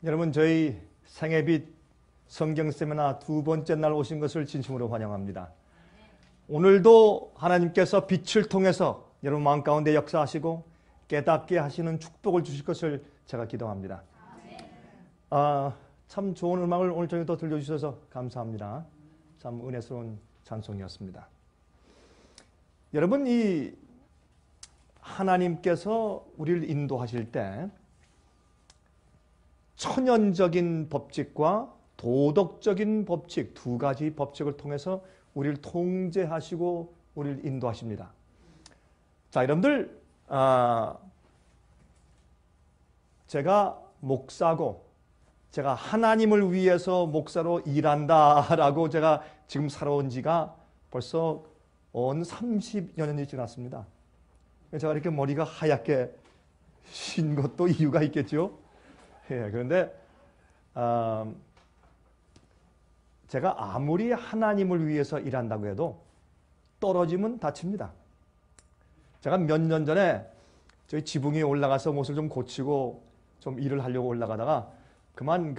여러분, 저희 생애빛 성경 세미나 두 번째 날 오신 것을 진심으로 환영합니다. 오늘도 하나님께서 빛을 통해서 여러분 마음 가운데 역사하시고 깨닫게 하시는 축복을 주실 것을 제가 기도합니다. 참 좋은 음악을 오늘 저녁도 들려주셔서 감사합니다. 참 은혜스러운 찬송이었습니다. 여러분, 이 하나님께서 우리를 인도하실 때 천연적인 법칙과 도덕적인 법칙, 두 가지 법칙을 통해서 우리를 통제하시고 우리를 인도하십니다. 자, 여러분들, 제가 목사고 제가 하나님을 위해서 목사로 일한다라고 제가 지금 살아온 지가 벌써 30여 년이 지났습니다. 제가 이렇게 머리가 하얗게 신 것도 이유가 있겠죠. 예, 그런데 제가 아무리 하나님을 위해서 일한다고 해도 떨어지면 다칩니다. 제가 몇 년 전에 저희 지붕에 올라가서 못을 좀 고치고 좀 일을 하려고 올라가다가 그만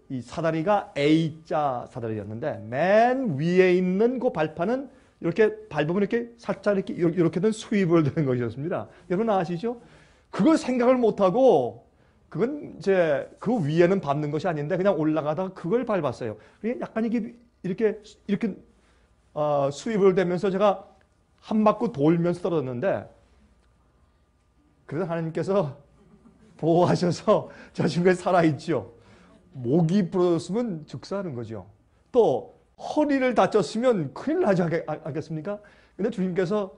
이 사다리가 A자 사다리였는데 맨 위에 있는 그 발판은 이렇게 밟으면 이렇게 살짝 이렇게 된 스위블 되는 것이었습니다. 여러분 아시죠? 그걸 생각을 못하고 그건 이제 그 위에는 밟는 것이 아닌데 그냥 올라가다가 그걸 밟았어요. 약간 이렇게 스위블 되면서 제가 한 바퀴 돌면서 떨어졌는데 그래서 하나님께서 보호하셔서 저 지금까지 살아있죠. 목이 부러졌으면 즉사하는 거죠. 또 허리를 다쳤으면 큰일 나지 않겠습니까? 근데 주님께서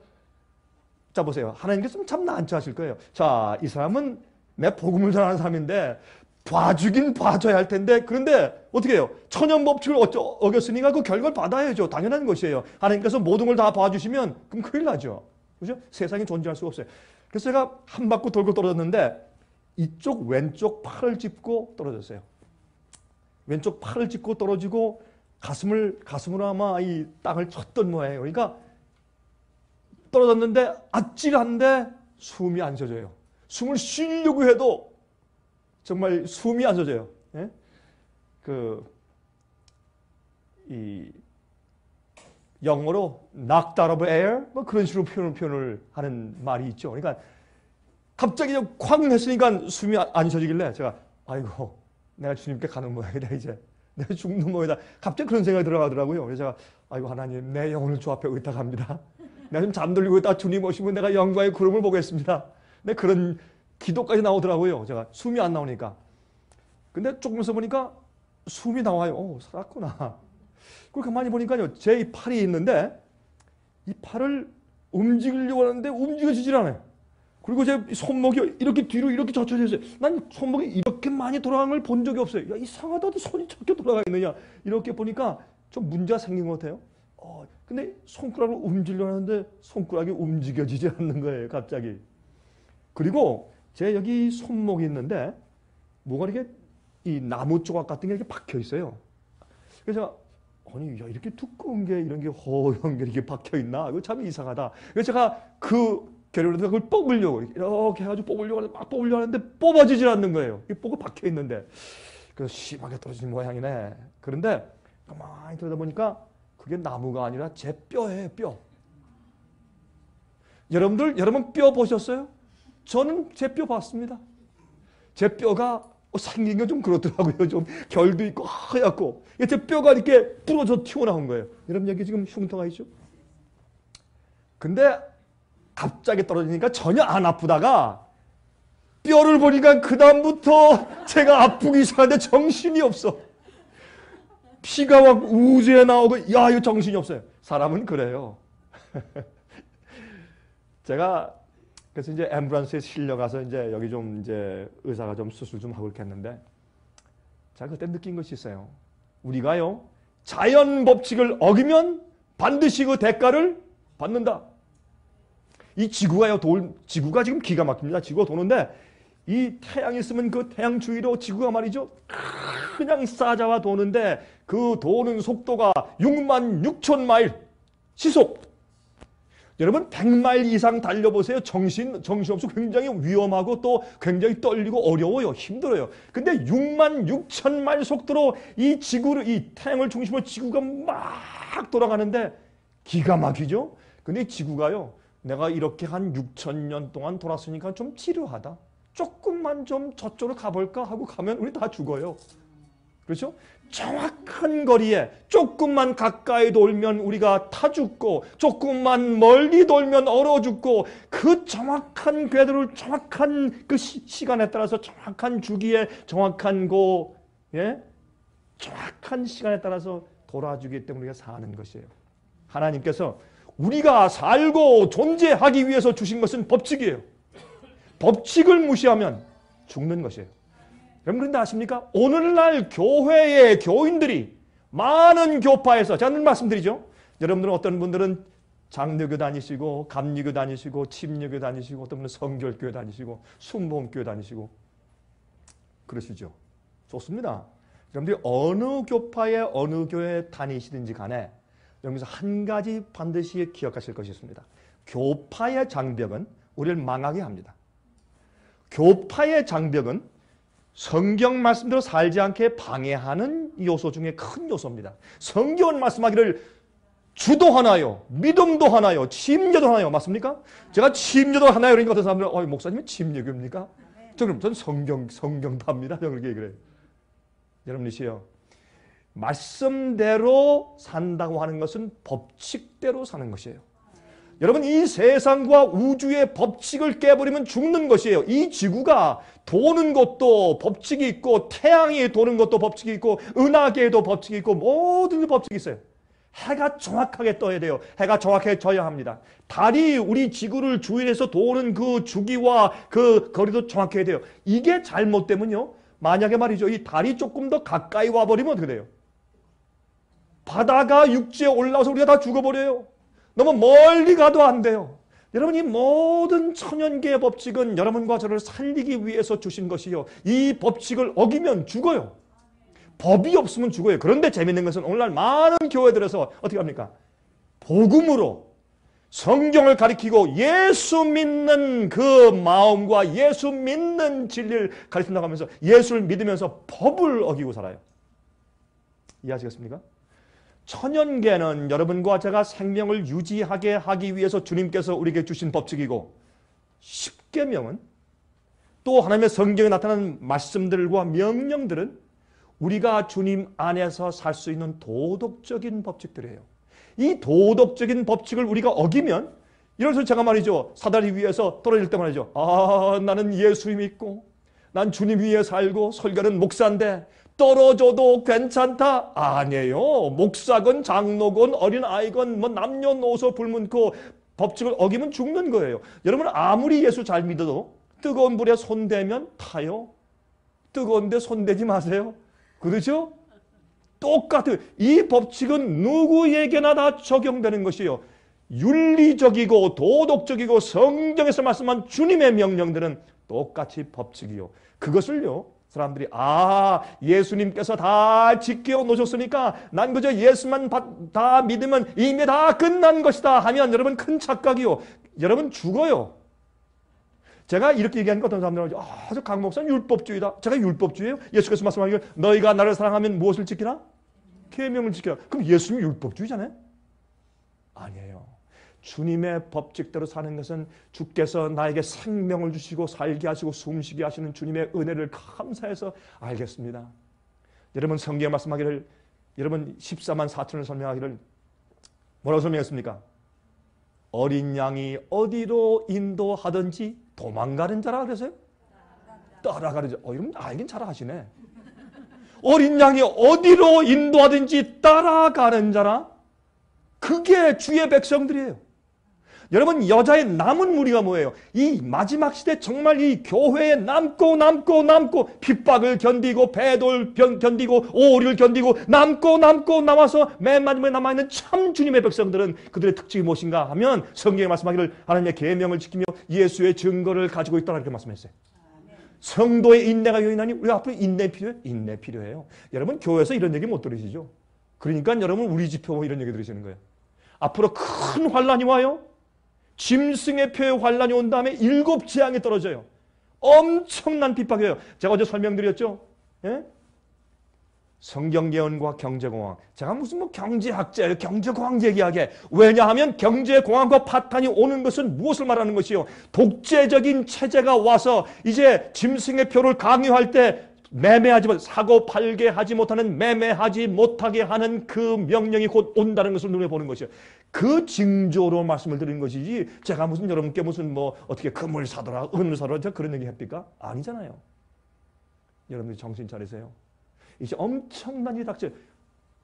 자 보세요. 하나님께서 참 난처하실 거예요. 자, 이 사람은 내 복음을 전하는 사람인데 봐주긴 봐줘야 할 텐데 그런데 어떻게 해요? 천연법칙을 어겼으니까 그 결과를 받아야죠. 당연한 것이에요. 하나님께서 모든 걸 다 봐주시면 그럼 큰일 나죠. 그렇죠? 세상에 존재할 수가 없어요. 그래서 제가 한 바퀴 돌고 떨어졌는데 이쪽 왼쪽 팔을 짚고 떨어졌어요. 왼쪽 팔을 짚고 떨어지고 가슴으로 아마 이 땅을 쳤던 모양이에요. 그러니까 떨어졌는데 아찔한데 숨이 안 쉬어져요. 숨을 쉬려고 해도 정말 숨이 안 쉬어져요. 예? 이 영어로 knocked out of air 뭐 그런 식으로 표현을 하는 말이 있죠. 그러니까 갑자기 쾅 했으니까 숨이 안 쉬어지길래 제가 아이고 내가 주님께 가는 모양이다 이제 내가 죽는 모양이다. 갑자기 그런 생각이 들어가더라고요. 그래서 제가 아이고 하나님 내 영혼을 주 앞에 의탁합니다. 내가 좀 잠들고 있다 주님 오시면 내가 영광의 구름을 보겠습니다. 네, 그런 기도까지 나오더라고요. 제가 숨이 안 나오니까. 근데 조금 있어 보니까 숨이 나와요. 살았구나. 그리고 가만히 보니까요. 제 이 팔이 있는데 이 팔을 움직이려고 하는데 움직여지질 않아요. 그리고 제 손목이 이렇게 뒤로 이렇게 젖혀져 있어요. 난 손목이 이렇게 많이 돌아가는 걸 본 적이 없어요. 야, 이상하다. 손이 저렇게 돌아가 있느냐. 이렇게 보니까 좀 문제가 생긴 것 같아요. 근데 손가락을 움직이려고 하는데 손가락이 움직여지지 않는 거예요. 갑자기. 그리고 제 여기 손목이 있는데 뭐가 이렇게 이 나무 조각 같은 게 이렇게 박혀 있어요. 그래서 아니 야 이렇게 두꺼운 게 이런 게 허연 게 이렇게 박혀 있나? 이거 참 이상하다. 그래서 제가 결론을 그걸 뽑으려고 이렇게 해가지고 뽑으려고 하는데 뽑아지질 않는 거예요. 이 뽑고 박혀 있는데 그래서 심하게 떨어지는 모양이네. 그런데 가만히 들여다보니까 그게 나무가 아니라 제 뼈예요. 뼈. 여러분 뼈 보셨어요? 저는 제 뼈 봤습니다. 제 뼈가 생긴 게 좀 그렇더라고요. 좀 결도 있고 하얗고 제 뼈가 이렇게 부러져 튀어나온 거예요. 여러분 여기 지금 흉터가 있죠? 근데 갑자기 떨어지니까 전혀 안 아프다가 뼈를 보니까 그 다음부터 제가 아프기 시작하는데 정신이 없어. 피가 막 우주에 나오고 야 이거 정신이 없어요. 사람은 그래요. 제가 그래서 이제 앰뷸런스에 실려가서 이제 여기 좀 이제 의사가 좀 수술 좀 하고 이렇게 했는데 제가 그때 느낀 것이 있어요. 우리가요 자연 법칙을 어기면 반드시 그 대가를 받는다. 이 지구가요 지구가 지금 기가 막힙니다. 지구가 도는데 이 태양이 있으면 그 태양 주위로 지구가 말이죠 그냥 싸잡아 도는데 그 도는 속도가 66,000 마일 시속. 여러분 100마일 이상 달려보세요. 정신없이 굉장히 위험하고 또 굉장히 떨리고 어려워요. 힘들어요. 근데 6만 6천 마일 속도로 이 지구를, 이 태양을 중심으로 지구가 막 돌아가는데 기가 막히죠? 근데 이 지구가요, 내가 이렇게 한 6천 년 동안 돌았으니까 좀 지루하다. 조금만 좀 저쪽으로 가볼까 하고 가면 우리 다 죽어요. 그렇죠? 정확한 거리에 조금만 가까이 돌면 우리가 타 죽고 조금만 멀리 돌면 얼어 죽고 그 정확한 궤도를 정확한 그 시간에 따라서 정확한 주기에 정확한 정확한 시간에 따라서 돌아주기 때문에 우리가 사는 것이에요. 하나님께서 우리가 살고 존재하기 위해서 주신 것은 법칙이에요. 법칙을 무시하면 죽는 것이에요. 여러분 그런데 아십니까? 오늘날 교회의 교인들이 많은 교파에서 제가 늘 말씀드리죠. 여러분들은 어떤 분들은 장로교 다니시고 감리교 다니시고 침례교 다니시고 어떤 분은 성결교회 다니시고 순복음교회 다니시고 그러시죠. 좋습니다. 여러분들이 어느 교파에 어느 교회에 다니시든지 간에 여기서 한 가지 반드시 기억하실 것이 있습니다. 교파의 장벽은 우리를 망하게 합니다. 교파의 장벽은 성경 말씀대로 살지 않게 방해하는 요소 중에 큰 요소입니다. 성경은 말씀하기를 주도 하나요, 믿음도 하나요, 침례도 하나요. 맞습니까? 제가 침례도 하나요 그러니까 어떤 사람들은 목사님은 침례교입니까? 전 성경답니다. 저는 그렇게 그래요. 여러분이시여, 말씀대로 산다고 하는 것은 법칙대로 사는 것이에요. 여러분 이 세상과 우주의 법칙을 깨버리면 죽는 것이에요. 이 지구가 도는 것도 법칙이 있고 태양이 도는 것도 법칙이 있고 은하계에도 법칙이 있고 모든 법칙이 있어요. 해가 정확하게 떠야 돼요. 해가 정확하게 져야 합니다. 달이 우리 지구를 주위에서 도는 그 주기와 그 거리도 정확해야 돼요. 이게 잘못되면요, 만약에 말이죠, 이 달이 조금 더 가까이 와버리면 어떻게 돼요? 바다가 육지에 올라와서 우리가 다 죽어버려요. 너무 멀리 가도 안 돼요. 여러분 이 모든 천연계의 법칙은 여러분과 저를 살리기 위해서 주신 것이요. 이 법칙을 어기면 죽어요. 법이 없으면 죽어요. 그런데 재밌는 것은 오늘날 많은 교회들에서 어떻게 합니까? 복음으로 성경을 가리키고 예수 믿는 그 마음과 예수 믿는 진리를 가르친다고 하면서 예수를 믿으면서 법을 어기고 살아요. 이해하시겠습니까? 천연계는 여러분과 제가 생명을 유지하게 하기 위해서 주님께서 우리에게 주신 법칙이고, 십계명은 또 하나님의 성경에 나타나는 말씀들과 명령들은 우리가 주님 안에서 살 수 있는 도덕적인 법칙들이에요. 이 도덕적인 법칙을 우리가 어기면, 이래서 제가 말이죠, 사다리 위에서 떨어질 때 말이죠, 나는 예수 믿고 난 주님 위에 살고 설교는 목사인데 떨어져도 괜찮다? 아니에요. 목사건 장로건 어린아이건 뭐 남녀노소 불문고 법칙을 어기면 죽는 거예요. 여러분 아무리 예수 잘 믿어도 뜨거운 불에 손대면 타요. 뜨거운데 손대지 마세요. 그렇죠? 똑같아요. 이 법칙은 누구에게나 다 적용되는 것이에요. 윤리적이고 도덕적이고 성경에서 말씀한 주님의 명령들은 똑같이 법칙이요. 그것을요, 사람들이 예수님께서 다 지켜 놓으셨으니까 난 그저 예수만 다 믿으면 이미 다 끝난 것이다 하면 여러분 큰 착각이요. 여러분 죽어요. 제가 이렇게 얘기하니까 어떤 사람들은 저 강 목사는 율법주의다. 제가 율법주의예요? 예수께서 말씀하기를 너희가 나를 사랑하면 무엇을 지키라? 계명을 지키라. 그럼 예수님이 율법주의잖아요? 아니에요. 주님의 법칙대로 사는 것은 주께서 나에게 생명을 주시고 살게 하시고 숨쉬게 하시는 주님의 은혜를 감사해서 알겠습니다. 여러분 성경에 말씀하기를, 여러분 14만 4천을 설명하기를 뭐라고 설명했습니까? 어린 양이 어디로 인도하든지 도망가는 자라 그랬어요? 따라가는 자. 여러분 알긴 잘 아시네. 어린 양이 어디로 인도하든지 따라가는 자라. 그게 주의 백성들이에요. 여러분 여자의 남은 무리가 뭐예요? 이 마지막 시대 정말 이 교회에 남고 핍박을 견디고 배돌 견디고 오리를 견디고 남고 남아서 맨 마지막에 남아있는 참 주님의 백성들은 그들의 특징이 무엇인가 하면 성경에 말씀하기를 하나님의 계명을 지키며 예수의 증거를 가지고 있다 이렇게 말씀했어요. 성도의 인내가 요인하니 우리 앞으로 인내 필요해요? 인내 필요해요. 여러분 교회에서 이런 얘기 못 들으시죠? 그러니까 여러분 우리 집회 이런 얘기 들으시는 거예요. 앞으로 큰 환란이 와요. 짐승의 표에 환란이 온 다음에 7 재앙이 떨어져요. 엄청난 핍박이에요. 제가 어제 설명드렸죠. 예? 성경예언과 경제공황. 제가 무슨 뭐 경제학자예요. 경제공황 얘기하게. 왜냐하면 경제공황과 파탄이 오는 것은 무엇을 말하는 것이요? 독재적인 체제가 와서 이제 짐승의 표를 강요할 때 매매하지 못, 사고 팔게 하지 못하는, 매매하지 못하게 하는 그 명령이 곧 온다는 것을 눈에 보는 것이요. 그 징조로 말씀을 드리는 것이지 제가 무슨 여러분께 무슨 뭐 어떻게 금을 사더라, 은을 사더라 그런 얘기 합니까? 아니잖아요. 여러분들 정신 차리세요. 이제 엄청난 일이 닥쳐요.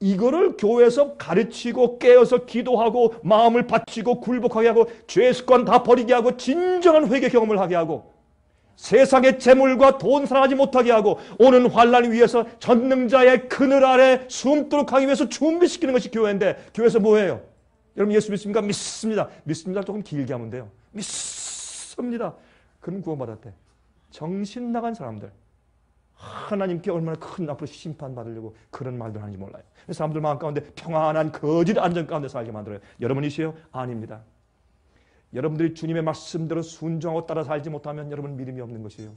이거를 교회에서 가르치고 깨어서 기도하고 마음을 바치고 굴복하게 하고 죄 습관 다 버리게 하고 진정한 회개 경험을 하게 하고 세상의 재물과 돈 사랑하지 못하게 하고 오는 환란을 위해서 전능자의 그늘 아래 숨도록 하기 위해서 준비시키는 것이 교회인데 교회에서 뭐예요? 여러분 예수 믿습니까? 믿습니다. 믿습니다. 조금 길게 하면 돼요. 믿습니다. 그럼 구원받았대. 정신 나간 사람들. 하나님께 얼마나 큰 앞으로 심판받으려고 그런 말들 하는지 몰라요. 사람들 마음 가운데 평안한 거짓 안전 가운데 살게 만들어요. 여러분이시요? 아닙니다. 여러분들이 주님의 말씀대로 순종하고 따라 살지 못하면 여러분 믿음이 없는 것이에요.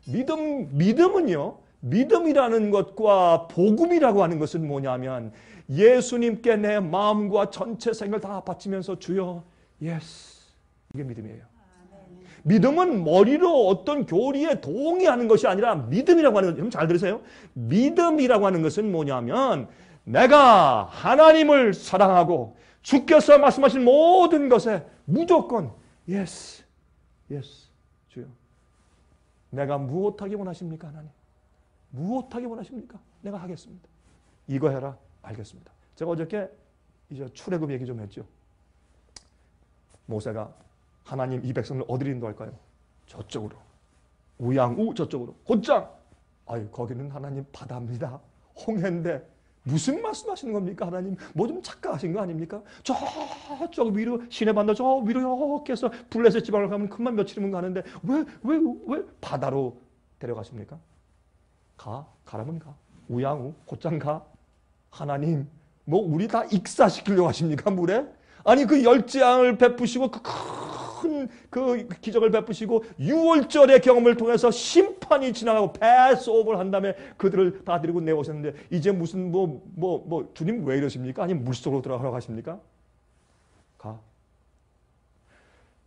믿음은요. 믿음이라는 것과 복음이라고 하는 것은 뭐냐면 예수님께 내 마음과 전체 생각을 다 바치면서 주여 예스 이게 믿음이에요. 믿음은 머리로 어떤 교리에 동의하는 것이 아니라 믿음이라고 하는 것, 여러분 잘 들으세요? 믿음이라고 하는 것은 뭐냐면 내가 하나님을 사랑하고 주께서 말씀하신 모든 것에 무조건 yes, yes, 주여. 내가 무엇하기 원하십니까 하나님? 무엇하기 원하십니까? 내가 하겠습니다. 이거 해라. 알겠습니다. 제가 어저께 이제 출애굽 얘기 좀 했죠. 모세가 하나님 이 백성을 어디로 인도할까요? 저쪽으로. 우양우 저쪽으로. 곧장. 아유 거기는 하나님 바다입니다. 홍해인데 무슨 말씀하시는 겁니까 하나님? 뭐 좀 착각하신 거 아닙니까? 저쪽 위로 시내반도 저 위로 이렇게 해서 블레셋 지방을 가면 금방 며칠이면 가는데 왜 바다로 데려가십니까? 가라면 가. 우양우 곧장 가. 하나님 뭐 우리 다 익사시키려고 하십니까 물에? 아니 그 열재앙을 베푸시고 큰 그 기적을 베푸시고 6월절의 경험을 통해서 심판이 지나가고 패스오버를 한 다음에 그들을 다 데리고 내오셨는데 이제 무슨 뭐 주님 왜 이러십니까? 아니면 물속으로 들어가라고 하십니까? 가.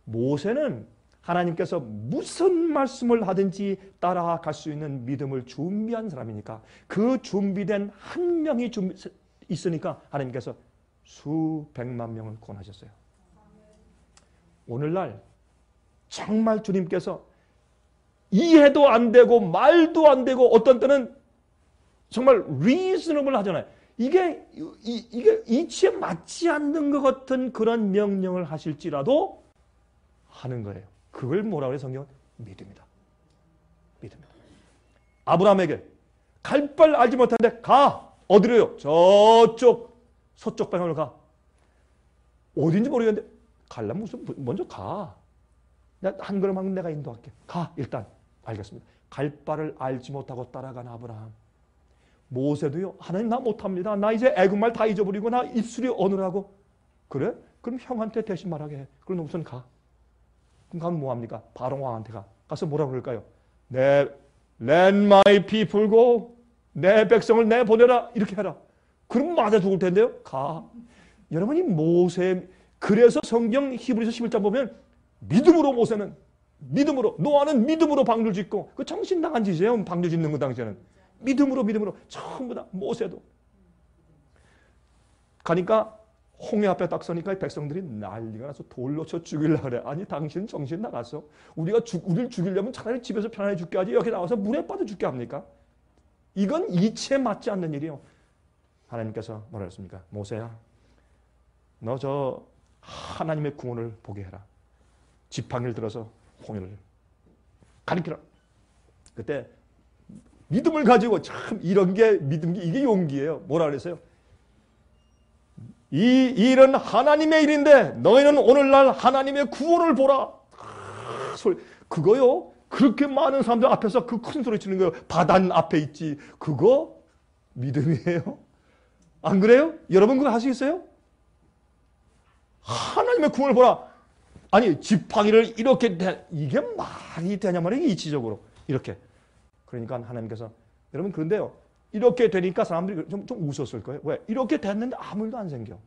모세는 하나님께서 무슨 말씀을 하든지 따라갈 수 있는 믿음을 준비한 사람이니까 그 준비된 한 명이 있으니까 하나님께서 수백만 명을 구원하셨어요. 오늘날 정말 주님께서 이해도 안 되고 말도 안 되고 어떤 때는 정말 reasonable 하잖아요. 이게 이치에 맞지 않는 것 같은 그런 명령을 하실지라도 하는 거예요. 그걸 뭐라고 해요 성경은? 믿음이다. 믿음이다. 아브라함에게 갈 바 알지 못하는데 가. 어디로요? 저쪽 서쪽 방향으로 가. 어딘지 모르겠는데 가려면 무슨 먼저 가. 한 걸음 하면 내가 인도할게. 가 일단. 알겠습니다. 갈 바를 알지 못하고 따라간 아브라함. 모세도요. 하나님 나 못합니다. 나 이제 애국말 다 잊어버리고 나 입술이 어느라고. 그래? 그럼 형한테 대신 말하게 해. 그럼 우선 가. 그럼 가면 뭐합니까? 바로 왕한테 가. 가서 뭐라고 그럴까요? Let my people go. 내 백성을 내보내라. 이렇게 해라. 그럼 맞아 죽을 텐데요. 가. 여러분이 모세 그래서 성경 히브리서 11장 보면 믿음으로 모세는 믿음으로 노아는 믿음으로 방주를 짓고 그 정신 나간 짓이에요. 방주 짓는 거 당시에는 믿음으로 전부 다 모세도 가니까 홍해 앞에 딱 서니까 백성들이 난리가 나서 돌로 쳐 죽이려고 그래. 아니 당신 정신 나갔어. 우리를 죽이려면 차라리 집에서 편안히 죽게 하지 여기 나와서 물에 빠져 죽게 합니까? 이건 이치에 맞지 않는 일이에요. 하나님께서 뭐라 했습니까? 모세야 너 저 하나님의 구원을 보게 해라. 지팡이를 들어서 홍해를 가리키라. 그때 믿음을 가지고 참 이런 게 믿음 이게 용기예요. 뭐라 그랬어요? 이 일은 하나님의 일인데 너희는 오늘날 하나님의 구원을 보라. 그거요. 그렇게 많은 사람들 앞에서 그 큰 소리 치는 거예요. 바단 앞에 있지. 그거 믿음이에요. 안 그래요? 여러분 그거 하시겠어요? 하나님의 구원을 보라. 아니 지팡이를 이렇게 이게 말이 되냐 말이에요. 이치적으로 이렇게. 그러니까 하나님께서 여러분 그런데요. 이렇게 되니까 사람들이 좀 웃었을 거예요. 왜? 이렇게 됐는데 아무 일도 안 생겨.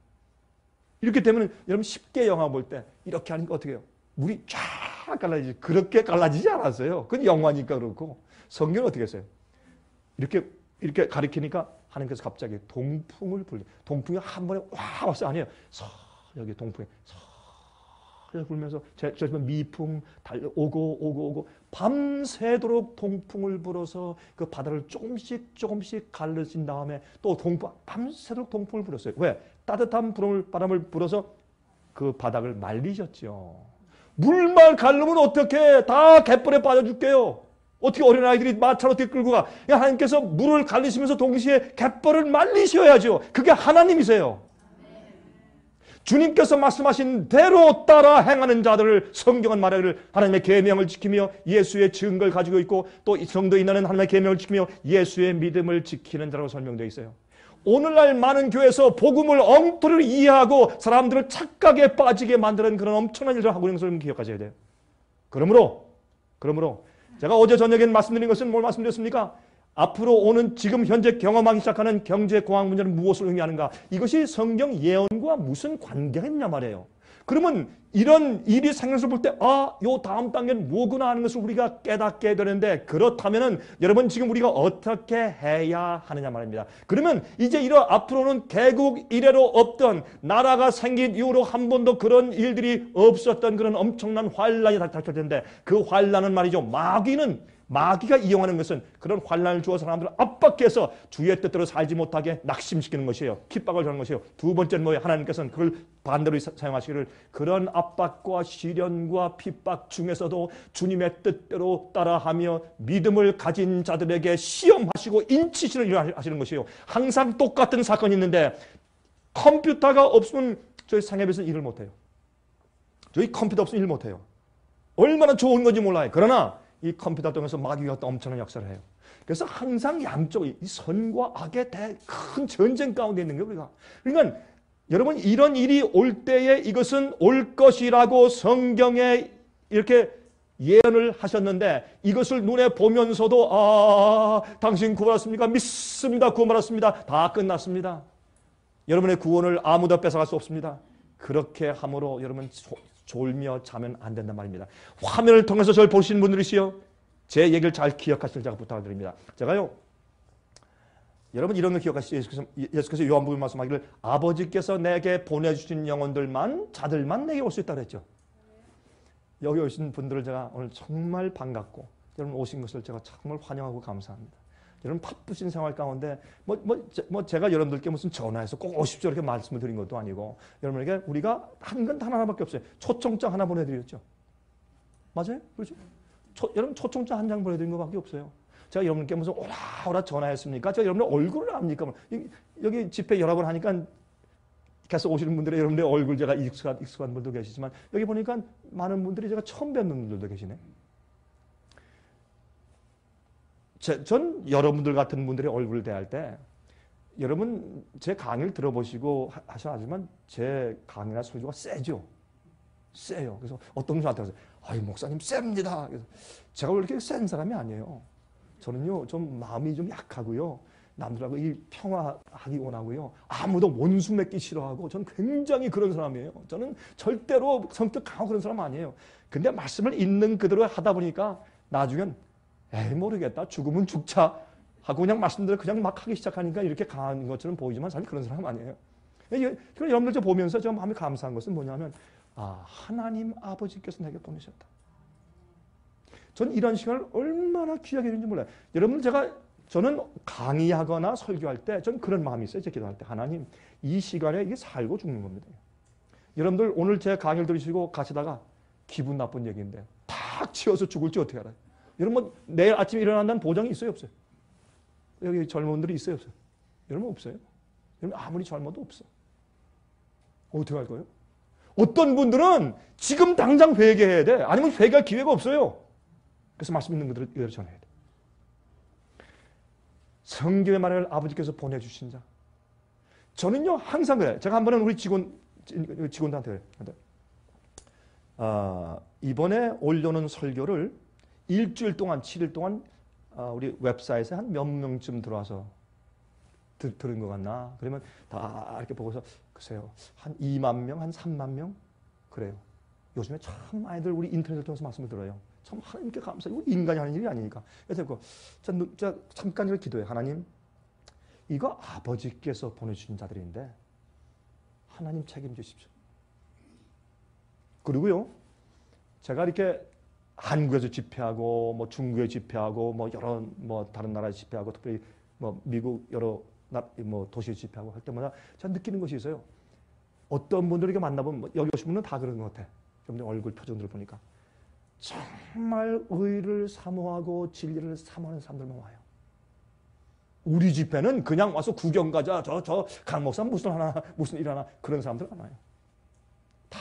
이렇게 되면 여러분 쉽게 영화 볼 때 이렇게 하니까 어떻게 해요? 물이 쫙 갈라지지. 그렇게 갈라지지 않았어요. 그건 영화니까 그렇고. 성경은 어떻게 했어요? 이렇게 가리키니까 하나님께서 갑자기 동풍을 불게. 동풍이 한 번에 와 왔어요. 아니에요. 여기 동풍이 불면서 저지만 미풍 오고 밤새도록 동풍을 불어서 그 바다를 조금씩 갈라진 다음에 또 밤새도록 동풍을 불었어요. 왜? 따뜻한 바람을 불어서 그 바닥을 말리셨죠. 물만 가르면 어떻게 다 갯벌에 빠져 죽게요. 어떻게 어린아이들이 마차로 어떻게 끌고 가. 하나님께서 물을 갈리시면서 동시에 갯벌을 말리셔야죠. 그게 하나님이세요. 주님께서 말씀하신 대로 따라 행하는 자들을 성경은 말하기를 하나님의 계명을 지키며 예수의 증거를 가지고 있고 또 성도에 있는 하나님의 계명을 지키며 예수의 믿음을 지키는 자라고 설명되어 있어요. 오늘날 많은 교회에서 복음을 엉터리로 이해하고 사람들을 착각에 빠지게 만드는 그런 엄청난 일을 하고 있는 것을 기억하셔야 돼요. 그러므로 제가 어제 저녁에 말씀드린 것은 뭘 말씀드렸습니까? 앞으로 오는 지금 현재 경험하기 시작하는 경제 공황 문제는 무엇을 의미하는가? 이것이 성경 예언과 무슨 관계가 있냐 말이에요. 그러면 이런 일이 생겨서 볼 때 요 다음 단계는 뭐구나 하는 것을 우리가 깨닫게 되는데 그렇다면은 여러분 지금 우리가 어떻게 해야 하느냐 말입니다. 그러면 이제 이런 앞으로는 개국 이래로 없던 나라가 생긴 이후로 한 번도 그런 일들이 없었던 그런 엄청난 환란이 닥칠 텐데 그 환란은 말이죠. 마귀가 이용하는 것은 그런 환란을 주어 사람들을 압박해서 주의 뜻대로 살지 못하게 낙심시키는 것이에요. 핍박을 주는 것이에요. 두 번째는 뭐예요? 하나님께서는 그걸 반대로 사용하시기를 그런 압박과 시련과 핍박 중에서도 주님의 뜻대로 따라하며 믿음을 가진 자들에게 시험하시고 인치시는 일을 하시는 것이에요. 항상 똑같은 사건이 있는데 컴퓨터가 없으면 저희 상해에서는 일을 못해요. 저희 컴퓨터 없으면 일 못해요. 얼마나 좋은 건지 몰라요. 그러나 이 컴퓨터 통해서 마귀가 또 엄청난 역사를 해요. 그래서 항상 양쪽, 이 선과 악의 큰 전쟁 가운데 있는 거예요, 우리가. 그러니까 여러분 이런 일이 올 때에 이것은 올 것이라고 성경에 이렇게 예언을 하셨는데 이것을 눈에 보면서도 당신 구원받았습니까? 믿습니다. 구원받았습니다. 다 끝났습니다. 여러분의 구원을 아무도 뺏어갈 수 없습니다. 그렇게 함으로 여러분 졸며 자면 안 된단 말입니다. 화면을 통해서 저를 보시는 분들이시요. 제 얘기를 잘 기억하시길 제가 부탁을 드립니다. 제가요. 여러분 이런 걸 기억하시죠. 예수께서 요한복음 말씀하기를 아버지께서 내게 보내주신 영혼들만 자들만 내게 올 수 있다고 했죠. 여기 오신 분들을 제가 오늘 정말 반갑고 여러분 오신 것을 제가 정말 환영하고 감사합니다. 여러분 바쁘신 생활 가운데 제가 여러분들께 무슨 전화해서 꼭 오십시오 이렇게 말씀을 드린 것도 아니고 여러분에게 우리가 한 건 단 하나밖에 없어요. 초청장 하나 보내드렸죠. 맞아요? 그렇죠? 여러분 초청장 한 장 보내드린 것밖에 없어요. 제가 여러분께 무슨 오라 전화했습니까? 제가 여러분의 얼굴을 압니까? 여기 집회 여러 번 하니까 계속 오시는 분들의 여러분의 얼굴 제가 익숙한 분도 계시지만 여기 보니까 많은 분들이 제가 처음 뵙는 분들도 계시네. 전 여러분들 같은 분들의 얼굴을 대할 때 여러분 제 강의를 들어보시고 하셔야지만 제 강의나 설교가 세죠. 세요. 그래서 어떤 분이 저한테 그러세요. 아이 목사님 셉니다. 그래서 제가 왜 이렇게 센 사람이 아니에요. 저는요 좀 마음이 좀 약하고요. 남들하고 이 평화하기 원하고요. 아무도 원수 맺기 싫어하고 저는 굉장히 그런 사람이에요. 저는 절대로 성격 강하고 그런 사람 아니에요. 근데 말씀을 있는 그대로 하다 보니까 나중엔 에이 모르겠다. 죽으면 죽자 하고 그냥 말씀대로 그냥 막 하기 시작하니까 이렇게 강한 것처럼 보이지만 사실 그런 사람 아니에요. 그래서 여러분들 보면서 제가 마음이 감사한 것은 뭐냐면 하나님 아버지께서 내게 보내셨다. 저는 이런 시간을 얼마나 귀하게 했는지 몰라요. 여러분 저는 강의하거나 설교할 때 저는 그런 마음이 있어요. 제 기도할 때 하나님 이 시간에 이게 살고 죽는 겁니다. 여러분들 오늘 제 강의를 들으시고 가시다가 기분 나쁜 얘기인데 탁 치워서 죽을지 어떻게 알아요? 여러분 내일 아침에 일어난다는 보장이 있어요 없어요? 여기 젊은 분들이 있어요 없어요? 여러분 없어요? 여러분 아무리 젊어도 없어. 어떻게 할 거예요? 어떤 분들은 지금 당장 회개해야 돼. 아니면 회개할 기회가 없어요. 그래서 말씀 있는 그대로 이대로 전해야 돼. 성경의 말을 아버지께서 보내주신 자. 저는요 항상 그래요. 제가 한 번은 우리 직원들한테 그래요. 이번에 올려놓은 설교를 일주일 동안 7일 동안 우리 웹사이트에 한 몇 명쯤 들어와서 들은 것 같나? 그러면 다 이렇게 보고서 글쎄요 한 2만 명, 한 3만 명 그래요. 요즘에 참 많이들 우리 인터넷을 통해서 말씀을 들어요. 참 하나님께 감사해요. 인간이 하는 일이 아니니까. 그래서 자, 잠깐 이렇게 기도해요. 하나님, 이거 아버지께서 보내주신 자들인데 하나님 책임지십시오. 그리고요, 제가 이렇게 한국에서 집회하고 뭐 중국에 집회하고 뭐 여러 뭐 다른 나라에 집회하고 특별히 뭐 미국 여러 뭐 도시에 집회하고 할 때마다 제가 느끼는 것이 있어요. 어떤 분들에게 만나보면 여기 오신 분은 다 그런 것 같아. 여러분들 얼굴 표정들을 보니까 정말 의를 사모하고 진리를 사모하는 사람들만 와요. 우리 집회는 그냥 와서 구경 가자. 저 강 목사 무슨 일 하나 그런 사람들 안 와요. 다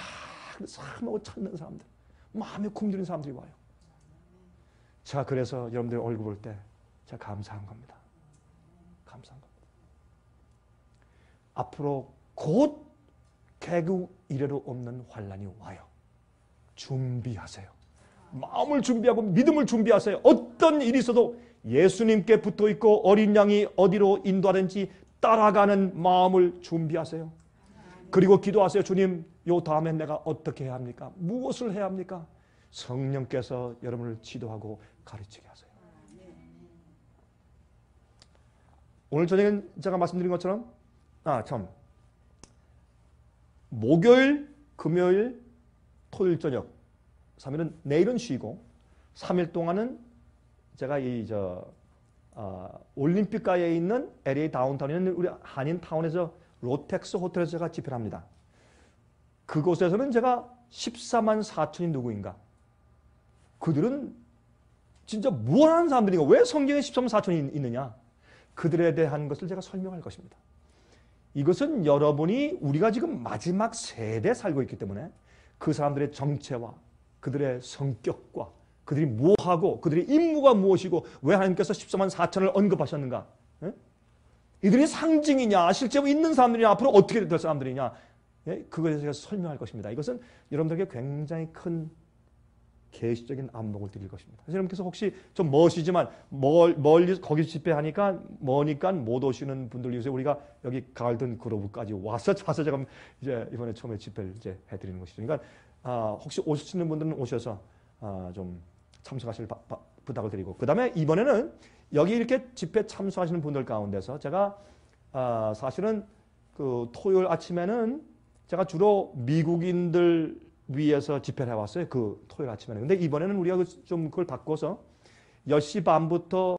사모하고 찾는 사람들, 마음에 굶주린 사람들이 와요. 제가 그래서 여러분들 얼굴 볼 때 제가 감사한 겁니다. 감사한 겁니다. 앞으로 곧 개국 이래로 없는 환란이 와요. 준비하세요. 마음을 준비하고 믿음을 준비하세요. 어떤 일이 있어도 예수님께 붙어 있고 어린 양이 어디로 인도하는지 따라가는 마음을 준비하세요. 그리고 기도하세요. 주님, 요 다음에 내가 어떻게 해야 합니까? 무엇을 해야 합니까? 성령께서 여러분을 지도하고 가르치게 하세요. 오늘 저녁에 제가 말씀드린 것처럼 목요일, 금요일, 토요일 저녁 3일은 내일은 쉬고 3일 동안은 제가 올림픽가에 있는 LA 다운타운에 있는 우리 한인타운에서 로텍스 호텔에서 제가 집회를 합니다. 그곳에서는 제가 14만 4천이 누구인가? 그들은 진짜 무엇하는 사람들인가? 왜 성경에 14만 4천이 있느냐? 그들에 대한 것을 제가 설명할 것입니다. 이것은 여러분이 우리가 지금 마지막 세대에 살고 있기 때문에 그 사람들의 정체와 그들의 성격과 그들이 뭐하고 그들의 임무가 무엇이고 왜 하나님께서 14만 4천을 언급하셨는가? 예? 이들이 상징이냐 실제로 있는 사람들이냐 앞으로 어떻게 될 사람들이냐 예? 그것에 대해서 설명할 것입니다. 이것은 여러분들에게 굉장히 큰 계시적인 안목을 드릴 것입니다. 그래서 여러분께서 혹시 좀 멋이지만 멀리 거기 집회하니까 머니까 못 오시는 분들 위해서 우리가 여기 가을든 그로브까지 와서 제가 이제 이번에 처음에 집회를 이제 해드리는 것이죠. 그러니까 혹시 오시는 분들은 오셔서 좀 참석하실 부탁을 드리고 그 다음에 이번에는 여기 이렇게 집회 참석하시는 분들 가운데서 제가 사실은 그 토요일 아침에는 제가 주로 미국인들 위해서 집회를 해왔어요. 그 토요일 아침에는. 근데 이번에는 우리가 좀 그걸 바꿔서 10시 반부터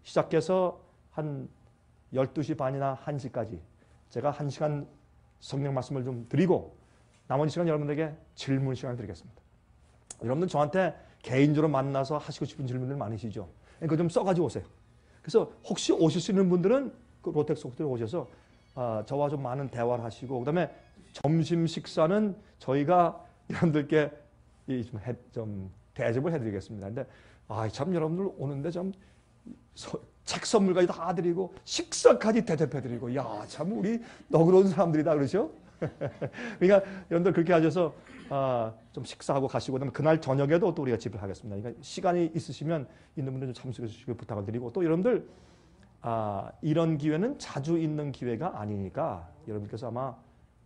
시작해서 한 12시 반이나 1시까지 제가 1시간 성령 말씀을 좀 드리고 나머지 시간 여러분들에게 질문 시간을 드리겠습니다. 여러분들 저한테 개인적으로 만나서 하시고 싶은 질문들 많으시죠? 그거 좀 써가지고 오세요. 그래서 혹시 오실 수 있는 분들은 그 로텍스 호텔에 오셔서 저와 좀 많은 대화를 하시고 그 다음에 점심 식사는 저희가 여러분들께 좀 대접을 해드리겠습니다. 근데 참 여러분들 오는데 좀 책 선물까지 다 드리고 식사까지 대접해드리고 참 우리 너그러운 사람들이다 그러죠? 그러니까 여러분들 그렇게 하셔서 좀 식사하고 가시고 그다음에 그날 저녁에도 또 우리가 집회를 하겠습니다. 그러니까 시간이 있으시면 있는 분들 좀 참석해 주시길 부탁을 드리고 또 여러분들 이런 기회는 자주 있는 기회가 아니니까 여러분께서 아마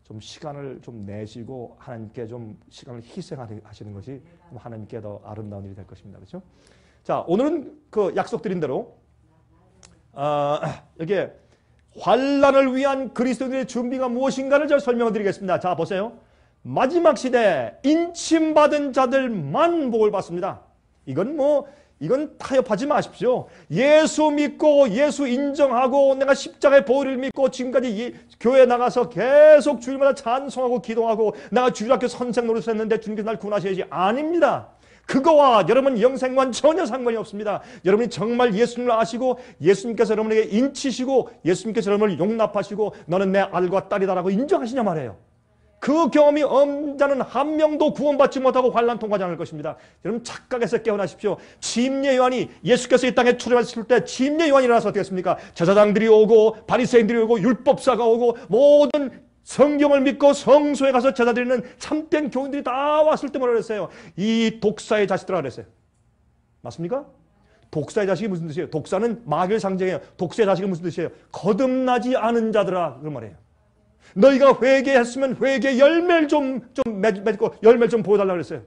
좀 시간을 좀 내시고 하나님께 좀 시간을 희생하시는 것이 하나님께 더 아름다운 일이 될 것입니다. 그렇죠? 자, 오늘은 그 약속드린 대로 여기에 환란을 위한 그리스도인의 준비가 무엇인가를 제가 설명을 드리겠습니다. 자, 보세요. 마지막 시대에 인침받은 자들만 복을 받습니다. 이건 타협하지 마십시오. 예수 믿고 예수 인정하고 내가 십자가의 보혈을 믿고 지금까지 교회 나가서 계속 주일마다 찬송하고 기도하고 내가 주일학교 선생 노릇을 했는데 주님께서 날 구원하셔야지. 아닙니다. 그거와 여러분 영생과는 전혀 상관이 없습니다. 여러분이 정말 예수님을 아시고 예수님께서 여러분에게 인치시고 예수님께서 여러분을 용납하시고 너는 내 아들과 딸이다라고 인정하시냐 말이에요. 그 경험이 없는 자는 한 명도 구원받지 못하고 환난 통과하지 않을 것입니다. 여러분 착각해서 깨어나십시오. 침례 요한이 예수께서 이 땅에 출애하셨을 때 침례 요한이 일어나서 어떻게 했습니까? 제사장들이 오고 바리새인들이 오고 율법사가 오고 모든 성경을 믿고 성소에 가서 제사 드리는 참된 교인들이 다 왔을 때 뭐라 그랬어요? 이 독사의 자식들아 그랬어요. 맞습니까? 독사의 자식이 무슨 뜻이에요? 독사는 마귀를 상징해요. 독사의 자식이 무슨 뜻이에요? 거듭나지 않은 자들아 그런 말이에요. 너희가 회개했으면 회개 열매를 좀 맺고 열매를 좀 보여달라고 그랬어요.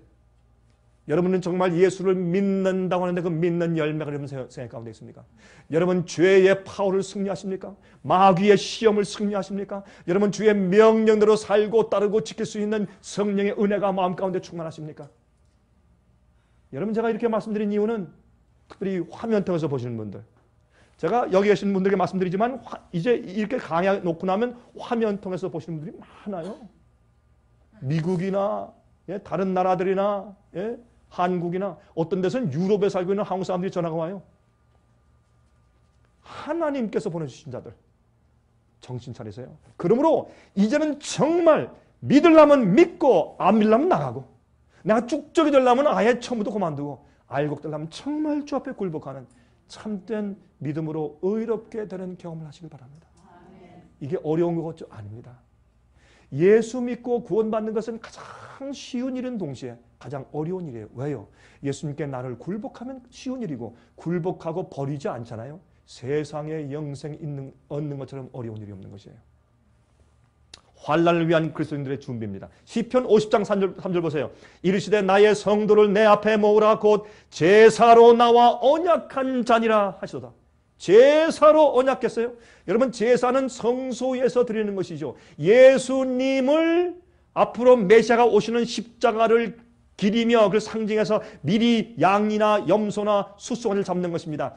여러분은 정말 예수를 믿는다고 하는데 그 믿는 열매가 여러분 생각 가운데 있습니까? 여러분 죄의 파워를 승리하십니까? 마귀의 시험을 승리하십니까? 여러분 주의 명령대로 살고 따르고 지킬 수 있는 성령의 은혜가 마음 가운데 충만하십니까? 여러분 제가 이렇게 말씀드린 이유는 특별히 화면 통해서 보시는 분들, 제가 여기 계신 분들에게 말씀드리지만 이제 이렇게 강의 놓고 나면 화면 통해서 보시는 분들이 많아요. 미국이나 다른 나라들이나 한국이나 어떤 데서는 유럽에 살고 있는 한국 사람들이 전화가 와요. 하나님께서 보내주신 자들 정신 차리세요. 그러므로 이제는 정말 믿으려면 믿고 안 믿으려면 나가고 내가 쭉적이 되려면 아예 처음부터 그만두고 알곡 되려면 정말 주 앞에 굴복하는 참된 믿음으로 의롭게 되는 경험을 하시길 바랍니다. 이게 어려운 것 아닙니다. 예수 믿고 구원받는 것은 가장 쉬운 일인 동시에 가장 어려운 일이에요. 왜요? 예수님께 나를 굴복하면 쉬운 일이고 굴복하고 버리지 않잖아요. 세상에 영생 얻는 것처럼 어려운 일이 없는 것이에요. 환난을 위한 그리스도인들의 준비입니다. 시편 50장 3절 보세요. 이르시되 나의 성도를 내 앞에 모으라 곧 제사로 나와 언약한 자니라 하시도다. 제사로 언약했어요. 여러분 제사는 성소에서 드리는 것이죠. 예수님을 앞으로 메시아가 오시는 십자가를 기리며 그걸 상징해서 미리 양이나 염소나 숫송아지를 잡는 것입니다.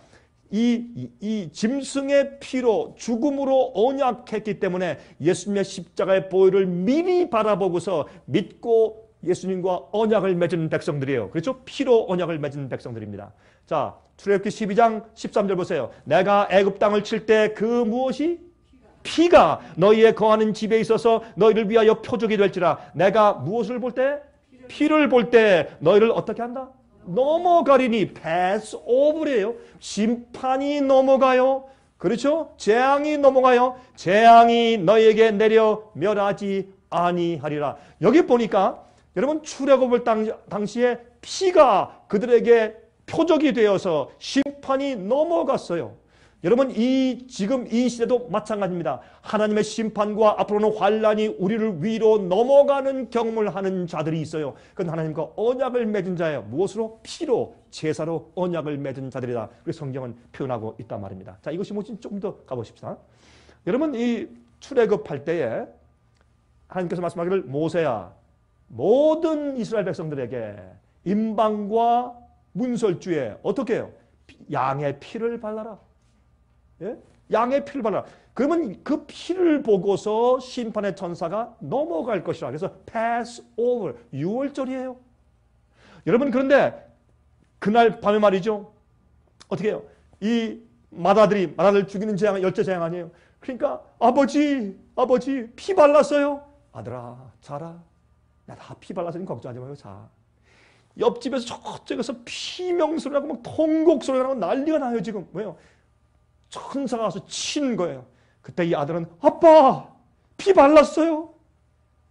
이 짐승의 피로 죽음으로 언약했기 때문에 예수님의 십자가의 보혈을 미리 바라보고서 믿고 예수님과 언약을 맺은 백성들이에요. 그렇죠? 피로 언약을 맺은 백성들입니다. 자, 출애굽기 12장 13절 보세요. 내가 애굽 땅을 칠 때 그 무엇이? 피가 너희의 거하는 집에 있어서 너희를 위하여 표적이 될지라. 내가 무엇을 볼 때? 피를 볼 때 너희를 어떻게 한다? 넘어가리니. pass over래요. 심판이 넘어가요. 그렇죠? 재앙이 넘어가요. 재앙이 너희에게 내려 멸하지 아니하리라. 여기 보니까 여러분 출애굽을 당시에 피가 그들에게 표적이 되어서 심판이 넘어갔어요. 여러분 지금 이 시대도 마찬가지입니다. 하나님의 심판과 앞으로는 환난이 우리를 위로 넘어가는 경험을 하는 자들이 있어요. 그건 하나님과 언약을 맺은 자예요. 무엇으로? 피로, 제사로 언약을 맺은 자들이다. 그래서 성경은 표현하고 있단 말입니다. 자, 이것이 뭐지? 조금 더 가보십시다. 여러분 이 출애굽할 때에 하나님께서 말씀하기를 모세야 모든 이스라엘 백성들에게 임방과 문설주에 어떻게 해요? 양의 피를 발라라. 예? 양의 피를 발라라. 그러면 그 피를 보고서 심판의 천사가 넘어갈 것이라. 그래서 pass over. 6월절이에요. 여러분 그런데 그날 밤에 말이죠. 어떻게 해요? 이 마다들 죽이는 재앙, 열째 재앙 아니에요. 그러니까 아버지 피 발랐어요. 아들아 자라. 야, 다 피 발랐으니 걱정하지 마요. 자. 옆집에서 저쪽에서 피명소리 나고 막 통곡소리 나고 난리가 나요 지금. 왜요? 천사가 와서 치는 거예요. 그때 이 아들은 아빠 피 발랐어요.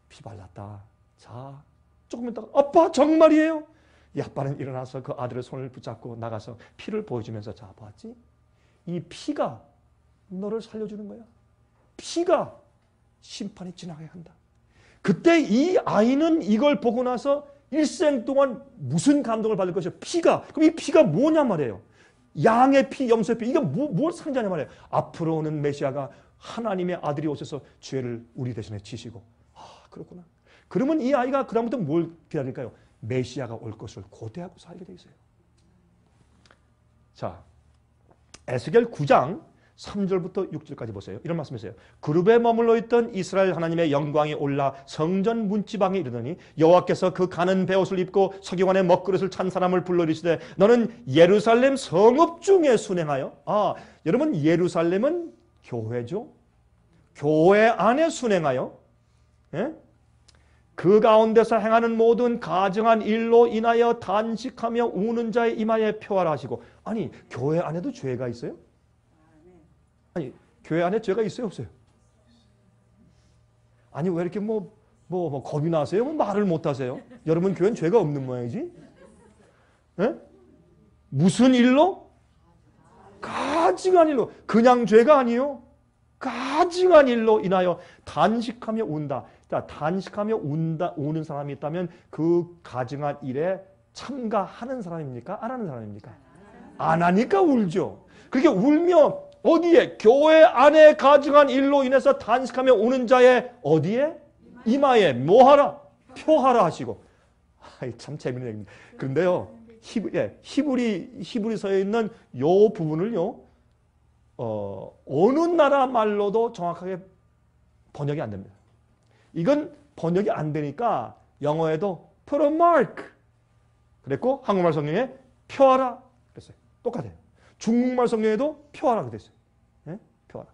피 발랐다. 자 조금 있다가 아빠 정말이에요. 이 아빠는 일어나서 그 아들의 손을 붙잡고 나가서 피를 보여주면서 자 봤지? 이 피가 너를 살려주는 거야. 피가 심판이 지나가야 한다. 그때 이 아이는 이걸 보고 나서 일생 동안 무슨 감동을 받을 것이요? 피가. 그럼 이 피가 뭐냐 말이에요. 양의 피, 염소의 피. 이게 뭘 상징하냐 말이에요. 앞으로 오는 메시아가 하나님의 아들이 오셔서 죄를 우리 대신에 지시고. 아, 그렇구나. 그러면 이 아이가 그다음부터 뭘 기다릴까요? 메시아가 올 것을 고대하고 살게 돼 있어요. 자, 에스겔 9장 3절부터 6절까지 보세요. 이런 말씀이세요. 그룹에 머물러 있던 이스라엘 하나님의 영광이 올라 성전 문지방에 이르더니 여호와께서 그 가는 베옷을 입고 서기관의 먹그릇을 찬 사람을 불러 이르시되 너는 예루살렘 성읍 중에 순행하여. 아, 여러분 예루살렘은 교회죠. 교회 안에 순행하여 그 가운데서 행하는 모든 가증한 일로 인하여 단식하며 우는 자의 이마에 표하라 하시고. 아니 교회 안에도 죄가 있어요? 아니 교회 안에 죄가 있어요 없어요? 아니 왜 이렇게 겁이 나세요? 말을 못 하세요? 여러분 교회는 죄가 없는 모양이지? 예? 무슨 일로? 가증한 일로. 그냥 죄가 아니에요. 가증한 일로 인하여 단식하며 운다. 자, 단식하며 우는 사람이 있다면 그 가증한 일에 참가하는 사람입니까? 안 하는 사람입니까? 안 하니까 울죠. 그렇게 울며 어디에? 교회 안에 가증한 일로 인해서 단식하며 우는 자의 어디에? 이마에 뭐하라? 표하라 하시고. 참 재밌는 얘기입니다. 그런데요, 히브리서에 있는 요 부분을요, 어느 나라 말로도 정확하게 번역이 안 됩니다. 이건 번역이 안 되니까 영어에도 put a mark 그랬고 한국말 성경에 표하라 그랬어요. 똑같아요. 중국말 성경에도 표하라 그랬어요. 네? 표하라.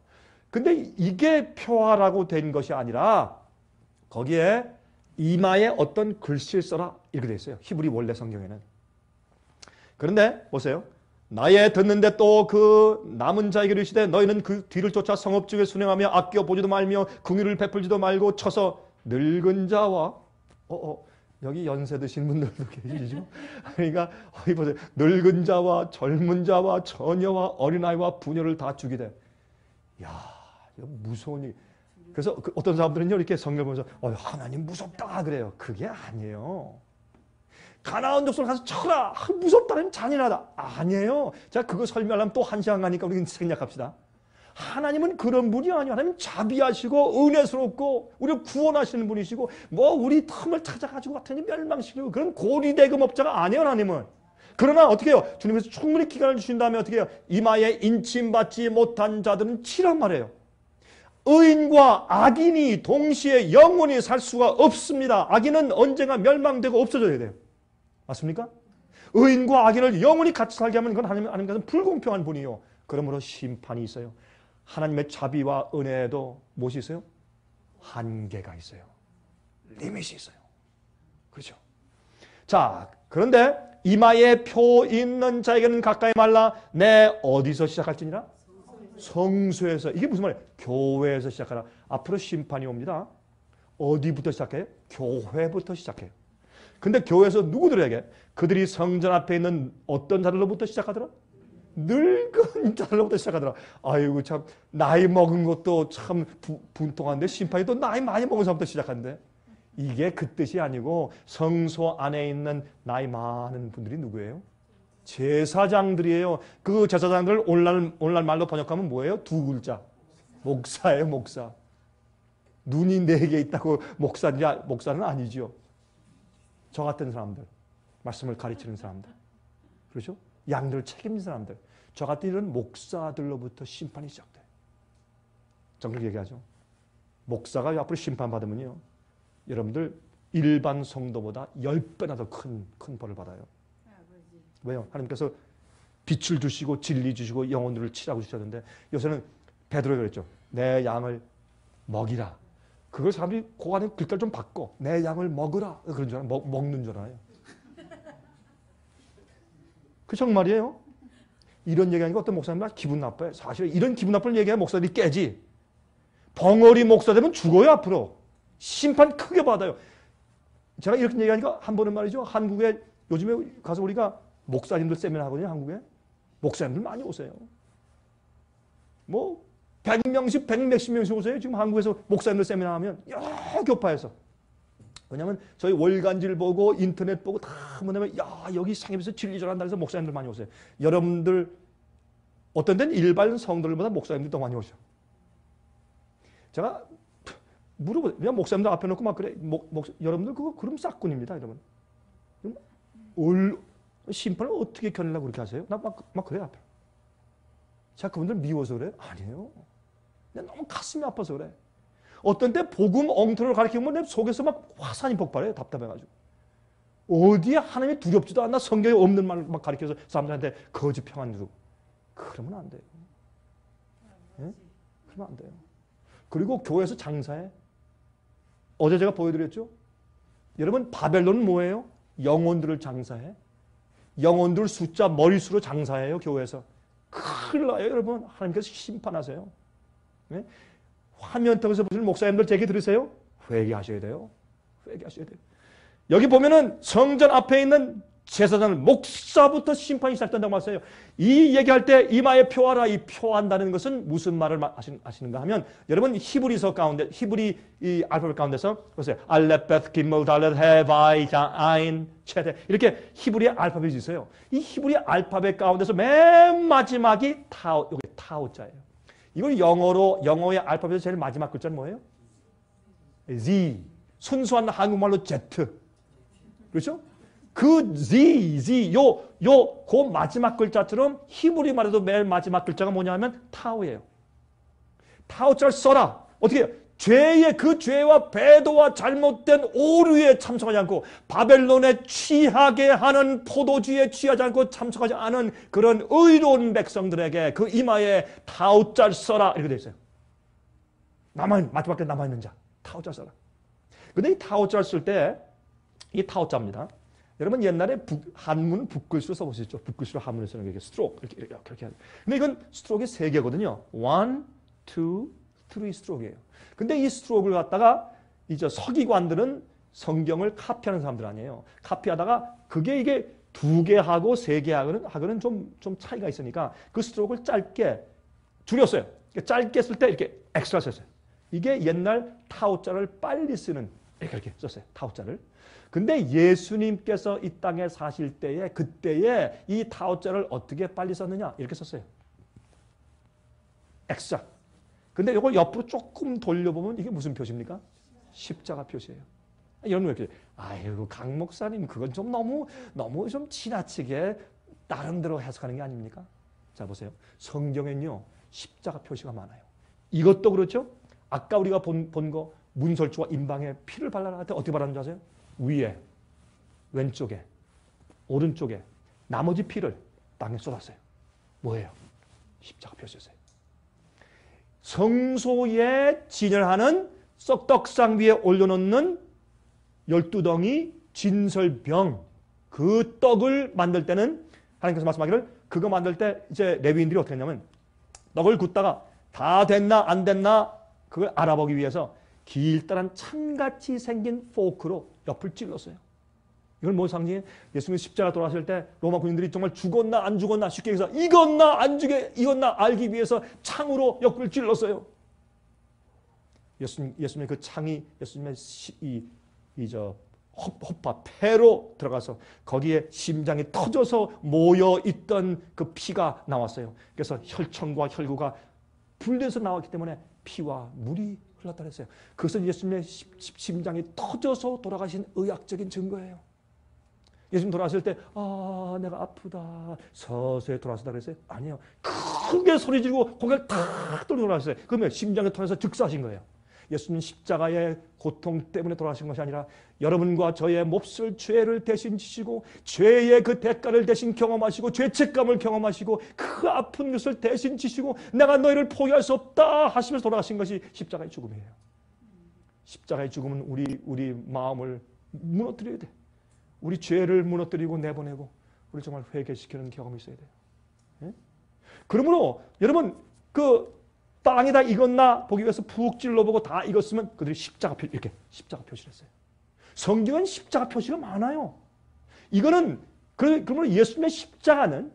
근데 이게 표하라고 된 것이 아니라 거기에 이마에 어떤 글씨를 써라 이렇게 되어 있어요. 히브리 원래 성경에는. 그런데 보세요. 나의 듣는데 또 그 남은 자에게 이르시되 너희는 그 뒤를 쫓아 성읍중에 순행하며 아껴 보지도 말며 긍휼을 베풀지도 말고 쳐서 늙은 자와 여기 연세 드신 분들도 계시죠. 그러니까 보세요. 늙은 자와 젊은 자와 처녀와 어린아이와 부녀를 다 죽이되. 야, 이거 무서운 일. 그래서 어떤 사람들은요 이렇게 성경을 보면서 하나님 무섭다 그래요. 그게 아니에요. 가나안 족속을 가서 쳐라. 무섭다면 잔인하다. 아니에요. 자, 그거 설명하려면 또 한 시간 가니까 우리 생략합시다. 하나님은 그런 분이 아니에요. 하나님 자비하시고 은혜스럽고 우리를 구원하시는 분이시고 우리 틈을 찾아가지고 같은 멸망시키고 그런 고리대금업자가 아니에요. 하나님은. 그러나 어떻게 해요? 주님께서 충분히 기간을 주신 다음에 어떻게 해요? 이마에 인침받지 못한 자들은 치란 말이에요. 의인과 악인이 동시에 영원히 살 수가 없습니다. 악인은 언젠가 멸망되고 없어져야 돼요. 맞습니까? 의인과 악인을 영원히 같이 살게 하면 그건 하나님께서는 불공평한 분이요. 그러므로 심판이 있어요. 하나님의 자비와 은혜에도 무엇이 있어요? 한계가 있어요. 리밋이 있어요. 그렇죠? 자, 그런데 이마에 표 있는 자에게는 가까이 말라. 내 어디서 시작할지니라? 성소에서. 이게 무슨 말이에요? 교회에서 시작하라. 앞으로 심판이 옵니다. 어디부터 시작해요? 교회부터 시작해요. 근데 교회에서 누구들에게? 그들이 성전 앞에 있는 어떤 자들로부터 시작하더라? 늙은 자들로부터 시작하더라. 아이고 참 나이 먹은 것도 참 분통한데 심판이 또 나이 많이 먹은 사람부터 시작한대. 이게 그 뜻이 아니고 성소 안에 있는 나이 많은 분들이 누구예요? 제사장들이에요. 그 제사장들 오늘날 말로 번역하면 뭐예요? 두 글자. 목사예요, 목사. 눈이 4개 있다고 목사는 아니죠. 저 같은 사람들, 말씀을 가르치는 사람들, 그렇죠? 양들을 책임진 사람들, 저 같은 이런 목사들로부터 심판이 시작돼요. 정확히 얘기하죠. 목사가 앞으로 심판받으면요, 여러분들 일반 성도보다 10배나 더 큰 벌을 받아요. 왜요? 하나님께서 빛을 주시고 진리 주시고 영혼들을 치라고 주셨는데 요새는 베드로가 그랬죠. 내 양을 먹이라. 그걸 사람들이 그 안에 글자를 좀 바꿔. 내 양을 먹으라. 그런 줄 알아요. 먹는 줄 알아요. 그 정말이에요. 이런 얘기하니까 어떤 목사님들 기분 나빠요. 사실 이런 기분 나쁜 얘기하면 목사들이 깨지. 벙어리 목사 되면 죽어요 앞으로. 심판 크게 받아요. 제가 이렇게 얘기하니까 한 번은 말이죠. 한국에 요즘에 가서 우리가 목사님들 세미나 하거든요. 한국에. 목사님들 많이 오세요. 100명씩 100몇십 명씩 오세요. 지금 한국에서 목사님들 세미나 하면 여러 교파에서. 왜냐하면 저희 월간지를 보고 인터넷 보고 다 뭐냐면 여기 상임에서 진리 전한다 해서 목사님들 많이 오세요. 여러분들 어떤 데는 일반 성도들보다 목사님들이 더 많이 오죠. 제가 물어보세요. 그냥 목사님들 앞에 놓고 막 그래. 여러분들 그거 그럼 싹군입니다. 여러분. 심판을 어떻게 견디려고 그렇게 하세요? 나 막 그래 앞에. 제가 그분들 미워서 그래? 아니에요. 내가 너무 가슴이 아파서 그래. 어떤 때 복음 엉터리를 가르치면 내 속에서 막 화산이 폭발해요. 답답해가지고. 어디에 하나님이 두렵지도 않나 성경에 없는 말 막 가르쳐서 사람들한테 거짓 평안 주고. 그러면 안 돼요. 네? 그러면 안 돼요. 그리고 교회에서 장사해. 어제 제가 보여드렸죠? 여러분 바벨론은 뭐예요? 영혼들을 장사해. 영혼들 숫자 머릿수로 장사해요. 교회에서. 큰일 나요. 여러분. 하나님께서 심판하세요. 네? 화면 통해서 보시는 목사님들 제게 들으세요. 회개하셔야 돼요. 회개하셔야 돼요. 여기 보면은 성전 앞에 있는 제사장 목사부터 심판이 시작된다고 말했어요. 이 얘기할 때 이마에 표하라, 이 표한다는 것은 무슨 말을 하시는가 하면 여러분 히브리서 가운데 히브리 이 알파벳 가운데서 보세요. 알렙 베트 기몰 달렛 해 바이 자 아인 체데 이렇게 히브리 알파벳이 있어요. 이 히브리 알파벳 가운데서 맨 마지막이 타오, 여기 타오자예요. 이걸 영어의 알파벳의 제일 마지막 글자는 뭐예요? Z. 순수한 한국말로 Z. 그렇죠? 그 그 마지막 글자처럼 히브리 말에도 맨 마지막 글자가 뭐냐면 타오예요. 타오자를 써라. 어떻게 해요? 그 죄와 배도와 잘못된 오류에 참석하지 않고 바벨론에 취하게 하는 포도주에 취하지 않고 참석하지 않은 그런 의로운 백성들에게 그 이마에 타오자를 써라. 이렇게 되어 있어요. 마지막에 남아있는 자. 타오자를 써라. 근데 이 타오자를 쓸 때 이 타오자입니다. 여러분 옛날에 한문 붓글씨로 써보셨죠? 붓글씨로 한문을 쓰는 게 스트로크 이렇게 하죠. 근데 이건 스트로크가 3개거든요. 1, 2, 3 스트로크예요. 근데 이 스트로크를 갖다가 이제 서기관들은 성경을 카피하는 사람들 아니에요. 카피하다가 그게 이게 2개하고 3개하고는 좀 차이가 있으니까 그 스트로크를 짧게 줄였어요. 짧게 쓸 때 이렇게 엑스트라 썼어요. 이게 옛날 타오자를 빨리 쓰는 이렇게 썼어요. 타오자를. 근데 예수님께서 이 땅에 사실 때에 그때에 이 타오자를 어떻게 빨리 썼느냐 이렇게 썼어요. X자. 근데 이걸 옆으로 조금 돌려보면 이게 무슨 표시입니까? 십자가 표시예요. 이런 거 이렇게 아이고 강 목사님 그건 좀 너무 좀 지나치게 나름대로 해석하는 게 아닙니까? 자 보세요. 성경엔요 십자가 표시가 많아요. 이것도 그렇죠. 아까 우리가 본 거 문설주와 임방에 피를 발라라 할 때 어떻게 발랐는지 아세요? 위에, 왼쪽에, 오른쪽에 나머지 피를 땅에 쏟았어요. 뭐예요? 십자가 표시였어요. 성소에 진열하는 떡상 위에 올려놓는 12덩이 진설병 그 떡을 만들 때는 하나님께서 말씀하기를 그거 만들 때 이제 레위인들이 어떻게 했냐면 떡을 굽다가 다 됐나 안 됐나 그걸 알아보기 위해서 길다란 창같이 생긴 포크로 옆을 찔렀어요. 이건 뭐 상징이에요? 예수님 십자가 돌아가실 때 로마 군인들이 정말 죽었나 안 죽었나 쉽게 얘기해서 이겼나 안 이겼나 알기 위해서 창으로 옆을 찔렀어요. 예수님의 그 창이 예수님의 허파 폐로 들어가서 거기에 심장이 터져서 모여 있던 그 피가 나왔어요. 그래서 혈청과 혈구가 분리해서 나왔기 때문에 피와 물이 흘렀다 그랬어요. 그것은 예수님의 심장이 터져서 돌아가신 의학적인 증거예요. 예수님 돌아가실 때 내가 아프다 서서히 돌아가시다 그랬어요? 아니에요. 크게 소리 지르고 고개를 탁 돌리고 돌아가셨어요. 그러면 심장에 터져서 즉사하신 거예요. 예수님 십자가의 고통 때문에 돌아가신 것이 아니라 여러분과 저의 몹쓸 죄를 대신 지시고 죄의 그 대가를 대신 경험하시고 죄책감을 경험하시고 그 아픈 것을 대신 지시고 내가 너희를 포기할 수 없다 하시면서 돌아가신 것이 십자가의 죽음이에요. 십자가의 죽음은 우리 마음을 무너뜨려야 돼. 우리 죄를 무너뜨리고 내보내고 우리 정말 회개시키는 경험이 있어야 돼요. 예? 그러므로 여러분 그 땅이 다 익었나 보기 위해서 푹 찔러보고 다 익었으면 그들이 이렇게 십자가 표시를 했어요. 성경은 십자가 표시가 많아요. 이거는 그러면 예수님의 십자가는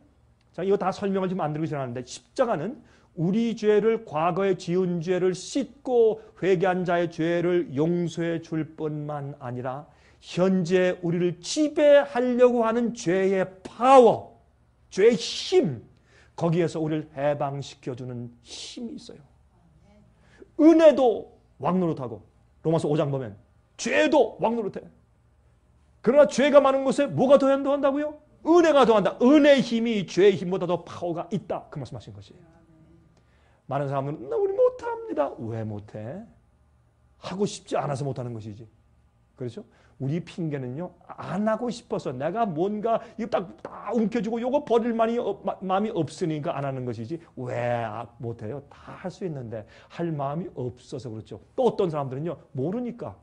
자 이거 다 설명을 지금 안 드리고 지나가는데 십자가는 우리 죄를 과거에 지은 죄를 씻고 회개한 자의 죄를 용서해 줄 뿐만 아니라 현재 우리를 지배하려고 하는 죄의 파워, 죄의 힘 거기에서 우리를 해방시켜주는 힘이 있어요. 은혜도 왕노릇하고 로마서 5장 보면 죄도 왕노릇해. 그러나 죄가 많은 곳에 뭐가 더한다고요? 은혜가 더한다. 은혜의 힘이 죄의 힘보다 더 파워가 있다. 그 말씀하신 것이에요. 많은 사람들은 우리 못합니다. 왜 못해? 하고 싶지 않아서 못하는 것이지. 그렇죠? 우리 핑계는요 안 하고 싶어서 내가 뭔가 이거 딱 움켜쥐고 요거 버릴 마음이 없으니까 안 하는 것이지 왜 못해요? 다 할 수 있는데 할 마음이 없어서 그렇죠. 또 어떤 사람들은요 모르니까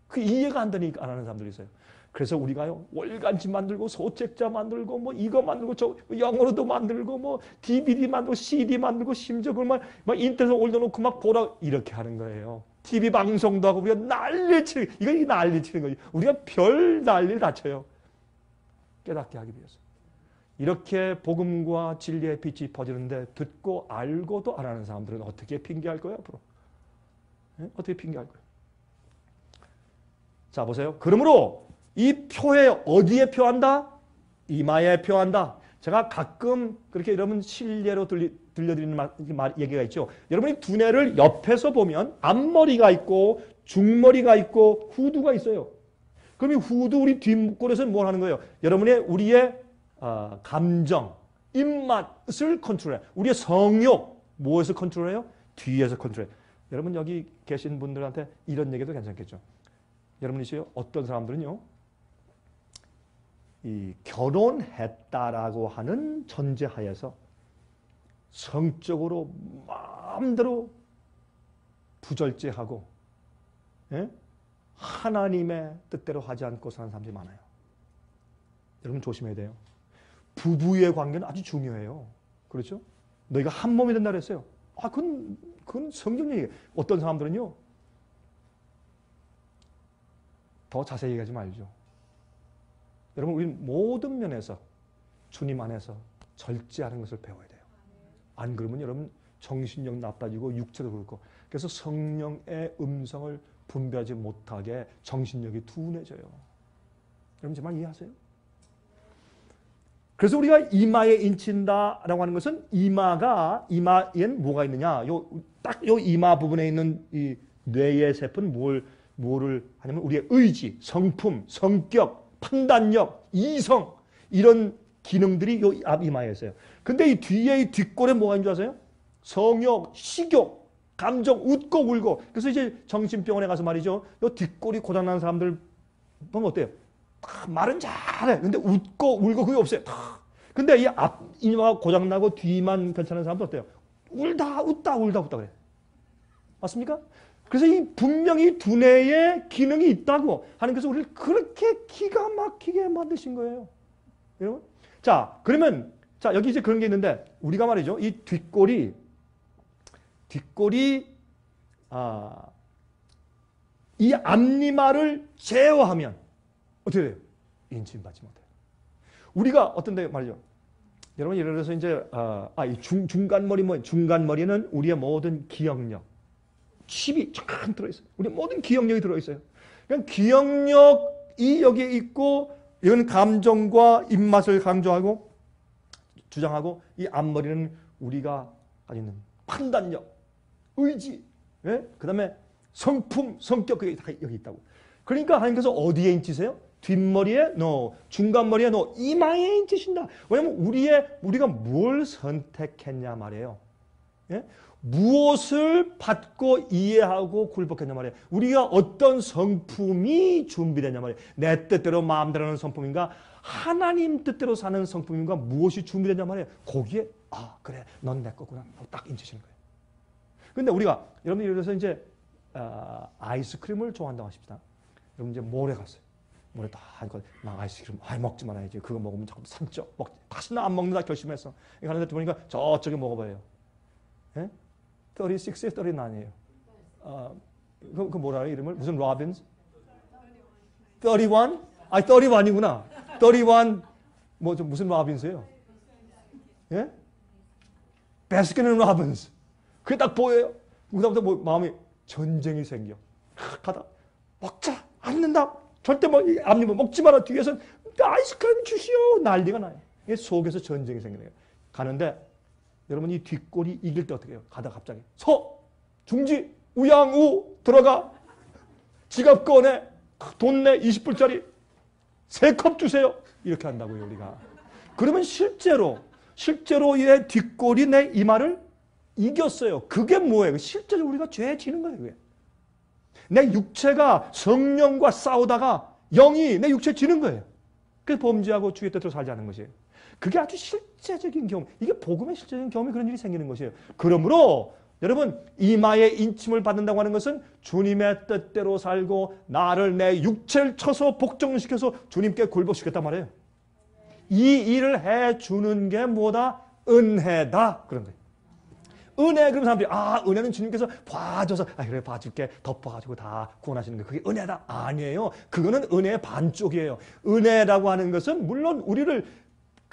그 이해가 안 되니까 안 하는 사람들이 있어요. 그래서 우리가요 월간지 만들고 소책자 만들고 뭐 이거 만들고 저 영어로도 만들고 뭐 DVD 만들고 CD 만들고 심지어 그걸 막 인터넷에 올려놓고 막 보라 이렇게 하는 거예요. TV 방송도 하고 우리가 난리를 치는, 이거 난리를 치는 거지. 우리가 별 난리를 다 쳐요. 깨닫게 하기 위해서. 이렇게 복음과 진리의 빛이 퍼지는데 듣고 알고도 안 하는 사람들은 어떻게 핑계할 거예요, 앞으로? 네? 어떻게 핑계할 거예요? 자, 보세요. 그러므로 이 표에 어디에 표한다? 이마에 표한다. 제가 가끔 그렇게 여러분 실례로 들려드리는 얘기가 있죠. 여러분이 두뇌를 옆에서 보면 앞머리가 있고 중머리가 있고 후두가 있어요. 그럼 이 후두 우리 뒷골에서는 뭘 하는 거예요? 여러분의 우리의 감정, 입맛을 컨트롤해요. 우리의 성욕, 무엇을 컨트롤해요? 뒤에서 컨트롤해요. 여러분 여기 계신 분들한테 이런 얘기도 괜찮겠죠. 여러분이시요 어떤 사람들은요, 이 결혼했다라고 하는 전제하에서 성적으로 마음대로 부절제하고, 예? 하나님의 뜻대로 하지 않고 사는 사람들이 많아요. 여러분 조심해야 돼요. 부부의 관계는 아주 중요해요. 그렇죠? 너희가 한 몸이 된다 그랬어요. 그건 성경 얘기예요. 어떤 사람들은요, 더 자세히 얘기하지 말죠. 여러분, 우리는 모든 면에서 주님 안에서 절제하는 것을 배워야 돼요. 안 그러면 여러분 정신력 나빠지고 육체도 그렇고, 그래서 성령의 음성을 분별하지 못하게 정신력이 둔해져요. 여러분 정말 이해하세요? 그래서 우리가 이마에 인친다라고 하는 것은 이마에는 뭐가 있느냐? 딱 요 이마 부분에 있는 이 뇌의 세포는 뭐를 하냐면 우리의 의지, 성품, 성격, 판단력, 이성 이런 기능들이 요 앞이마에 있어요. 근데 이 뒤에 이 뒷골에 뭐가 있는 줄 아세요? 성욕, 식욕, 감정, 웃고 울고. 그래서 이제 정신병원에 가서 말이죠. 요 뒷골이 고장난 사람들 보면 어때요? 말은 잘해. 근데 웃고 울고 그게 없어요. 근데 이 앞 이마가 고장나고 뒤만 괜찮은 사람도 어때요? 웃다 그래. 맞습니까? 그래서 이 분명히 두뇌에 기능이 있다고 하는 것을 우리를 그렇게 기가 막히게 만드신 거예요. 여러분? 자, 그러면 자, 여기 이제 그런 게 있는데 우리가 말이죠. 이 뒷골이 이 앞니마를 제어하면 어떻게 돼요? 인침받지 못해요. 우리가 어떤데 말이죠. 여러분 예를 들어서 이제 이 중간머리 중간머리는 우리의 모든 기억력, 칩이 쫙 들어있어요. 우리 모든 기억력이 들어있어요. 그냥 기억력이 여기에 있고 이건 감정과 입맛을 강조하고 주장하고, 이 앞머리는 우리가 가지는 판단력, 의지, 예? 그 다음에 성품, 성격, 그게 다 여기 있다고. 그러니까 하나님께서 어디에 인치세요? 뒷머리에 중간머리에 이마에 인치신다. 왜냐하면 우리가 뭘 선택했냐 말이에요. 예? 무엇을 받고 이해하고 굴복했냐 말이에요. 우리가 어떤 성품이 준비됐냐 말이에요. 내 뜻대로 마음대로 하는 성품인가, 하나님 뜻대로 사는 성품인가, 무엇이 준비됐냐 말이에요. 거기에 그래 넌 내 거구나 하고 딱 인치시는 거예요. 근데 우리가 여러분 예를 들어서 이제 아이스크림을 좋아한다고 하십시다. 여러분 이제 몰에 갔어요. 몰에 다 하니까 막 아이스크림 먹지 말아야지. 그거 먹으면 자꾸 산쪄. 다시는 안 먹는다 결심했어. 가는데 보니까 저쪽에 먹어봐요. 예? 36에 39이에요. 그 뭐라 해요? 이름을? 무슨 로빈스? 31? 31이구나. 31 무슨 로빈스예요? 예? 베스킨 로빈스. 그게 딱 보여요. 그다음부터 마음이 전쟁이 생겨. 가다 먹자 않는다. 절대 앞니만 먹지 마라. 뒤에서 아이스크림 주시오. 난리가 나요. 이게 속에서 전쟁이 생기는 거예요. 가는데 여러분 이 뒷골이 이길 때 어떻게 해요? 가다 갑자기 중지, 우양우 들어가. 지갑 꺼내. 돈 내 20불짜리. 3컵 주세요. 이렇게 한다고요 우리가. 그러면 실제로 이 뒷골이 내 이마를 이겼어요. 그게 뭐예요? 실제로 우리가 죄 지는 거예요. 그게. 내 육체가 성령과 싸우다가 영이 내 육체에 지는 거예요. 그래서 범죄하고 주의 뜻대로 살지 않는 것이에요. 그게 아주 실제적인 경험. 이게 복음의 실제적인 경험이 그런 일이 생기는 것이에요. 그러므로 여러분 이마에 인침을 받는다고 하는 것은 주님의 뜻대로 살고 나를 내 육체를 쳐서 복종시켜서 주님께 굴복시켰단 말이에요. 이 일을 해주는 게 뭐다? 은혜다. 그런 거예요. 은혜. 그러면 사람들이 은혜는 주님께서 봐줘서 그래 봐줄게 덮어가지고 다 구원하시는 거 그게 은혜다. 아니에요. 그거는 은혜의 반쪽이에요. 은혜라고 하는 것은 물론 우리를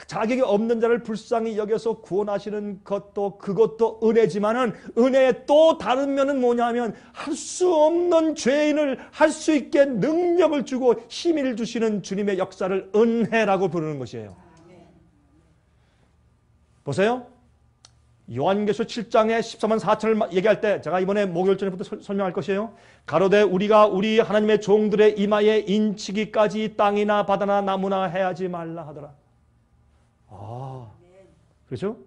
자격이 없는 자를 불쌍히 여겨서 구원하시는 것도 그것도 은혜지만은 은혜의 또 다른 면은 뭐냐면 할 수 없는 죄인을 할 수 있게 능력을 주고 힘을 주시는 주님의 역사를 은혜라고 부르는 것이에요. 보세요. 요한계시록 7장에 14만 4천을 얘기할 때 제가 이번에 목요일 전에부터 설명할 것이에요. 가로되 우리가 우리 하나님의 종들의 이마에 인치기까지 땅이나 바다나 나무나 해하지 말라 하더라. 그렇죠?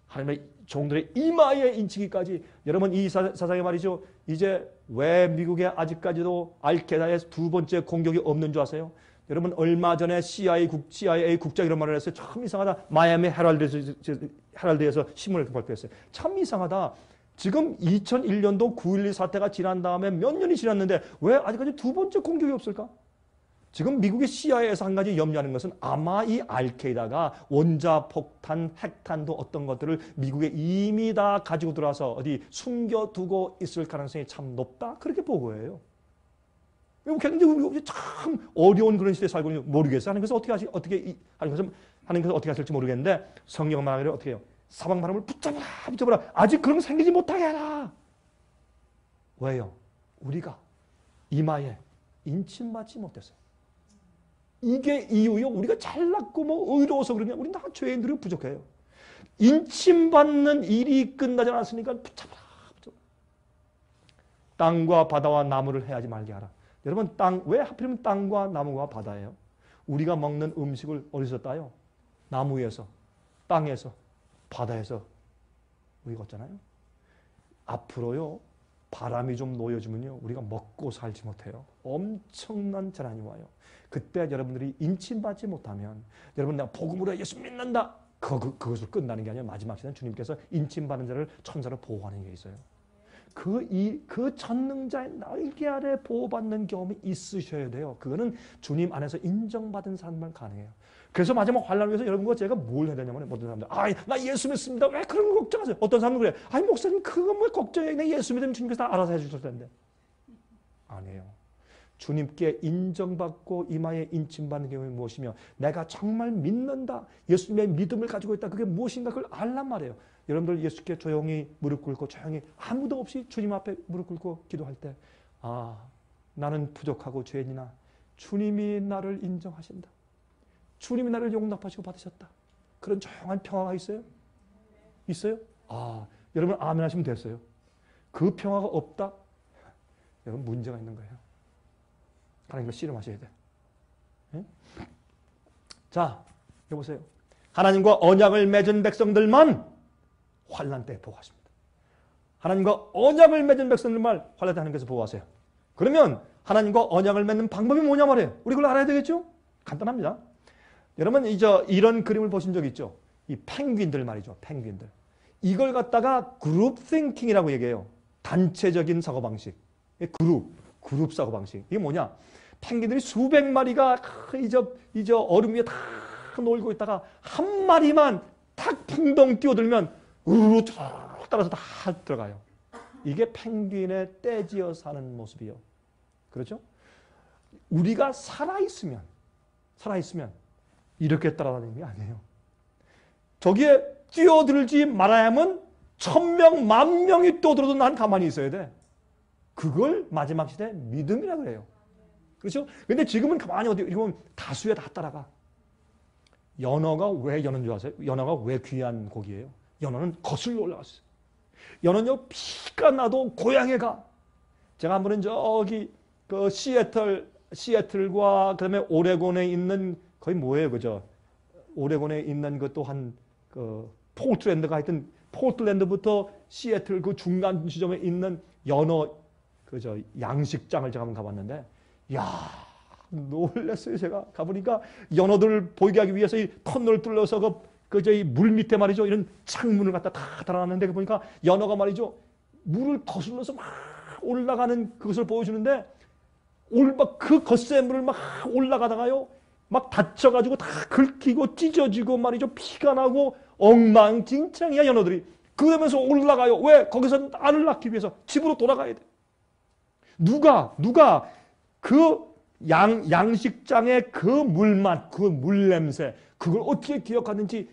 하나님의 종들의 이마에 인치기까지. 여러분 이 사상에 말이죠. 이제 왜 미국에 아직까지도 알케다의 두 번째 공격이 없는 줄 아세요? 여러분 얼마 전에 CIA 국장 이런 말을 했어요. 참 이상하다. 마이애미 헤럴드에서 신문을 발표했어요. 참 이상하다. 지금 2001년도 9.12 사태가 지난 다음에 몇 년이 지났는데 왜 아직까지 두 번째 공격이 없을까? 지금 미국의 CIA에서 한 가지 염려하는 것은 아마 이 알케이다가 원자폭탄, 핵탄도 어떤 것들을 미국에 이미 다 가지고 들어와서 어디 숨겨두고 있을 가능성이 참 높다. 그렇게 보고해요. 굉장히 참 어려운 그런 시대에 살고 있는 모르겠어요. 하나님께서 하나님께서 어떻게 하실지 모르겠는데 성경은 말하기를 어떻게 해요? 사방바람을 붙잡아라. 아직 그런 거 생기지 못하게 해라. 왜요? 우리가 이마에 인침받지 못했어요. 이게 이유요. 우리가 잘났고 의로워서 그러냐. 우리 다 죄인들이 부족해요. 인침받는 일이 끝나지 않았으니까 붙잡아라. 땅과 바다와 나무를 해하지 말게 하라. 여러분 왜 하필이면 땅과 나무와 바다예요? 우리가 먹는 음식을 어디서 따요? 나무 위에서, 땅에서, 바다에서 우리가 얻잖아요. 앞으로요. 바람이 좀 놓여지면요. 우리가 먹고 살지 못해요. 엄청난 재난이 와요. 그때 여러분들이 인침받지 못하면 여러분 내가 복음으로 예수 믿는다. 그것으로 끝나는 게 아니라 마지막 시대는 주님께서 인침받는 자를 천사로 보호하는 게 있어요. 그 전능자의 날개 아래 보호받는 경험이 있으셔야 돼요. 그거는 주님 안에서 인정받은 사람만 가능해요. 그래서 마지막 환란을 위해서 여러분과 제가 뭘 해야 되냐면 어떤 사람들 나 예수 믿습니다. 왜 그런 거 걱정하세요? 어떤 사람은 그래. 목사님 그거 뭐 걱정해. 나 예수 믿으면 주님께서 다 알아서 해주실 텐데. 아니에요. 주님께 인정받고 이마에 인침받는 경험이 무엇이며 내가 정말 믿는다. 예수님의 믿음을 가지고 있다. 그게 무엇인가 그걸 알란 말이에요. 여러분들 예수께 조용히 무릎 꿇고 조용히 아무도 없이 주님 앞에 무릎 꿇고 기도할 때 나는 부족하고 죄인이나 주님이 나를 인정하신다. 주님이 나를 용납하시고 받으셨다. 그런 조용한 평화가 있어요? 있어요? 여러분 아멘 하시면 됐어요. 그 평화가 없다? 여러분 문제가 있는 거예요. 하나님과 씨름하셔야 돼. 네? 자, 여보세요. 하나님과 언약을 맺은 백성들만 환난 때 보호하십니다. 하나님과 언약을 맺은 백성들만 환난 때 하나님께서 보호하세요. 그러면 하나님과 언약을 맺는 방법이 뭐냐 말이에요. 우리 그걸 알아야 되겠죠? 간단합니다. 여러분 이런 그림을 보신 적 있죠? 이 펭귄들 말이죠. 펭귄들. 이걸 갖다가 그룹 띵킹이라고 얘기해요. 단체적인 사고방식. 그룹 사고방식. 이게 뭐냐? 펭귄들이 수백 마리가 이 얼음 위에 다 놀고 있다가 한 마리만 탁 풍덩 뛰어들면 우르르 따라서 다 들어가요. 이게 펭귄의 떼지어 사는 모습이요. 그렇죠? 우리가 살아있으면 이렇게 따라다니는 게 아니에요. 저기에 뛰어들지 말아야 하면 1000명, 10,000명이 뛰어들어도 난 가만히 있어야 돼. 그걸 마지막 시대 믿음이라고 해요. 그렇죠? 근데 지금은 가만히 이러면 다수에 다 따라가. 연어가 왜 연어인 줄 아세요? 연어가 왜 귀한 고기예요? 연어는 거슬러 올라갔어요. 연어는요, 피가 나도 고향에 가. 제가 한 번은 저기 그 시애틀과 그다음에 오레곤에 있는 거의 뭐예요, 그죠? 오레곤에 있는 그 또한 그 포틀랜드가 하여튼 포틀랜드부터 시애틀 그 중간 지점에 있는 연어 그저 양식장을 제가 한번 가봤는데, 야 놀랐어요. 제가 가보니까 연어들을 보이게 하기 위해서 이 터널을 뚫려서 이 물 밑에 말이죠, 이런 창문을 갖다 다 달아놨는데 보니까 연어가 말이죠, 물을 거슬러서 막 올라가는 그것을 보여주는데, 막 그 겉샘물을 막 올라가다가요, 막 다쳐가지고 다 긁히고 찢어지고 말이죠, 피가 나고 엉망진창이야 연어들이. 그러면서 올라가요. 왜? 거기서 알을 낳기 위해서 집으로 돌아가야 돼. 누가 그 양식장의 그 물맛, 그 물냄새, 그걸 어떻게 기억하는지,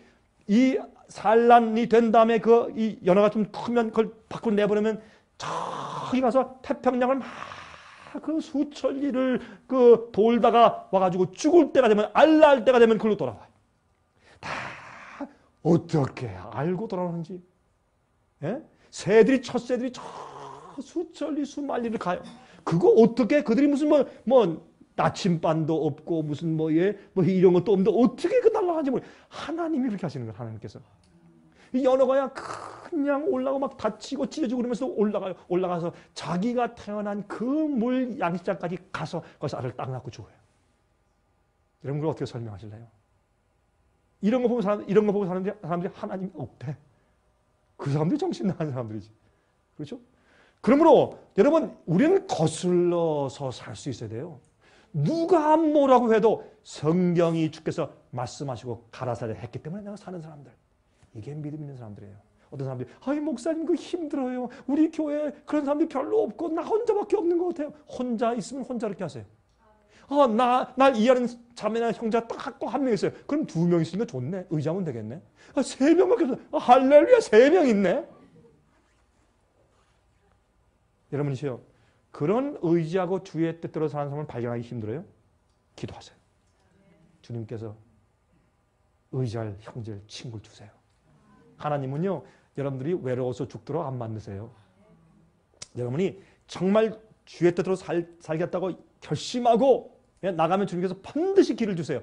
이 산란이 된 다음에 이 연어가 좀 크면 그걸 밖으로 내보내면 저기 가서 태평양을 막 그 수천리를 그 돌다가 와가지고 죽을 때가 되면, 알 낳을 때가 되면 그걸로 돌아와요. 다 어떻게 알고 돌아오는지. 예? 첫 새들이 저 수천리 수만리를 가요. 그거 어떻게, 그들이 무슨 나침반도 없고 무슨 이런 것도 없는데 어떻게 그 날아가는지 모르겠어요. 하나님이 그렇게 하시는 거예요. 하나님께서. 이 연어가 그냥 올라가고 막 다치고 찢어지고 그러면서 올라가서 자기가 태어난 그 물 양식장까지 가서 거기서 알을 딱 낳고 죽어요. 여러분 그걸 어떻게 설명하실래요? 이런 거 보고 사람들이 하나님이 없대. 그 사람들이 정신 나간 사람들이지. 그렇죠? 그러므로 여러분, 우리는 거슬러서 살 수 있어야 돼요. 누가 뭐라고 해도 성경이 주께서 말씀하시고 가라사대 했기 때문에 내가 사는 사람들. 이게 믿음 있는 사람들이에요. 어떤 사람들이 아이 목사님 그거 힘들어요. 우리 교회에 그런 사람들이 별로 없고 나 혼자밖에 없는 것 같아요. 혼자 있으면 혼자 이렇게 하세요. 날 이해하는 자매나 형제 딱 한 명 있어요. 그럼 2명 있으니까 좋네. 의자면 되겠네. 3명밖에 없어. 할렐루야, 3명 있네. 여러분이시여, 그런 의지하고 주의 뜻대로 사는 사람을 발견하기 힘들어요? 기도하세요. 주님께서 의지할 형제를, 친구를 주세요. 하나님은요, 여러분들이 외로워서 죽도록 안 만드세요. 여러분이 정말 주의 뜻대로 살겠다고 결심하고 나가면 주님께서 반드시 길을 주세요.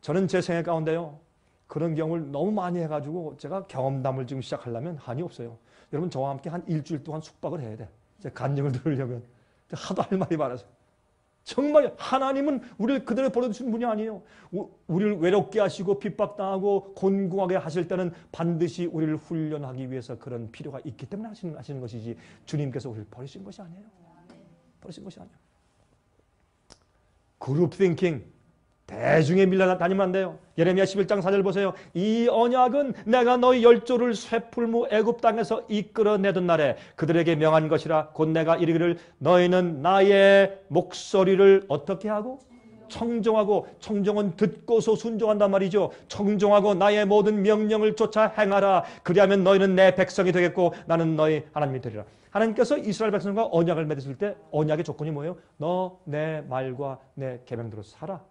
저는 제 생애 가운데요, 그런 경험을 너무 많이 해가지고 제가 경험담을 지금 시작하려면 한이 없어요. 여러분 저와 함께 한 일주일 동안 숙박을 해야 돼. 제 간증을 들으려면 하도 할 말이 많아서. 정말 하나님은 우리를 그대로 버려두시는 분이 아니에요. 우리를 외롭게 하시고 핍박당하고 곤궁하게 하실 때는 반드시 우리를 훈련하기 위해서 그런 필요가 있기 때문에 하시는 것이지, 주님께서 우리를 버리신 것이 아니에요. 버리신 것이 아니에요. 그룹 띵킹, 대중에 밀려다니면 안 돼요. 예레미야 11장 4절 보세요. 이 언약은 내가 너희 열조를 쇠풀무 애굽 땅에서 이끌어내던 날에 그들에게 명한 것이라. 곧 내가 이르기를 너희는 나의 목소리를 어떻게 하고? 청종하고. 청종은 듣고서 순종한단 말이죠. 청종하고 나의 모든 명령을 쫓아 행하라. 그리하면 너희는 내 백성이 되겠고 나는 너희 하나님이 되리라. 하나님께서 이스라엘 백성과 언약을 맺으실 때 언약의 조건이 뭐예요? 너 내 말과 내 계명대로 살아.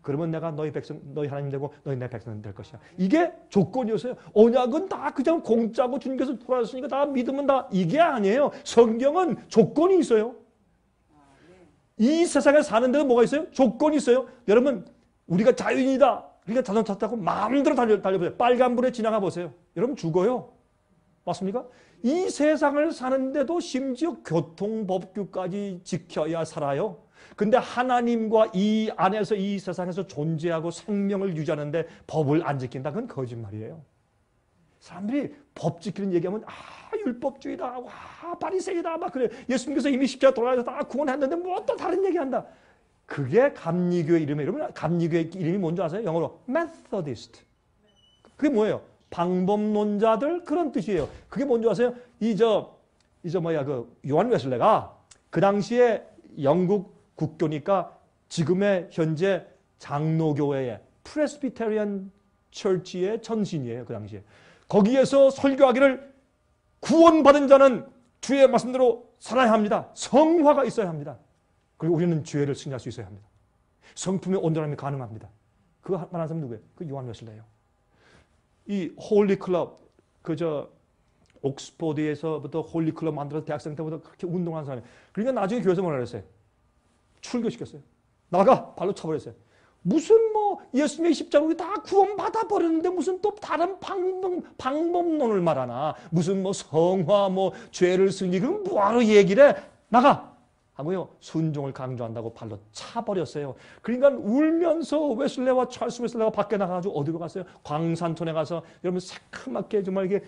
그러면 내가 너희 백성, 너희 하나님 되고 너희 내 백성 될 것이야. 이게 조건이었어요. 언약은 다 그냥 공짜고 주님께서 돌아왔으니까 다 믿으면 다, 이게 아니에요. 성경은 조건이 있어요. 이 세상에 사는 데는 뭐가 있어요? 조건이 있어요. 여러분, 우리가 자유인이다. 그러니까 자동차 타고 마음대로 달려보세요. 빨간불에 지나가 보세요. 여러분 죽어요. 맞습니까? 이 세상을 사는데도 심지어 교통법규까지 지켜야 살아요. 근데 하나님과 이 안에서, 이 세상에서 존재하고 생명을 유지하는데 법을 안 지킨다? 그건 거짓말이에요. 사람들이 법 지키는 얘기하면 율법주의다, 와 바리새이다 막 그래. 예수님께서 이미 십자가 돌아가서 다 구원했는데 뭐 또 다른 얘기한다. 그게 감리교의 이름이에요. 감리교의 이름이 뭔지 아세요? 영어로 Methodist. 그게 뭐예요? 방법론자들, 그런 뜻이에요. 그게 뭔지 아세요? 그 요한 웨슬레가 그 당시에 영국 국교니까 지금의 현재 장로교회의 프레스비테리안 처치의 전신이에요. 그 당시에. 거기에서 설교하기를 구원받은 자는 주의 말씀대로 살아야 합니다. 성화가 있어야 합니다. 그리고 우리는 죄를 승리할 수 있어야 합니다. 성품의 온전함이 가능합니다. 그거 말하는 사람이 누구예요? 그 요한 웨슬레예요. 이 홀리 클럽, 옥스퍼드에서부터 홀리 클럽 만들어서 대학생 때부터 그렇게 운동하는 사람이에요. 그러니까 나중에 교회에서 뭐라 그랬어요? 출교시켰어요. 나가! 발로 차버렸어요. 무슨 예수님의 십자가로 다 구원받아 버렸는데 무슨 또 다른 방법론을 말하나. 무슨 성화, 죄를 승리, 그럼 뭐하러 얘기를 해? 나가! 하고요. 순종을 강조한다고 발로 차버렸어요. 그러니까 울면서 웨슬레와 찰스 웨슬레가 밖에 나가가지고 어디로 갔어요? 광산촌에 가서 여러분 새카맣게 정말 이게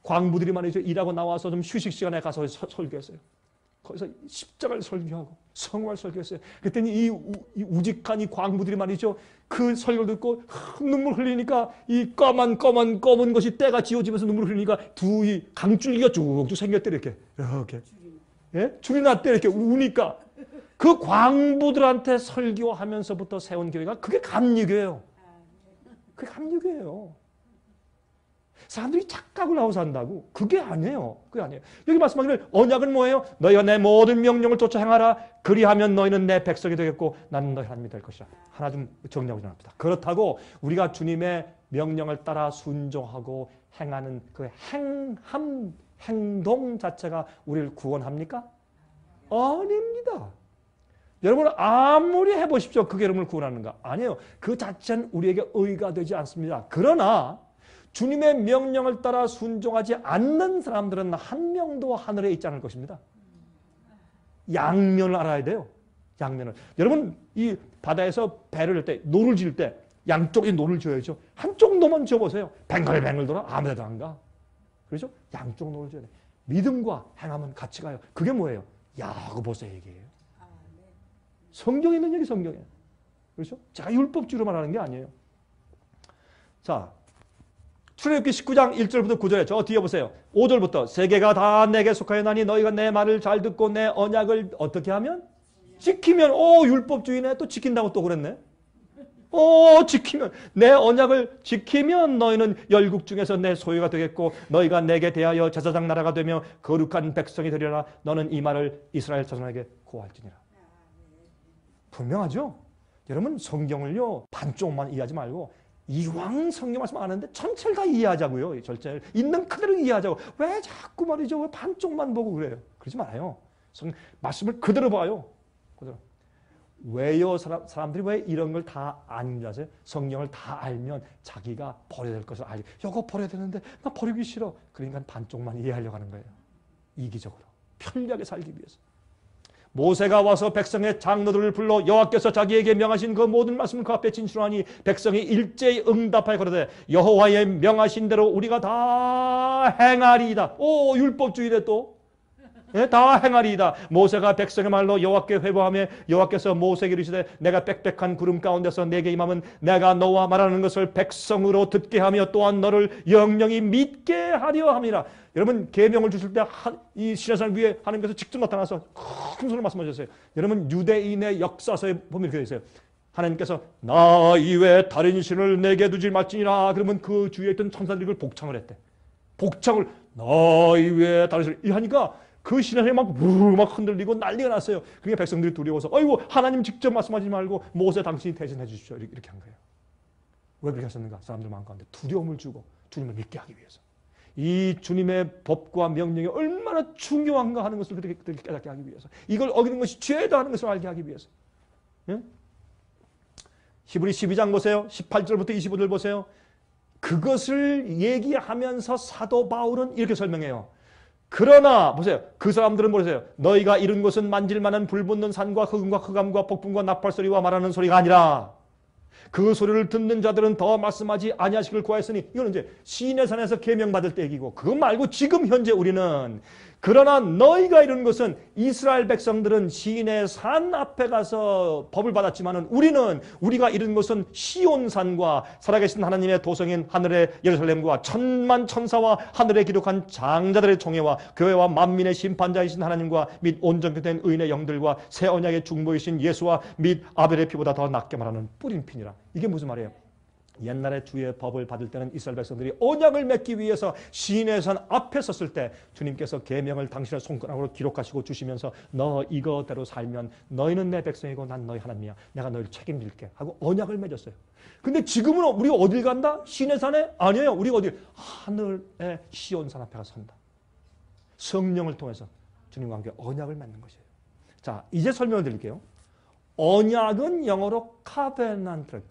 광부들이 말이죠. 일하고 나와서 좀 휴식 시간에 가서 설교했어요. 거기서 십자가를 설교하고 성화를 설교했어요. 그랬더니 이 우직한 이 광부들이 말이죠. 그 설교를 듣고 눈물 흘리니까 이 검은 것이 때가 지워지면서 눈물 흘리니까 두 이 강줄기가 쭉쭉 생겼대 이렇게. 예? 줄이 났대 이렇게 우니까. 그 광부들한테 설교하면서부터 세운 교회가 그게 감리교예요. 그게 감리교예요. 사람들이 착각을 하고 산다고. 그게 아니에요. 그게 아니에요. 여기 말씀하기를 언약은 뭐예요? 너희가 내 모든 명령을 쫓아 행하라. 그리하면 너희는 내 백성이 되겠고 나는 너희 하나님이 될 것이다. 하나 좀 정리하고 전합니다. 그렇다고 우리가 주님의 명령을 따라 순종하고 행하는 그 행동 자체가 우리를 구원합니까? 아닙니다. 여러분 아무리 해보십시오. 그게 여러분을 구원하는가? 아니에요. 그 자체는 우리에게 의가 되지 않습니다. 그러나 주님의 명령을 따라 순종하지 않는 사람들은 한 명도 하늘에 있지 않을 것입니다. 양면을 알아야 돼요. 양면을. 여러분 이 바다에서 배를 할 때 노를 지을 때 양쪽에 노를 지어야죠. 한쪽 노만 지어보세요. 뱅글뱅글 돌아 아무 데도 안 가. 그렇죠? 양쪽 노를 지어야 돼. 믿음과 행함은 같이 가요. 그게 뭐예요? 야고보서 얘기예요. 성경에 있는 얘기 성경이에요. 그렇죠? 제가 율법주의로 말하는 게 아니에요. 자, 출애굽기 19장 1절부터 9절에 저 뒤에 보세요. 5절부터 세계가 다 내게 속하였나니 너희가 내 말을 잘 듣고 내 언약을 어떻게 하면? 지키면. 율법주의네. 또 지킨다고 또 그랬네. 지키면. 내 언약을 지키면 너희는 열국 중에서 내 소유가 되겠고 너희가 내게 대하여 제사장 나라가 되며 거룩한 백성이 되리라. 너는 이 말을 이스라엘 자손에게 고할지니라. 분명하죠? 여러분 성경을요 반쪽만 이해하지 말고 이왕 성경 말씀 안 하는데 전체를 다 이해하자고요. 전체를 있는 그대로 이해하자고. 왜 자꾸 말이죠? 왜 반쪽만 보고 그래요? 그러지 말아요. 말씀을 그대로 봐요. 그대로. 왜요? 사람들이 왜 이런 걸 다 아는 줄 아세요? 성경을 다 알면 자기가 버려야 될 것을 알고 이거 버려야 되는데 나 버리기 싫어. 그러니까 반쪽만 이해하려고 하는 거예요. 이기적으로. 편리하게 살기 위해서. 모세가 와서 백성의 장로들을 불러 여호와께서 자기에게 명하신 그 모든 말씀을 그 앞에 진술하니 백성이 일제히 응답하여 그러되 여호와의 명하신 대로 우리가 다 행하리이다. 율법주의래 또. 예? 다 행하리이다. 모세가 백성의 말로 여호와께 회복하며 여호와께서 모세에게 이르시되 내가 빽빽한 구름 가운데서 내게 임하면 내가 너와 말하는 것을 백성으로 듣게 하며 또한 너를 영영히 믿게 하려 함이라. 여러분 계명을 주실 때 이 시내산 위에 하나님께서 직접 나타나서 큰 소리로 말씀하셨어요. 여러분 유대인의 역사서에 보면 이렇게 되어 있어요. 하나님께서 나 이외에 다른 신을 내게 두지 말지니라. 그러면 그 주위에 있던 천사들이 그걸 복창을 했대. 복창을 나 이외에 다른 신을 하니까 그 시내산이 막 흔들리고 난리가 났어요. 그러니까 백성들이 두려워서 아이고 하나님 직접 말씀하지 말고 모세 당신이 대신해 주십시오. 이렇게 한 거예요. 왜 그렇게 하셨는가? 사람들 마음 가운데 두려움을 주고 주님을 믿게 하기 위해서. 이 주님의 법과 명령이 얼마나 중요한가 하는 것을 그렇게 깨닫게 하기 위해서. 이걸 어기는 것이 죄다 하는 것을 알게 하기 위해서. 예? 히브리 12장 보세요. 18절부터 25절 보세요. 그것을 얘기하면서 사도 바울은 이렇게 설명해요. 그러나 보세요. 그 사람들은 보세요. 너희가 이룬 것은 만질만한 불붙는 산과 흑음과 흑암과 폭풍과 나팔 소리와 말하는 소리가 아니라 그 소리를 듣는 자들은 더 말씀하지 아니하시길 구하였으니 이거는 이제 시내 산에서 계명받을 때 얘기고 그거 말고 지금 현재 우리는 그러나 너희가 이룬 것은 이스라엘 백성들은 시내 산 앞에 가서 법을 받았지만은 우리가 이룬 것은 시온산과 살아계신 하나님의 도성인 하늘의 예루살렘과 천만 천사와 하늘에 기록한 장자들의 총회와 교회와 만민의 심판자이신 하나님과 및 온전케 된 의인의 영들과 새 언약의 중보이신 예수와 및 아벨의 피보다 더 낫게 말하는 뿌린 피니라. 이게 무슨 말이에요? 옛날에 주의 법을 받을 때는 이스라엘 백성들이 언약을 맺기 위해서 시내산 앞에 섰을 때 주님께서 계명을 당신의 손가락으로 기록하시고 주시면서 너 이거대로 살면 너희는 내 백성이고 난 너희 하나님이야. 내가 너희를 책임질게 하고 언약을 맺었어요. 근데 지금은 우리가 어딜 간다? 시내산에? 아니에요. 우리가 어디? 하늘의 시온산 앞에 가서 산다. 성령을 통해서 주님과 함께 언약을 맺는 것이에요. 자, 이제 설명을 드릴게요. 언약은 영어로 카베넌트.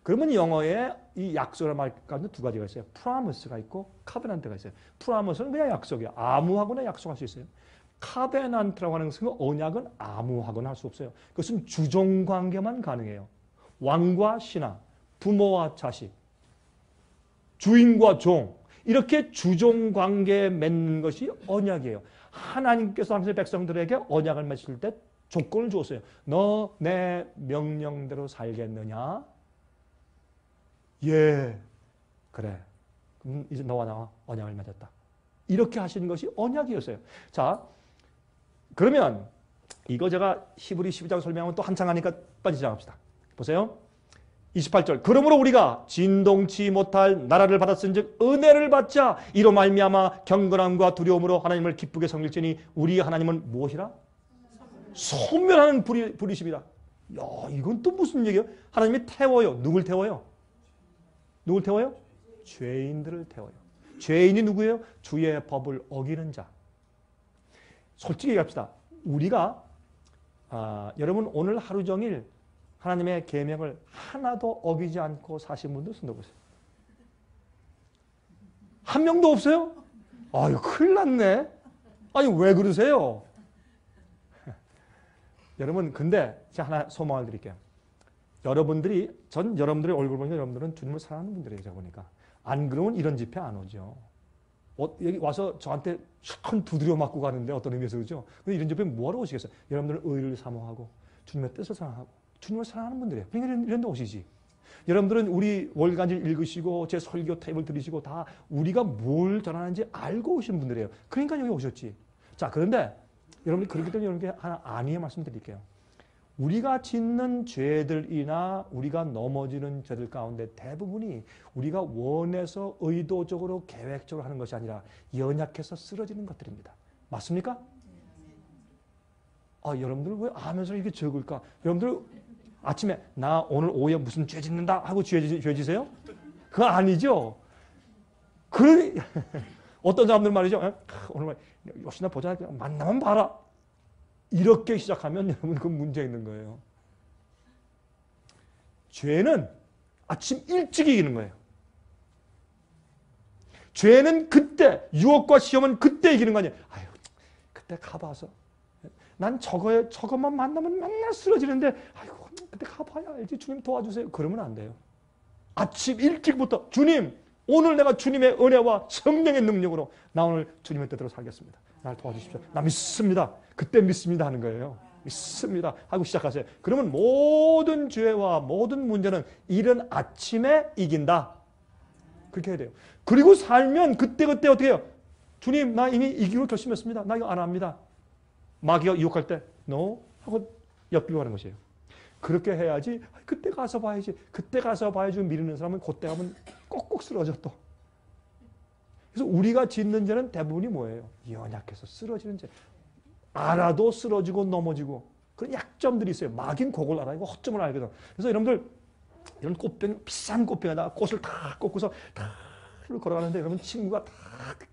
그러면 영어에 이 약속이라는 말 가운데 두 가지가 있어요. promise가 있고 covenant가 있어요. promise는 그냥 약속이에요. 아무하거나 약속할 수 있어요. covenant라고 하는 것은 언약은 아무하거나 할 수 없어요. 그것은 주종관계만 가능해요. 왕과 신하, 부모와 자식, 주인과 종. 이렇게 주종관계에 맺는 것이 언약이에요. 하나님께서 당신의 백성들에게 언약을 맺을 때 조건을 주었어요. 너 내 명령대로 살겠느냐? 예, 그래. 그럼 이제 너와 나와 언약을 맺었다. 이렇게 하시는 것이 언약이었어요. 자, 그러면 이거 제가 히브리 12장 설명하면 또 한창 하니까 빨리 시작합시다. 보세요. 28절. 그러므로 우리가 진동치 못할 나라를 받았은즉 은혜를 받자. 이로 말미암아 경건함과 두려움으로 하나님을 기쁘게 섬길지니 우리 하나님은 무엇이라? 소멸하는 불이십니다. 야, 이건 또 무슨 얘기예요? 하나님이 태워요. 누굴 태워요? 누굴 태워요? 죄인들을 태워요. 죄인이 누구예요? 주의 법을 어기는 자. 솔직히 얘기합시다. 우리가 여러분 오늘 하루 종일 하나님의 계명을 하나도 어기지 않고 사신 분들 손 들어보세요. 한 명도 없어요? 아유, 큰일 났네. 아니, 왜 그러세요? 여러분, 근데 제가 하나 소망을 드릴게요. 여러분들이, 전 여러분들의 얼굴 보니까 여러분들은 주님을 사랑하는 분들이에요, 제가 보니까. 안 그러면 이런 집회 안 오죠. 여기 와서 저한테 큰 두드려 맞고 가는데 어떤 의미에서 그러죠? 근데 이런 집회 뭐하러 오시겠어요? 여러분들은 의를 사모하고 주님의 뜻을 사랑하고 주님을 사랑하는 분들이에요. 그러니까 이런 데 오시지. 여러분들은 우리 월간지를 읽으시고 제 설교 탭을 들으시고 다 우리가 뭘 전하는지 알고 오신 분들이에요. 그러니까 여기 오셨지. 자, 그런데 여러분이 그렇기 때문에 여러분께 하나 안위의 말씀드릴게요. 우리가 짓는 죄들이나 우리가 넘어지는 죄들 가운데 대부분이 우리가 원해서 의도적으로 계획적으로 하는 것이 아니라 연약해서 쓰러지는 것들입니다. 맞습니까? 여러분들 왜 하면서 이렇게 적을까? 여러분들 아침에 나 오늘 오후에 무슨 죄 짓는다 하고 죄 지세요? 그거 아니죠. 어떤 사람들 말이죠. 오늘 역시나 보자. 만나면 봐라. 이렇게 시작하면 여러분 그 문제 있는 거예요. 죄는 아침 일찍 이기는 거예요. 죄는 그때, 유혹과 시험은 그때 이기는 거 아니에요. 아유, 그때 가봐서. 난 저것만 만나면 맨날 쓰러지는데, 아이고, 그때 가봐야 알지. 주님 도와주세요. 그러면 안 돼요. 아침 일찍부터 주님, 오늘 내가 주님의 은혜와 성령의 능력으로 나 오늘 주님의 뜻대로 살겠습니다. 날 도와주십시오. 나 믿습니다. 그때 믿습니다 하는 거예요. 믿습니다 하고 시작하세요. 그러면 모든 죄와 모든 문제는 이른 아침에 이긴다. 그렇게 해야 돼요. 그리고 살면 그때그때 어떻게 해요? 주님, 나 이미 이기로 결심했습니다. 나 이거 안 합니다. 마귀가 유혹할 때 no 하고 엿비고 하는 것이에요. 그렇게 해야지. 그때 가서 봐야지. 그때 가서 봐야지. 미루는 사람은 그때 가면 꼭꼭 쓰러져 또. 그래서 우리가 짓는 죄는 대부분이 뭐예요? 연약해서 쓰러지는 죄. 알아도 쓰러지고 넘어지고 그런 약점들이 있어요. 마귀는 그걸 알아요. 허점을 알거든. 그래서 여러분들 이런 꽃병, 비싼 꽃병에다가 꽃을 다 꽂고서 다 걸어가는데 여러분 친구가 다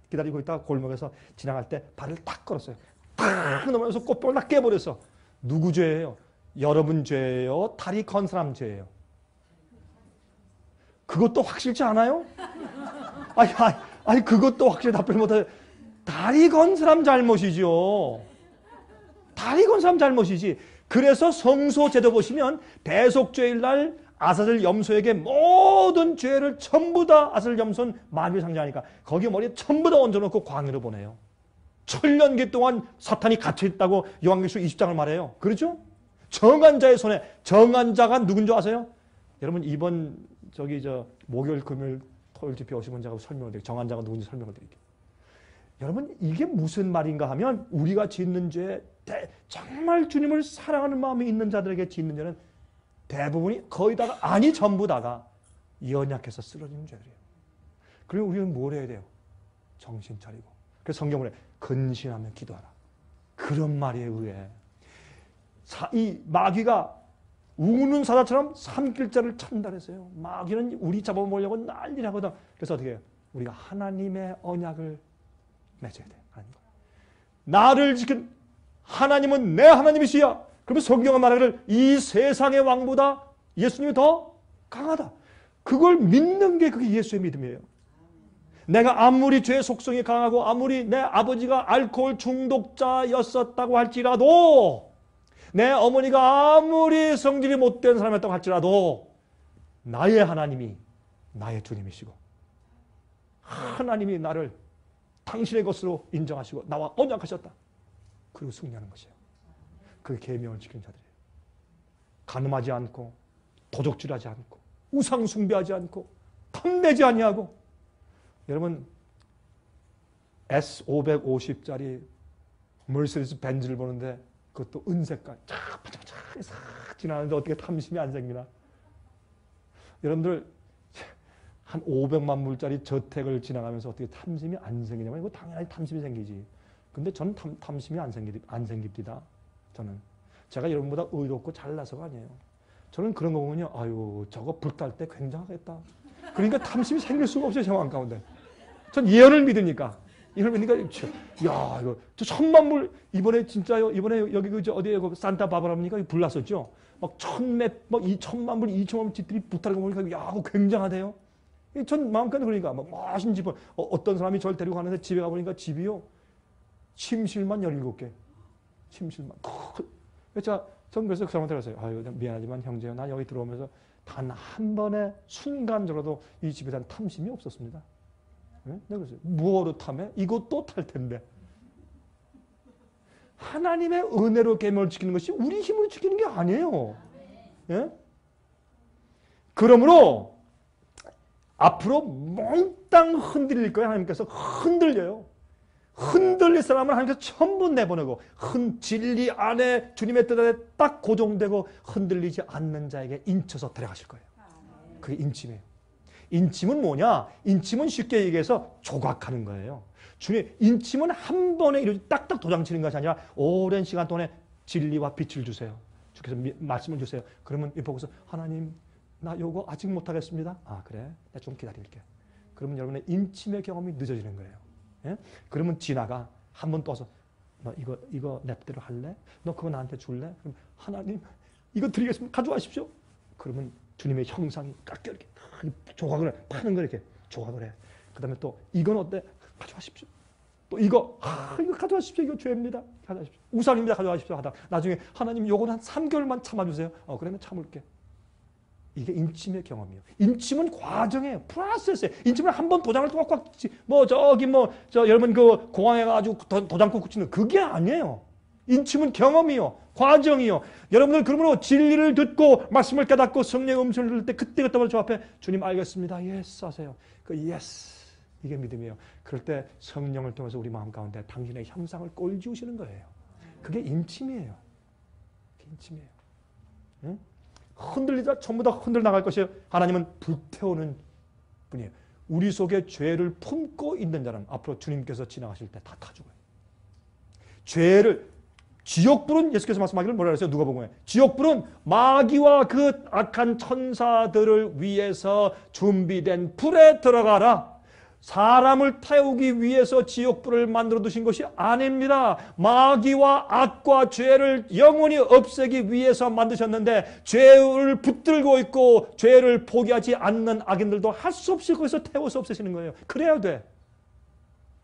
기다리고 있다가 골목에서 지나갈 때 발을 딱 걸었어요. 딱 넘어가서 꽃병을 다 깨버렸어. 누구 죄예요? 여러분 죄예요? 다리 건 사람 죄예요? 그것도 확실치 않아요? 아니 그것도 확실히 답변을 못해요. 다리 건 사람 잘못이죠. 다리 건 사람 잘못이지. 그래서 성소 제도 보시면 대속죄일 날 아사셀 염소에게 모든 죄를 전부 다 아사셀 염소는 마귀를 상징하니까 거기 머리에 전부 다 얹어놓고 광야로 보내요. 천년기 동안 사탄이 갇혀있다고 요한계시록 20장을 말해요. 그렇죠? 정한 자의 손에, 정한 자가 누군 줄 아세요? 여러분 이번 목요일, 금요일, 토요일 집회 오시면 제가 설명을 드릴게요. 정한 자가 누군지 설명을 드릴게요. 여러분 이게 무슨 말인가 하면 우리가 짓는 죄, 정말 주님을 사랑하는 마음이 있는 자들에게 짓는 죄는 대부분이 거의 다가 아니 전부 다가 연약해서 쓰러지는 죄들이에요. 그리고 우리는 뭘 해야 돼요? 정신 차리고. 그래서 성경을 근신하며 기도하라. 그런 말에 의해 이 마귀가 우는 사자처럼 삼킬자를 찬달했어요. 마귀는 우리 잡아먹으려고 난리를 하거든. 그래서 어떻게 해요? 우리가 하나님의 언약을 맺어야 돼. 나를 지킨 하나님은 내 하나님이시야. 그러면 성경은 말하기를 이 세상의 왕보다 예수님이 더 강하다. 그걸 믿는 게 그게 예수의 믿음이에요. 내가 아무리 죄의 속성이 강하고 아무리 내 아버지가 알코올 중독자였었다고 할지라도 내 어머니가 아무리 성질이 못된 사람이었다고 할지라도 나의 하나님이 나의 주님이시고 하나님이 나를 당신의 것으로 인정하시고 나와 언약하셨다. 그리고 승리하는 것이에요. 그게 계명을 지키는 자들이에요. 간음하지 않고 도적질하지 않고 우상 숭배하지 않고 탐내지 아니하고. 여러분 S550짜리 머세디스 벤츠를 보는데 그것도 은색깔 쫙 지나가는데 어떻게 탐심이 안 생기나? 여러분들 한 500만 불짜리 저택을 지나가면서 어떻게 탐심이 안 생기냐면 이거 당연히 탐심이 생기지. 근데 저는 탐심이 안 생깁니다. 저는 제가 여러분보다 의롭고 잘나서가 아니에요. 저는 그런 거 보면요, 아유 저거 불 딸 때 굉장하겠다. 그러니까 탐심이 생길 수가 없어요. 제 마음 가운데. 전 예언을 믿으니까. 이걸 보니까 야 이거 저 1000만 불 이번에 진짜요. 이번에 여기 그 어디에 그 산타 바바라입니까? 불 났었죠. 막 1000만 불, 2000만 불 집들이 불타는 거 보니까 야 그거 굉장하대요. 전 마음껏 그러니까 막 멋진 집을 어떤 사람이 저를 데리고 가는데 집에 가 보니까 집이요 침실만 17개. 침실만. 전 그래서 그 사람한테 그랬어요. 아유 미안하지만 형제요, 나 여기 들어오면서 단 한 번의 순간적으로도 이 집에 대한 탐심이 없었습니다. 네? 내가 그랬어요. 무엇으로 탐해? 이것도 탈 텐데. 하나님의 은혜로 계명을 지키는 것이 우리 힘으로 지키는 게 아니에요. 예? 그러므로 앞으로 몽땅 흔들릴 거예요. 하나님께서 흔들려요. 흔들릴 사람은 하나님께서 전부 내보내고 진리 안에 주님의 뜻 안에 딱 고정되고 흔들리지 않는 자에게 인쳐서 데려가실 거예요. 그게 인침이에요. 인침은 뭐냐? 인침은 쉽게 얘기해서 조각하는 거예요. 주님, 인침은 한 번에 이렇게 딱딱 도장치는 것이 아니라 오랜 시간 동안에 진리와 빛을 주세요. 주께서 말씀을 주세요. 그러면 이 보고서 하나님 나 요거 아직 못하겠습니다. 아 그래? 내가 좀 기다릴게. 그러면 여러분의 인침의 경험이 늦어지는 거예요. 예? 그러면 지나가 한 번 또 와서 너 이거 냅대로 할래? 너 그거 나한테 줄래? 그럼 하나님 이거 드리겠습니다. 가져가십시오. 그러면 주님의 형상이 깎여 이렇게 조각을 파는 거 이렇게 조각을 해. 그 다음에 또 이건 어때? 가져가십시오. 또 이거 가져가십시오. 이거 죄입니다. 가져가십시오. 우상입니다. 가져가십시오. 하다 나중에 하나님 요건 한 3개월만 참아주세요. 그러면 참을게. 이게 인침의 경험이에요. 인침은 과정이에요. 프로세스예요. 인침은 한 번 도장을 꽉꽉 여러분 그 공항에 가지고 도장 꾹 치는 그게 아니에요. 인침은 경험이요. 과정이요. 여러분들 그러므로 진리를 듣고 말씀을 깨닫고 성령의 음성을 들을 때 그때마다 저 앞에 주님 알겠습니다. 예스 하세요. 그 예스 이게 믿음이에요. 그럴 때 성령을 통해서 우리 마음 가운데 당신의 형상을 꼴지우시는 거예요. 그게 인침이에요. 그게 인침이에요. 응? 흔들리다 전부 다 흔들어 나갈 것이에요. 하나님은 불태우는 분이에요. 우리 속에 죄를 품고 있는 자는 앞으로 주님께서 지나가실 때 다 타 죽어요. 지옥불은 예수께서 말씀하기를 뭐라 그랬어요? 누가복음에 지옥불은 마귀와 그 악한 천사들을 위해서 준비된 불에 들어가라. 사람을 태우기 위해서 지옥불을 만들어 두신 것이 아닙니다. 마귀와 악과 죄를 영원히 없애기 위해서 만드셨는데 죄를 붙들고 있고 죄를 포기하지 않는 악인들도 할 수 없이 거기서 태워서 없애시는 거예요. 그래야 돼.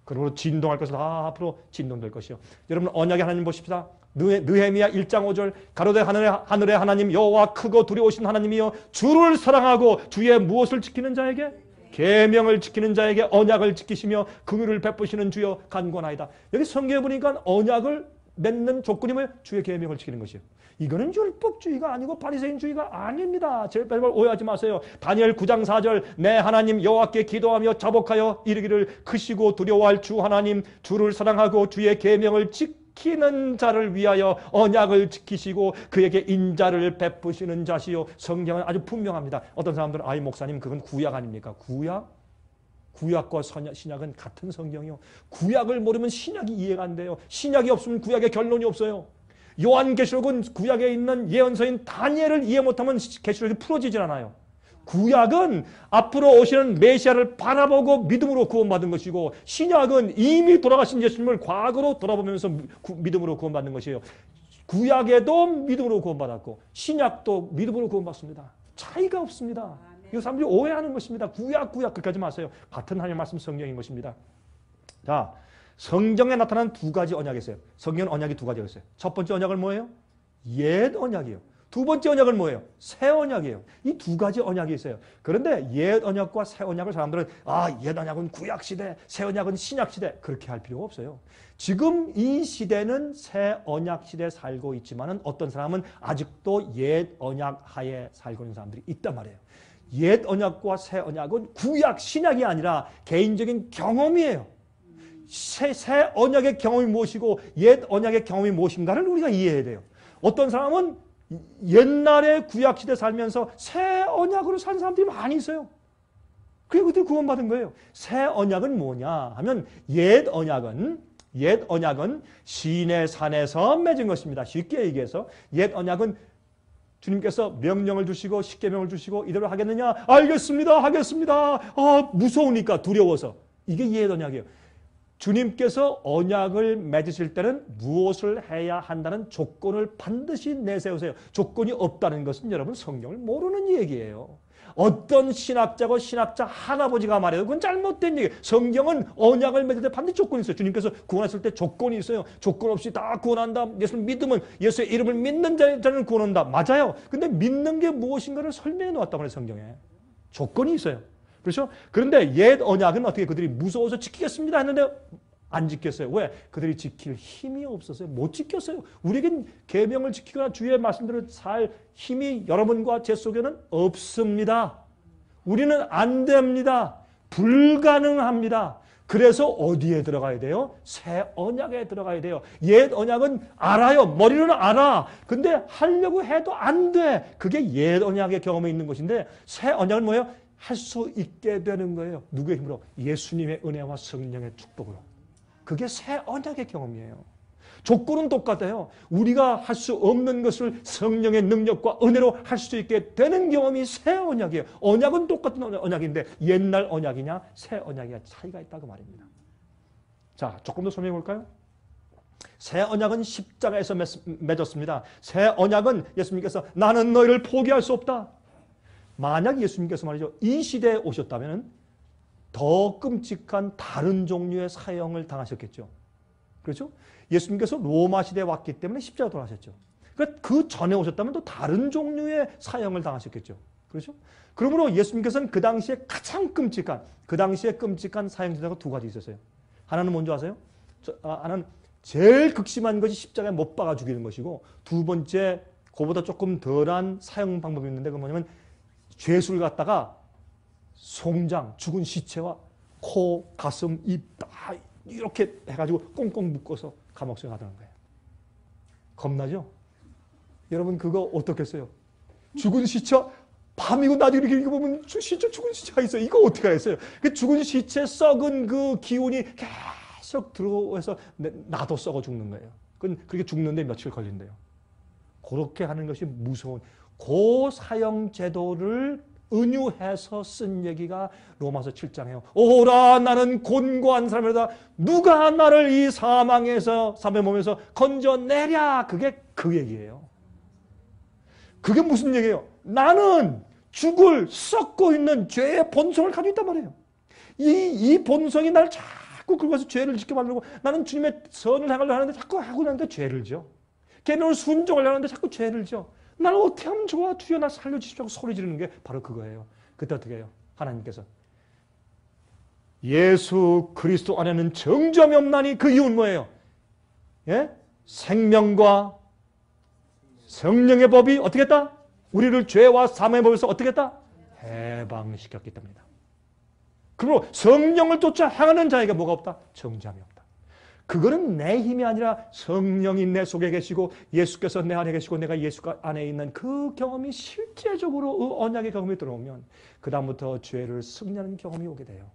그러므로 진동할 것은 다 앞으로 진동될 것이요. 여러분 언약의 하나님 보십시다. 느헤미야 1장 5절 가로되 하늘의 하나님 여호와 크고 두려우신 하나님이여 주를 사랑하고 주의 무엇을 지키는 자에게 계명을 지키는 자에게 언약을 지키시며 긍휼을 베푸시는 주여 간구하나이다. 여기 성경에 보니까 언약을 맺는 조건이 뭐예요? 주의 계명을 지키는 것이에요. 이거는 율법주의가 아니고 바리새인주의가 아닙니다. 제발 오해하지 마세요. 다니엘 9장 4절 내 하나님 여호와께 기도하며 자복하여 이르기를 크시고 두려워할 주 하나님 주를 사랑하고 주의 계명을 지키는 자를 위하여 언약을 지키시고 그에게 인자를 베푸시는 자시요. 성경은 아주 분명합니다. 어떤 사람들은 아이 목사님 그건 구약 아닙니까? 구약과 신약은 같은 성경이요. 구약을 모르면 신약이 이해가 안 돼요. 신약이 없으면 구약의 결론이 없어요. 요한계시록은 구약에 있는 예언서인 다니엘을 이해 못하면 계시록이 풀어지질 않아요. 구약은 앞으로 오시는 메시아를 바라보고 믿음으로 구원받은 것이고 신약은 이미 돌아가신 예수님을 과거로 돌아보면서 믿음으로 구원받는 것이에요. 구약에도 믿음으로 구원받았고 신약도 믿음으로 구원받습니다. 차이가 없습니다. 이 사람들이 오해하는 것입니다. 구약 그렇게 하지 마세요. 같은 하나님의 말씀 성경인 것입니다. 자, 성경에 나타난 두 가지 언약이 있어요. 성경은 언약이 두 가지가 있어요. 첫 번째 언약은 뭐예요? 옛 언약이에요. 두 번째 언약은 뭐예요? 새 언약이에요. 이 두 가지 언약이 있어요. 그런데 옛 언약과 새 언약을 사람들은 옛 언약은 구약시대, 새 언약은 신약시대 그렇게 할 필요가 없어요. 지금 이 시대는 새 언약 시대에 살고 있지만 어떤 사람은 아직도 옛 언약 하에 살고 있는 사람들이 있단 말이에요. 옛 언약과 새 언약은 구약, 신약이 아니라 개인적인 경험이에요. 새 언약의 경험이 무엇이고 옛 언약의 경험이 무엇인가를 우리가 이해해야 돼요. 어떤 사람은 옛날에 구약시대 살면서 새 언약으로 산 사람들이 많이 있어요. 그리고 그들이 구원받은 거예요. 새 언약은 뭐냐 하면 옛 언약은 시내 산에서 맺은 것입니다. 쉽게 얘기해서 옛 언약은 주님께서 명령을 주시고 십계명을 주시고 이대로 하겠느냐? 알겠습니다. 하겠습니다. 무서우니까 두려워서. 이게 옛 언약이에요. 주님께서 언약을 맺으실 때는 무엇을 해야 한다는 조건을 반드시 내세우세요. 조건이 없다는 것은 여러분 성경을 모르는 얘기예요. 어떤 신학자고 신학자 할아버지가 말해도 그건 잘못된 얘기예요. 성경은 언약을 맺을 때 반드시 조건이 있어요. 주님께서 구원하실 때 조건이 있어요. 조건 없이 다 구원한다. 예수를 믿으면 예수의 이름을 믿는 자는 구원한다. 맞아요. 근데 믿는 게 무엇인가를 설명해 놓았단 말이에요. 성경에. 조건이 있어요. 그렇죠? 그런데 옛 언약은 어떻게 그들이 무서워서 지키겠습니다 했는데 안 지켰어요. 왜? 그들이 지킬 힘이 없었어요. 못 지켰어요. 우리에겐 계명을 지키거나 주의 말씀대로 살 힘이 여러분과 제 속에는 없습니다. 우리는 안 됩니다. 불가능합니다. 그래서 어디에 들어가야 돼요? 새 언약에 들어가야 돼요. 옛 언약은 알아요. 머리로는 알아. 근데 하려고 해도 안 돼. 그게 옛 언약의 경험에 있는 것인데 새 언약은 뭐예요? 할 수 있게 되는 거예요. 누구의 힘으로? 예수님의 은혜와 성령의 축복으로. 그게 새 언약의 경험이에요. 조건은 똑같아요. 우리가 할 수 없는 것을 성령의 능력과 은혜로 할 수 있게 되는 경험이 새 언약이에요. 언약은 똑같은 언약인데 옛날 언약이냐 새 언약이냐 차이가 있다고 말입니다. 자, 조금 더 설명해 볼까요? 새 언약은 십자가에서 맺었습니다. 새 언약은 예수님께서 나는 너희를 포기할 수 없다. 만약 예수님께서 말이죠. 이 시대에 오셨다면 더 끔찍한 다른 종류의 사형을 당하셨겠죠. 그렇죠? 예수님께서 로마 시대에 왔기 때문에 십자가 돌아가셨죠. 그러니까 그 전에 오셨다면 또 다른 종류의 사형을 당하셨겠죠. 그렇죠? 그러므로 예수님께서는 그 당시에 가장 끔찍한, 그 당시에 끔찍한 사형 제도가 두 가지 있었어요. 하나는 뭔지 아세요? 하나는 제일 극심한 것이 십자가에 못 박아 죽이는 것이고 두 번째, 그보다 조금 덜한 사형 방법이 있는데 그건 뭐냐면 죄수를 갖다가 송장, 죽은 시체와 코, 가슴, 입 다 이렇게 해가지고 꽁꽁 묶어서 감옥 속에 가두는 거예요. 겁나죠? 여러분 그거 어떻겠어요? 죽은 시체 밤이고 나중에 이렇게 보면 진짜 죽은 시체가 있어요. 이거 어떻게 하겠어요? 그 죽은 시체 썩은 그 기운이 계속 들어와서 나도 썩어 죽는 거예요. 그렇게 죽는데 며칠 걸린대요. 그렇게 하는 것이 무서운 고사형 제도를 은유해서 쓴 얘기가 로마서 7장이에요. 오라 나는 곤고한 사람이다. 누가 나를 이 사망에서 사망의 몸에서 건져내랴. 그게 그 얘기예요. 그게 무슨 얘기예요? 나는 죽을 썩고 있는 죄의 본성을 가지고 있단 말이에요. 이 본성이 나를 자꾸 긁어서 죄를 짓게 만들고 나는 주님의 선을 행하려고 하는데 자꾸 하고 나니까 죄를 져. 계명을 순종하려고 하는데 자꾸 죄를 져. 나는 어떻게 하면 좋아? 주여 나 살려주십시오 하고 소리 지르는 게 바로 그거예요. 그때 어떻게 해요? 하나님께서 예수 그리스도 안에는 정죄함이 없나니 그 이유는 뭐예요? 예? 생명과 성령의 법이 어떻게 했다? 우리를 죄와 사망의 법에서 어떻게 했다? 해방시켰기 때문이다. 그러므로 성령을 쫓아 행하는 자에게 뭐가 없다? 정죄함이 없다. 그거는 내 힘이 아니라 성령이 내 속에 계시고 예수께서 내 안에 계시고 내가 예수 안에 있는 그 경험이 실제적으로 그 언약의 경험이 들어오면 그 다음부터 죄를 승리하는 경험이 오게 돼요.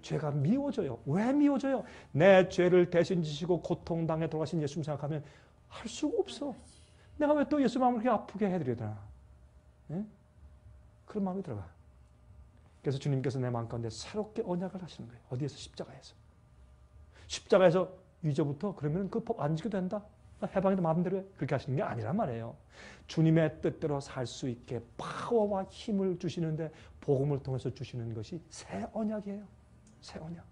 죄가 미워져요. 왜 미워져요? 내 죄를 대신 지시고 고통당해 돌아가신 예수님 생각하면 할 수가 없어. 내가 왜 또 예수 마음을 그렇게 아프게 해드려야 되나? 예? 그런 마음이 들어가. 그래서 주님께서 내 마음 가운데 새롭게 언약을 하시는 거예요. 어디에서? 십자가에서. 십자가에서 이제부터 그러면 그 법 안 지켜도 된다. 해방해도 마음대로 해. 그렇게 하시는 게 아니란 말이에요. 주님의 뜻대로 살 수 있게 파워와 힘을 주시는데 복음을 통해서 주시는 것이 새 언약이에요. 새 언약.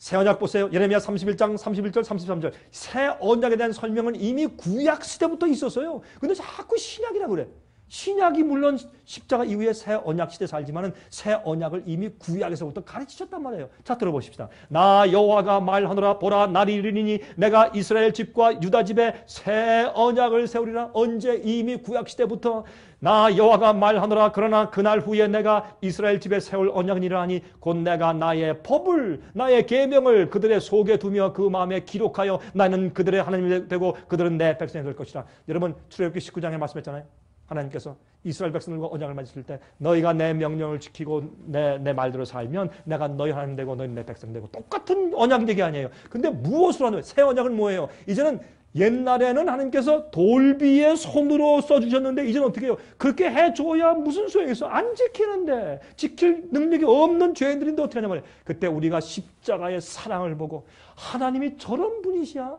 새 언약 보세요. 예레미야 31장 31절 33절. 새 언약에 대한 설명은 이미 구약 시대부터 있었어요. 근데 자꾸 신약이라고 그래. 신약이 물론 십자가 이후에 새 언약 시대 살지만은 새 언약을 이미 구약에서부터 가르치셨단 말이에요. 자, 들어보십시다. 나 여호와가 말하노라. 보라, 날이 이르리니 내가 이스라엘 집과 유다 집에 새 언약을 세우리라. 언제? 이미 구약 시대부터 나 여호와가 말하노라. 그러나 그날 후에 내가 이스라엘 집에 세울 언약은 이러하니 곧 내가 나의 법을 나의 계명을 그들의 속에 두며 그 마음에 기록하여 나는 그들의 하나님이 되고 그들은 내 백성이 될 것이라. 여러분 출애굽기 19장에 말씀했잖아요. 하나님께서 이스라엘 백성들과 언약을 맺으실 때 너희가 내 명령을 지키고 내 말대로 살면 내가 너희 하나님 되고 너희 내 백성 되고 똑같은 언약 얘기 아니에요. 근데 무엇으로 하는 거예요? 새 언약은 뭐예요? 이제는 옛날에는 하나님께서 돌비에 손으로 써주셨는데 이제는 어떻게 해요? 그렇게 해줘야 무슨 소용이 있어? 안 지키는데 지킬 능력이 없는 죄인들인데 어떻게 하냐 말이에요. 그때 우리가 십자가의 사랑을 보고 하나님이 저런 분이시야?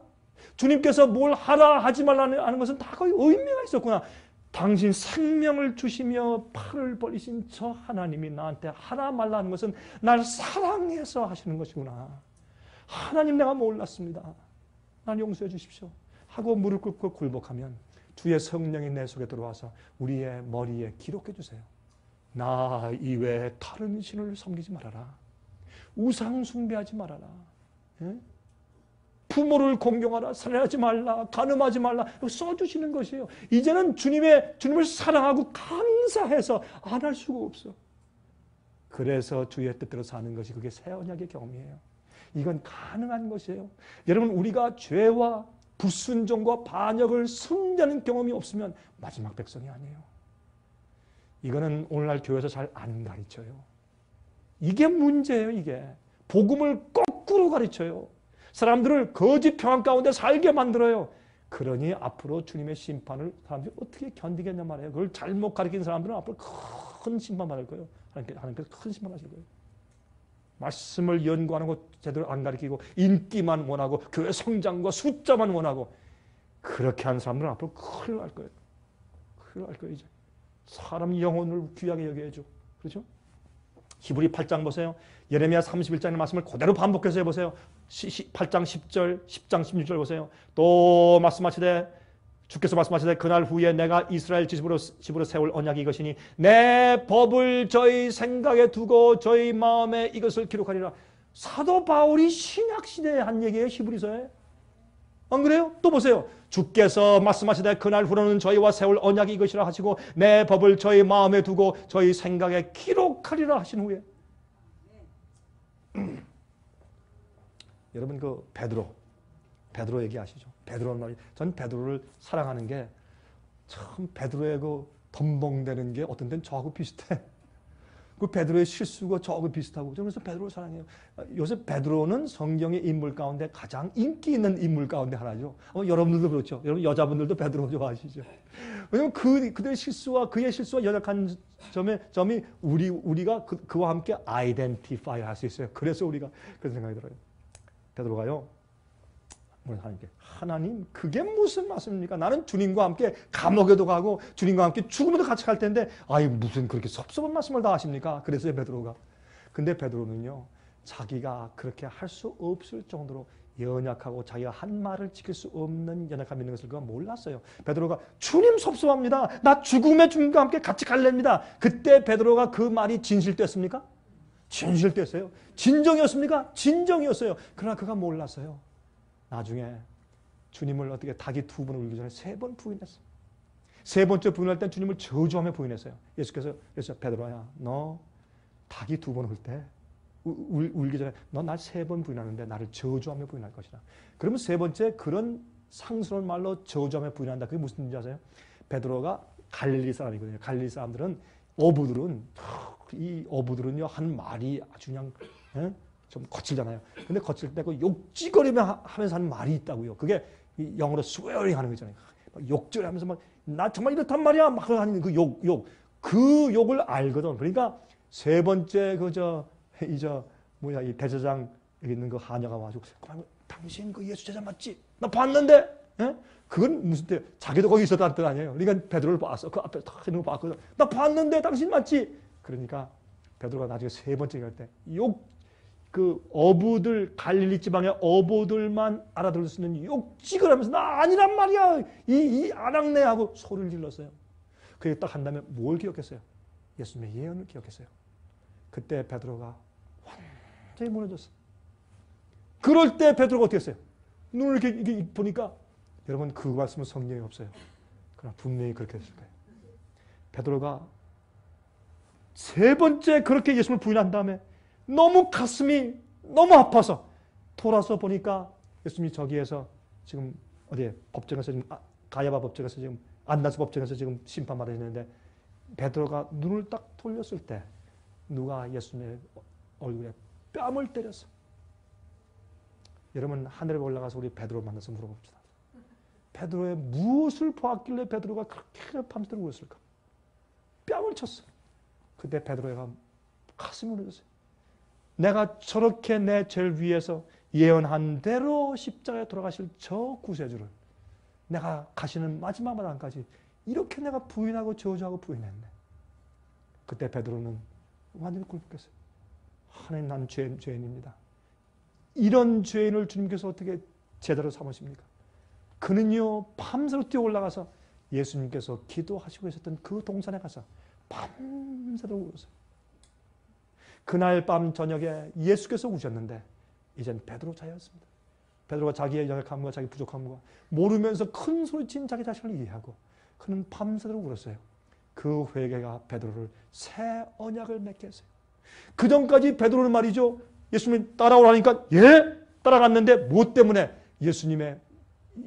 주님께서 뭘 하라 하지 말라 하는 것은 다 거의 의미가 있었구나. 당신 생명을 주시며 팔을 벌리신 저 하나님이 나한테 하라 말라 하는 것은 날 사랑해서 하시는 것이구나. 하나님 내가 몰랐습니다. 날 용서해 주십시오. 하고 무릎 꿇고 굴복하면 주의 성령이 내 속에 들어와서 우리의 머리에 기록해 주세요. 나 이외에 다른 신을 섬기지 말아라. 우상 숭배하지 말아라. 예? 부모를 공경하라, 살해하지 말라, 간음하지 말라 써주시는 것이에요. 이제는 주님을 사랑하고 감사해서 안 할 수가 없어. 그래서 주의 뜻대로 사는 것이 그게 새 언약의 경험이에요. 이건 가능한 것이에요. 여러분 우리가 죄와 불순종과 반역을 승리하는 경험이 없으면 마지막 백성이 아니에요. 이거는 오늘날 교회에서 잘 안 가르쳐요. 이게 문제예요. 이게 복음을 거꾸로 가르쳐요. 사람들을 거짓 평안 가운데 살게 만들어요. 그러니 앞으로 주님의 심판을 사람들이 어떻게 견디겠냐 말이에요. 그걸 잘못 가르친 사람들은 앞으로 큰 심판 받을 거예요. 하나님께서 큰 심판 하실 거예요. 말씀을 연구하는 거 제대로 안 가르치고 인기만 원하고 교회 성장과 숫자만 원하고 그렇게 하는 사람들은 앞으로 큰일 날 거예요. 큰일 날 거예요. 이제 사람 영혼을 귀하게 여겨야죠. 그렇죠? 히브리 8장 보세요. 예레미야 31장의 말씀을 그대로 반복해서 해보세요. 8장 10절, 10장 16절 보세요. 또 말씀하시되 주께서 말씀하시되 그날 후에 내가 이스라엘 집으로 세울 언약이 이것이니 내 법을 저희 생각에 두고 저희 마음에 이것을 기록하리라. 사도 바울이 신약시대에 한 얘기예요. 히브리서에. 안 그래요? 또 보세요. 주께서 말씀하시되 그날 후로는 저희와 세울 언약이 이것이라 하시고 내 법을 저희 마음에 두고 저희 생각에 기록하리라 하신 후에 여러분 그 베드로 얘기하시죠. 베드로는 말이 전 베드로를 사랑하는 게 참 베드로의 그 덤벙대는 게 어떤 때는 저하고 비슷해. 그 베드로의 실수가 저하고 비슷하고 그래서 베드로를 사랑해요. 요새 베드로는 성경의 인물 가운데 가장 인기 있는 인물 가운데 하나죠. 여러분들도 그렇죠. 여러분 여자분들도 베드로 좋아하시죠. 왜냐하면 그들의 실수와 그의 실수와 연약한 점이 우리가 그와 함께 아이덴티파이 할 수 있어요. 그래서 우리가 그런 생각이 들어요. 베드로가요. 하나님 그게 무슨 말씀입니까? 나는 주님과 함께 감옥에도 가고 주님과 함께 죽음에도 같이 갈 텐데 아이 무슨 그렇게 섭섭한 말씀을 다 하십니까? 그래서요 베드로가. 근데 베드로는요 자기가 그렇게 할 수 없을 정도로 연약하고 자기가 한 말을 지킬 수 없는 연약함이 있는 것을 그가 몰랐어요. 베드로가 주님 섭섭합니다. 나 죽음의 주님과 함께 같이 갈랍니다. 그때 베드로가 그 말이 진실됐습니까? 진실됐어요. 진정이었습니까? 진정이었어요. 그러나 그가 몰랐어요. 나중에 주님을 어떻게 닭이 2번 울기 전에 3번 부인했어요. 3번째 부인할 땐 주님을 저주하며 부인했어요. 예수께서 베드로야 너 닭이 2번 울 때 울기 전에 너 날 3번 부인하는데 나를 저주하며 부인할 것이다. 그러면 3번째 그런 상스러운 말로 저주하며 부인한다. 그게 무슨 뜻인지 아세요? 베드로가 갈릴리 사람이거든요. 갈릴리 사람들은 이 어부들은요 한 말이 아주 그냥 좀 거칠잖아요. 근데 거칠 때 그 욕지거리며 하면서 하는 말이 있다고요. 그게 영어로 swearing 하는 거잖아요. 욕절하면서 막 나 정말 이렇단 말이야 막 하는 그 그 욕을 알거든. 그러니까 3번째 이 대제장 여기 있는 그 하녀가 와가지고 당신 그 예수 제자 맞지? 나 봤는데. 에? 그건 무슨 뜻이에요? 자기도 거기 있었다는 뜻 아니에요. 그러니까 베드로를 봤어. 그 앞에 탁 있는 거 봤거든. 나 봤는데 당신 맞지? 그러니까 베드로가 나중에 3번째 갈 때 그 어부들, 갈릴리 지방의 어부들만 알아들을 수 있는 욕직을 하면서 나 아니란 말이야. 이 아낙네하고 소리를 질렀어요. 그게 딱 한 다음에 뭘 기억했어요? 예수님의 예언을 기억했어요. 그때 베드로가 완전히 무너졌어요. 그럴 때 베드로가 어떻게 했어요? 눈을 이렇게 보니까 여러분 그 말씀은 성경에 없어요. 그러나 분명히 그렇게 했을 거예요. 베드로가 세 번째 그렇게 예수님을 부인한 다음에 너무 가슴이 너무 아파서 돌아서 보니까 예수님이 저기에서 지금 어디에 법정에서 지금 가야바 법정에서 지금 안나스 법정에서 지금 심판받아 있는데 베드로가 눈을 딱 돌렸을 때 누가 예수님의 얼굴에 뺨을 때렸어. 여러분 하늘에 올라가서 우리 베드로 만나서 물어봅시다. 베드로의 무엇을 보았길래 베드로가 그렇게 밤새도록 울었을까? 뺨을 쳤어. 그때 베드로가 가슴이 울어졌어요. 내가 저렇게 내 죄를 위해서 예언한 대로 십자가에 돌아가실 저 구세주를 내가 가시는 마지막 마당까지 이렇게 내가 부인하고 저주하고 부인했네. 그때 베드로는 완전히 굴복했어요. 하나님 난 죄인입니다. 이런 죄인을 주님께서 어떻게 제자로 삼으십니까? 그는요 밤새로 뛰어 올라가서 예수님께서 기도하시고 계셨던 그 동산에 가서 밤새도록 울었어요. 그날 밤 저녁에 예수께서 우셨는데 이젠 베드로 차였습니다. 베드로가 자기의 연약함과 자기 부족함과 모르면서 큰 소리친 자기 자신을 이해하고 그는 밤새도록 울었어요. 그 회개가 베드로를 새 언약을 맺게 했어요. 그 전까지 베드로는 말이죠. 예수님이 따라오라니까 예? 따라갔는데 뭐 때문에? 예수님의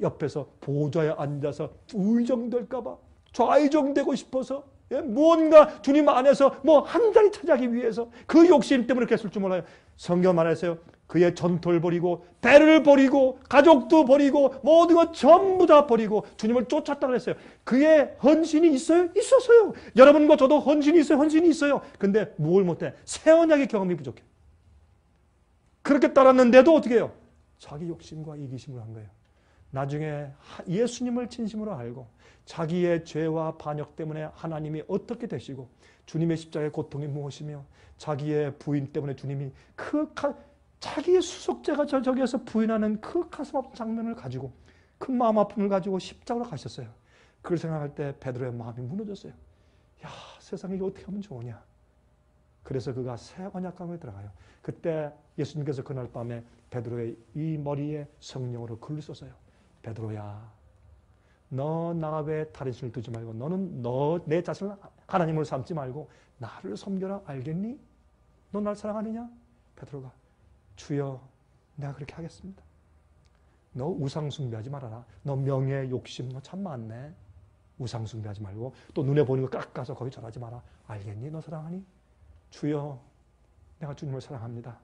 옆에서 보좌에 앉아서 의정될까 봐 좌의정되고 싶어서 무언가 주님 안에서 뭐 한 자리 차지하기 위해서 그 욕심 때문에 그랬을 줄 몰라요. 성경 말했어요. 그의 전토를 버리고 배를 버리고 가족도 버리고 모든 것 전부 다 버리고 주님을 쫓았다고 했어요. 그의 헌신이 있어요? 있었어요. 여러분과 저도 헌신이 있어요. 헌신이 있어요. 근데 뭘 못해? 새 언약의 경험이 부족해. 그렇게 따랐는데도 어떻게 해요? 자기 욕심과 이기심을 한 거예요. 나중에 예수님을 진심으로 알고 자기의 죄와 반역 때문에 하나님이 어떻게 되시고 주님의 십자가의 고통이 무엇이며 자기의 부인 때문에 주님이 자기의 수속죄가 저기에서 부인하는 그 가슴 아픈 장면을 가지고 그 마음 아픔을 가지고 십자가로 가셨어요. 그걸 생각할 때 베드로의 마음이 무너졌어요. 야, 세상에 이거 어떻게 하면 좋으냐. 그래서 그가 새 언약 가운데 들어가요. 그때 예수님께서 그날 밤에 베드로의 이 머리에 성령으로 글을 썼어요. 베드로야, 너 나 외에 다른 신을 두지 말고 너는 내 자신을 하나님으로 삼지 말고 나를 섬겨라. 알겠니? 너 날 사랑하느냐? 베드로가 주여 내가 그렇게 하겠습니다. 너 우상 숭배하지 말아라. 너 명예 욕심 너 참 많네. 우상 숭배하지 말고 또 눈에 보이는 거 깎아서 거기 절하지 마라. 알겠니? 너 사랑하니? 주여 내가 주님을 사랑합니다.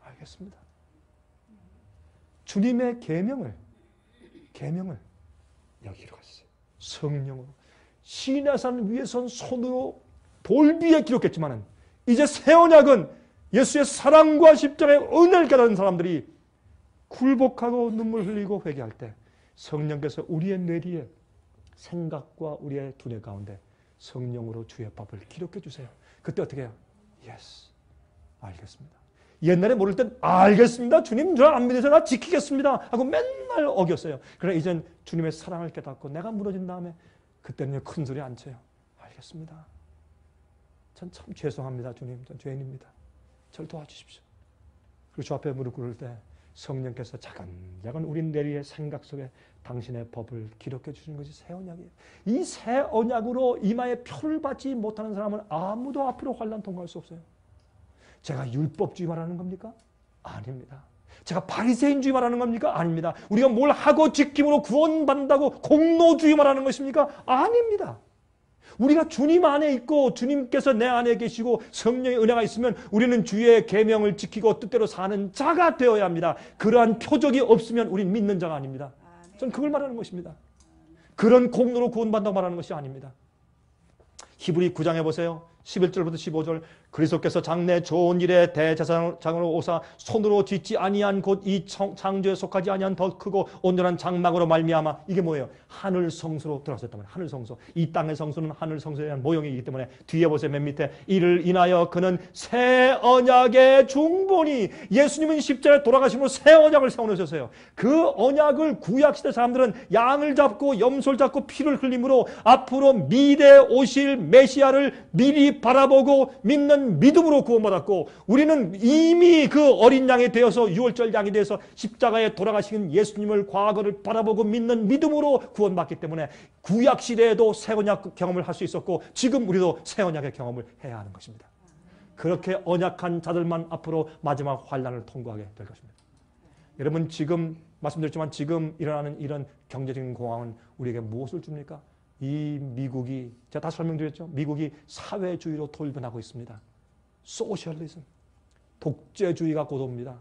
알겠습니다. 주님의 계명을 여기로 갔어요. 성령으로 시내산 위에 선 손으로 돌 위에 기록했지만 이제 새 언약은 예수의 사랑과 십자가의 은혜를 깨달은 사람들이 굴복하고 눈물 흘리고 회개할 때 성령께서 우리의 뇌리에 생각과 우리의 두뇌 가운데 성령으로 주의 법을 기록해 주세요. 그때 어떻게 해요? 예스, 알겠습니다. 옛날에 모를 땐 알겠습니다. 주님 저 안 믿어서 나 지키겠습니다 하고 맨날 어겼어요. 그러나 이젠 주님의 사랑을 깨닫고 내가 무너진 다음에 그때는 큰 소리 안 쳐요. 알겠습니다. 전 참 죄송합니다. 주님 전 죄인입니다. 저를 도와주십시오. 그리고 주 앞에 무릎 꿇을 때 성령께서 자간자간 우리 뇌리의 생각 속에 당신의 법을 기록해 주시는 것이 새 언약이에요. 이 새 언약으로 이마에 표를 받지 못하는 사람은 아무도 앞으로 환난 통과할 수 없어요. 제가 율법주의 말하는 겁니까? 아닙니다. 제가 바리새인주의 말하는 겁니까? 아닙니다. 우리가 뭘 하고 지킴으로 구원받는다고 공로주의 말하는 것입니까? 아닙니다. 우리가 주님 안에 있고 주님께서 내 안에 계시고 성령의 은혜가 있으면 우리는 주의 계명을 지키고 뜻대로 사는 자가 되어야 합니다. 그러한 표적이 없으면 우리는 믿는 자가 아닙니다. 전 그걸 말하는 것입니다. 그런 공로로 구원받는다고 말하는 것이 아닙니다. 히브리 9장에 보세요. 11절부터 15절 그리스도께서 장래 좋은 일에 대제사장으로 오사 손으로 짓지 아니한 곧 이 창조에 속하지 아니한 더 크고 온전한 장막으로 말미암아 이게 뭐예요? 하늘 성소로 들어갔단 말이에요. 하늘 성소. 이 땅의 성소는 하늘 성소에 대한 모형이기 때문에 뒤에 보세요. 맨 밑에 이를 인하여 그는 새 언약의 중보니 예수님은 십자가에 돌아가심으로 새 언약을 세워놓으셨어요. 그 언약을 구약시대 사람들은 양을 잡고 염소를 잡고 피를 흘림으로 앞으로 미래 오실 메시아를 미리 바라보고 믿는 믿음으로 구원받았고 우리는 이미 그 어린 양이 되어서 유월절 양이 되어서 십자가에 돌아가신 예수님을 과거를 바라보고 믿는 믿음으로 구원받기 때문에 구약시대에도 새 언약 경험을 할 수 있었고 지금 우리도 새 언약의 경험을 해야 하는 것입니다. 그렇게 언약한 자들만 앞으로 마지막 환난을 통과하게 될 것입니다. 여러분 지금 말씀드렸지만 지금 일어나는 이런 경제적인 공황은 우리에게 무엇을 줍니까? 이 미국이 제가 다 설명드렸죠. 미국이 사회주의로 돌변하고 있습니다. 소셜리즘, 독재주의가 곧 옵니다.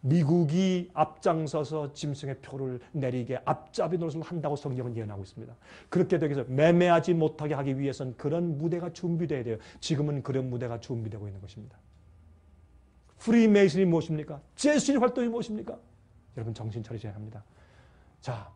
미국이 앞장서서 짐승의 표를 내리게 앞잡이 노릇을 한다고 성경은 예언하고 있습니다. 그렇게 되기 위해서 매매하지 못하게 하기 위해서는 그런 무대가 준비되어야 돼요. 지금은 그런 무대가 준비되고 있는 것입니다. 프리메이슨이 무엇입니까? 제수인 활동이 무엇입니까? 여러분 정신 차리셔야 합니다. 자,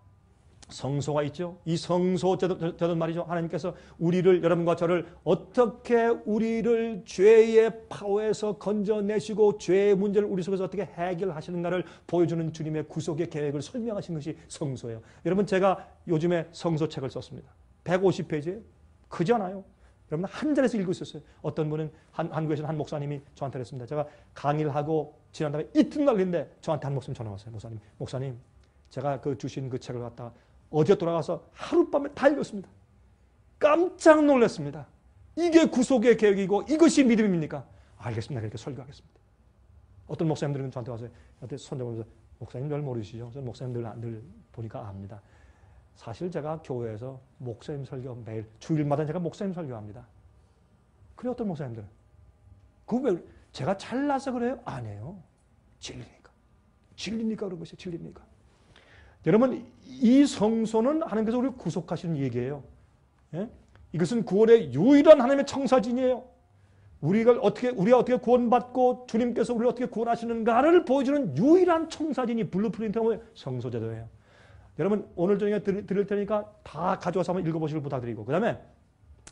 성소가 있죠. 이 성소 때도 말이죠. 하나님께서 우리를 여러분과 저를 어떻게 우리를 죄의 파워에서 건져내시고 죄의 문제를 우리 속에서 어떻게 해결하시는가를 보여주는 주님의 구속의 계획을 설명하신 것이 성소예요. 여러분 제가 요즘에 성소책을 썼습니다. 150페이지예요. 크지 않아요. 여러분 한 자리에서 읽고 있었어요. 어떤 분은 한국에 계신 한 목사님이 저한테 그랬습니다. 제가 강의를 하고 지난 다음에 이튿날인데 저한테 한 목사님 전화 왔어요. 목사님 제가 그 주신 그 책을 갖다가 어제 돌아가서 하룻밤에 다 읽었습니다. 깜짝 놀랐습니다. 이게 구속의 계획이고 이것이 믿음입니까? 알겠습니다. 그렇게 설교하겠습니다. 어떤 목사님들은 저한테 와서 손잡으면서 목사님 늘 모르시죠? 저는 목사님들 늘 보니까 압니다. 사실 제가 교회에서 목사님 설교 매일 주일마다 제가 목사님 설교합니다. 그래 어떤 목사님들은 그 왜 제가 잘나서 그래요? 아니에요. 진리니까. 진리니까 그런 것이 진리니까. 여러분 이 성소는 하나님께서 우리를 구속하시는 얘기예요. 예? 이것은 구원의 유일한 하나님의 청사진이에요. 우리가 어떻게 구원받고 주님께서 우리를 어떻게 구원하시는가를 보여주는 유일한 청사진이 블루프린트가 성소제도예요. 여러분 오늘 저녁에 드릴 테니까 다 가져와서 한번 읽어보시길 부탁드리고 그 다음에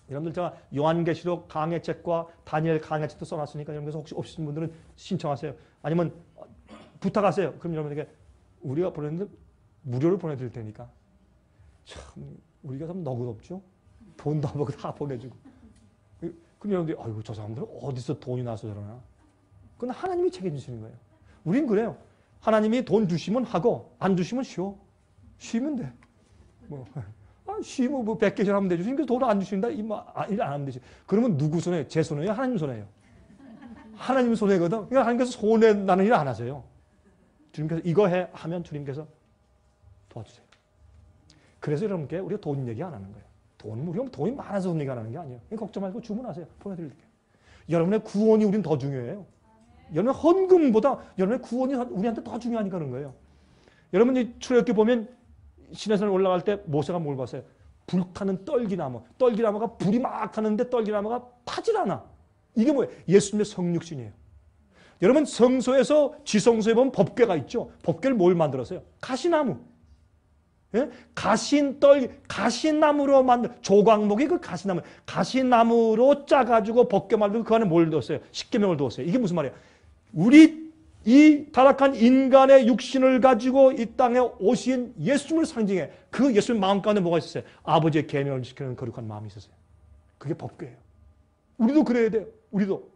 여러분들 제가 요한계시록 강해책과 다니엘 강해책도 써놨으니까 여러분께서 혹시 없으신 분들은 신청하세요. 아니면 부탁하세요. 그럼 여러분에게 우리가 보냈는데 무료로 보내드릴 테니까. 참 우리가 참 너그럽죠. 돈도 안 받고 다 보내주고. 그럼 여러분들이 아이고 저 사람들은 어디서 돈이 나서 저러나. 그건 하나님이 책임지시는 거예요. 우린 그래요. 하나님이 돈 주시면 하고 안 주시면 쉬어. 쉬면 돼. 쉬면 100개 하면 되죠. 그러니까 돈을 안 주신다. 일 안 하면 되지. 그러면 누구 손에? 제 손에요? 하나님 손에요? 하나님 손해거든. 그러니까 하나님께서 손해 나는 일 안 하세요. 주님께서 이거 해 하면 주님께서 도와주세요. 그래서 여러분께 우리가 돈 얘기 안 하는 거예요. 우리가 돈이 많아서 돈 얘기 안 하는 게 아니에요. 걱정 말고 주문하세요. 보내드릴게요. 여러분의 구원이 우린 더 중요해요. 여러분의 헌금보다 여러분의 구원이 우리한테 더 중요하니까 그런 거예요. 여러분이 출애굽기 보면 시내산에 올라갈 때 모세가 뭘 봤어요? 불타는 떨기나무. 떨기나무가 불이 막 타는데 떨기나무가 타질 않아. 이게 뭐예요? 예수님의 성육신이에요. 여러분 성소에서 지성소에 보면 법궤가 있죠. 법궤를 뭘 만들었어요? 가시나무. 예? 가시나무로 만든 조각목이 그 가시나무. 가시나무로 짜가지고 법궤 만들고 그 안에 뭘 넣었어요? 십계명을 넣었어요. 이게 무슨 말이에요? 우리 이 타락한 인간의 육신을 가지고 이 땅에 오신 예수님을 상징해. 그 예수님 마음 가운데 뭐가 있었어요? 아버지의 계명을 지키는 거룩한 마음이 있었어요. 그게 법궤예요. 우리도 그래야 돼요. 우리도.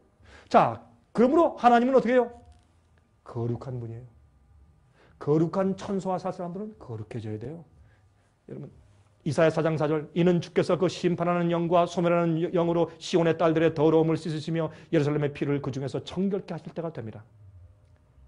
자, 그러므로 하나님은 어떻게 해요? 거룩한 분이에요. 거룩한 천소와 살 사람들은 거룩해져야 돼요. 여러분 이사야 4장 4절 이는 주께서 그 심판하는 영과 소멸하는 영으로 시온의 딸들의 더러움을 씻으시며 예루살렘의 피를 그 중에서 정결케 하실 때가 됩니다.